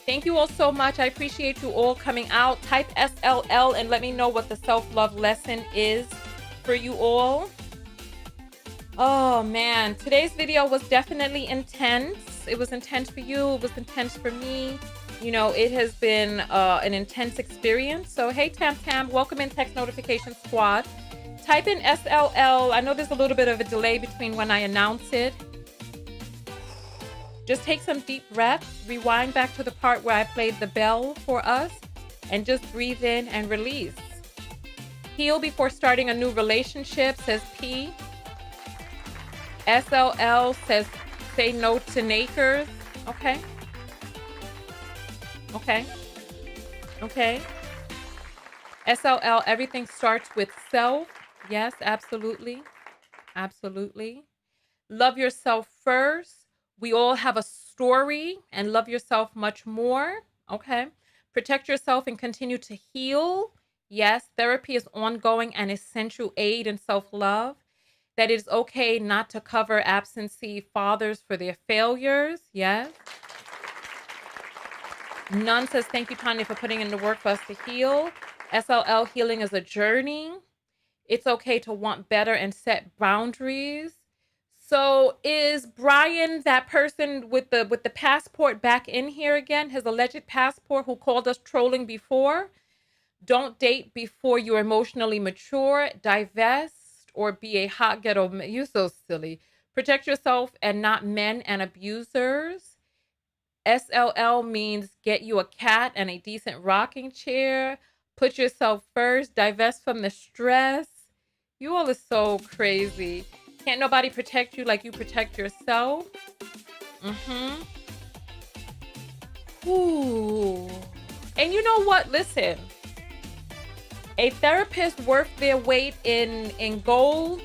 Thank you all so much. I appreciate you all coming out. Type SLL and let me know what the self-love lesson is for you all. Oh man, today's video was definitely intense. It was intense for you. It was intense for me. You know, it has been an intense experience. So hey, Tam Tam, welcome in Text Notification Squad. Type in SLL. I know there's a little bit of a delay between when I announce it. Just take some deep breaths. Rewind back to the part where I played the bell for us and just breathe in and release. Heal before starting a new relationship, says P. SLL says, say no to nakers. Okay. Okay. Okay. SLL, everything starts with self. Yes, absolutely. Absolutely. Love yourself first. We all have a story, and love yourself much more. Okay. Protect yourself and continue to heal. Yes, therapy is ongoing and essential aid in self-love. That it is okay not to cover absentee fathers for their failures. Yes. None says, thank you, Tanya, for putting in the work for us to heal. SLL, healing is a journey. It's okay to want better and set boundaries. So is Brian that person with the passport back in here again? His alleged passport who called us trolling before? Don't date before you're emotionally mature. Divest or be a hot ghetto. You're so silly. Protect yourself and not men and abusers. SLL means get you a cat and a decent rocking chair. Put yourself first. Divest from the stress. You all are so crazy. Can't nobody protect you like you protect yourself. Mm-hmm. Ooh. And you know what? Listen. A therapist worth their weight in gold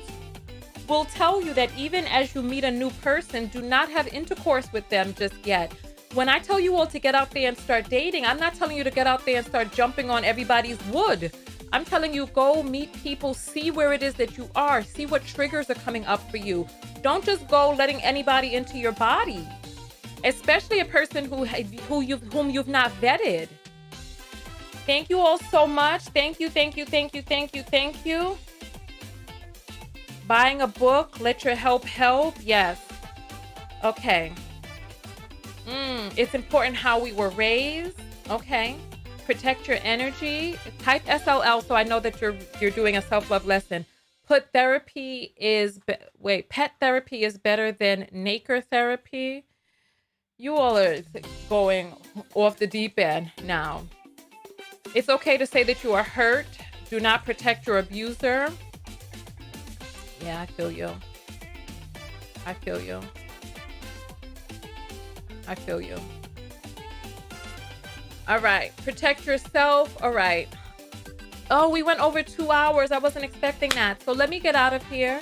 will tell you that even as you meet a new person, do not have intercourse with them just yet. When I tell you all to get out there and start dating, I'm not telling you to get out there and start jumping on everybody's wood. I'm telling you, go meet people, see where it is that you are, see what triggers are coming up for you. Don't just go letting anybody into your body, especially a person whom you've not vetted. Thank you all so much. Thank you, thank you, thank you, thank you, thank you. Buying a book, let your help. Yes. Okay. It's important how we were raised. Okay. Protect your energy. Type SLL so I know that you're doing a self-love lesson. Pet therapy is better than Naker therapy. You all are going off the deep end now. It's okay to say that you are hurt. Do not protect your abuser. Yeah, I feel you. I feel you. I feel you. All right. Protect yourself. All right. Oh, we went over 2 hours. I wasn't expecting that. So let me get out of here.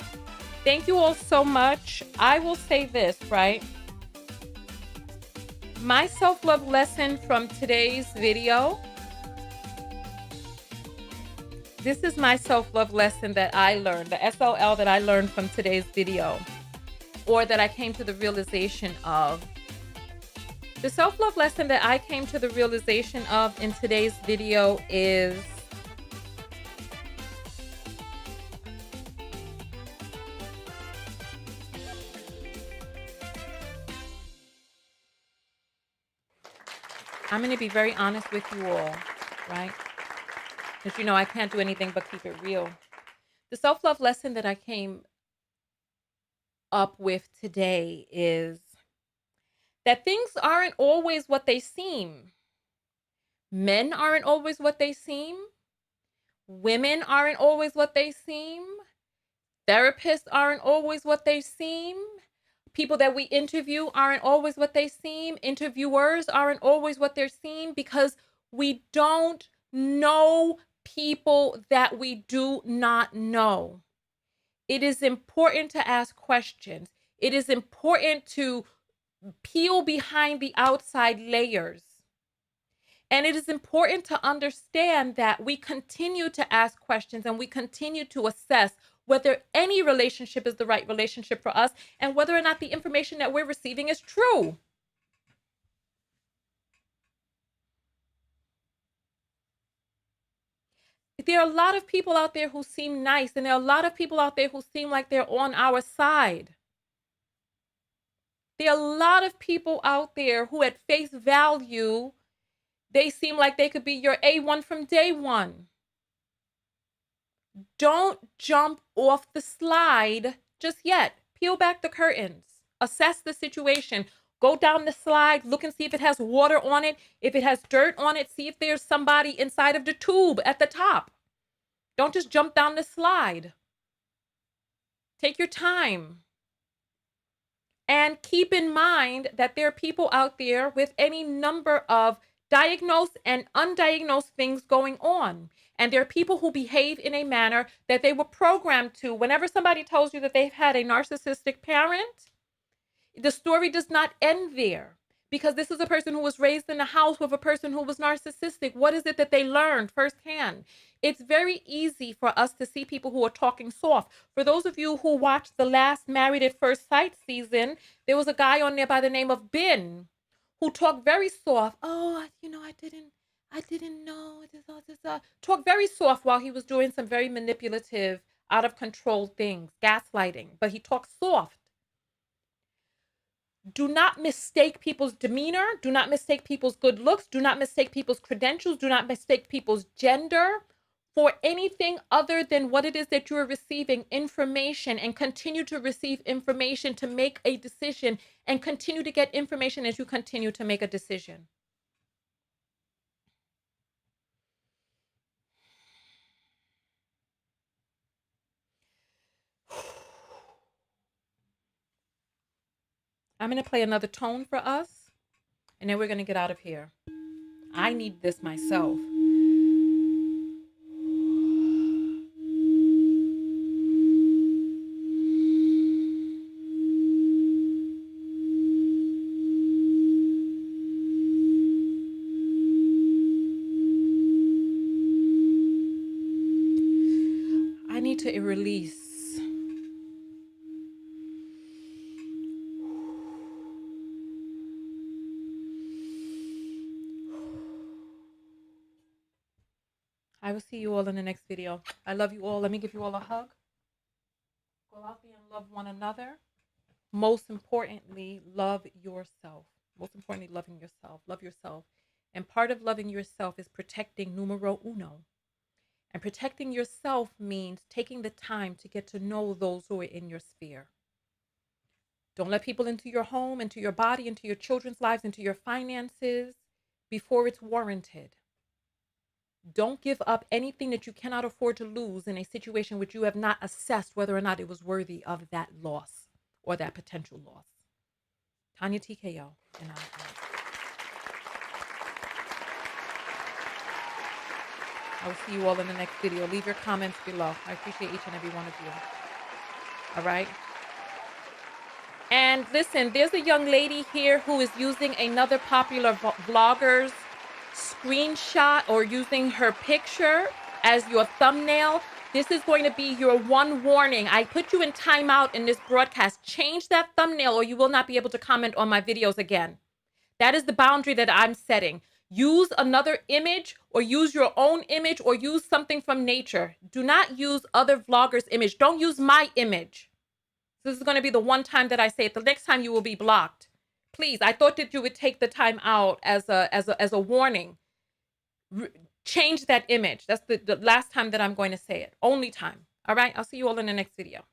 Thank you all so much. I will say this, right? My self-love lesson from today's video. This is my self-love lesson that I learned, the SLL that I learned from today's video, or that I came to the realization of. The self-love lesson that I came to the realization of in today's video is I'm going to be very honest with you all, right? Because, you know, I can't do anything but keep it real. The self-love lesson that I came up with today is that things aren't always what they seem. Men aren't always what they seem. Women aren't always what they seem. Therapists aren't always what they seem. People that we interview aren't always what they seem. Interviewers aren't always what they seem, because we don't know people that we do not know. It is important to ask questions. It is important to peel behind the outside layers. And it is important to understand that we continue to ask questions and we continue to assess whether any relationship is the right relationship for us and whether or not the information that we're receiving is true. There are a lot of people out there who seem nice, and there are a lot of people out there who seem like they're on our side. There are a lot of people out there who at face value, they seem like they could be your A1 from day one. Don't jump off the slide just yet. Peel back the curtains. Assess the situation. Go down the slide. Look and see if it has water on it. If it has dirt on it, see if there's somebody inside of the tube at the top. Don't just jump down the slide. Take your time. And keep in mind that there are people out there with any number of diagnosed and undiagnosed things going on. And there are people who behave in a manner that they were programmed to. Whenever somebody tells you that they've had a narcissistic parent, the story does not end there, because this is a person who was raised in a house with a person who was narcissistic. What is it that they learned firsthand? It's very easy for us to see people who are talking soft. For those of you who watched the last Married at First Sight season, there was a guy on there by the name of Ben who talked very soft. Oh, I didn't know. Talked very soft while he was doing some very manipulative, out of control things, gaslighting. But he talked soft. Do not mistake people's demeanor. Do not mistake people's good looks. Do not mistake people's credentials. Do not mistake people's gender for anything other than what it is that you are receiving information, and continue to receive information to make a decision, and continue to get information as you continue to make a decision. I'm going to play another tone for us, and then we're going to get out of here. I need this myself. I need to release. I will see you all in the next video. I love you all. Let me give you all a hug. Go out there and love one another. Most importantly, love yourself. Most importantly, loving yourself. Love yourself. And part of loving yourself is protecting numero uno. And protecting yourself means taking the time to get to know those who are in your sphere. Don't let people into your home, into your body, into your children's lives, into your finances before it's warranted. Don't give up anything that you cannot afford to lose in a situation which you have not assessed whether or not it was worthy of that loss or that potential loss. Tanya TKO, and I'm out. I will see you all in the next video. Leave your comments below. I appreciate each and every one of you. All right? And listen, there's a young lady here who is using another popular vlogger's screenshot, or using her picture as your thumbnail. This is going to be your one warning. I put you in timeout in this broadcast. Change that thumbnail or you will not be able to comment on my videos again. That is the boundary that I'm setting. Use another image, or use your own image, or use something from nature. Do not use other vloggers' image. Don't use my image. This is going to be the one time that I say it. The next time you will be blocked. Please, I thought that you would take the time out as a warning. Change that image. That's the last time that I'm going to say it. Only time. All right? I'll see you all in the next video.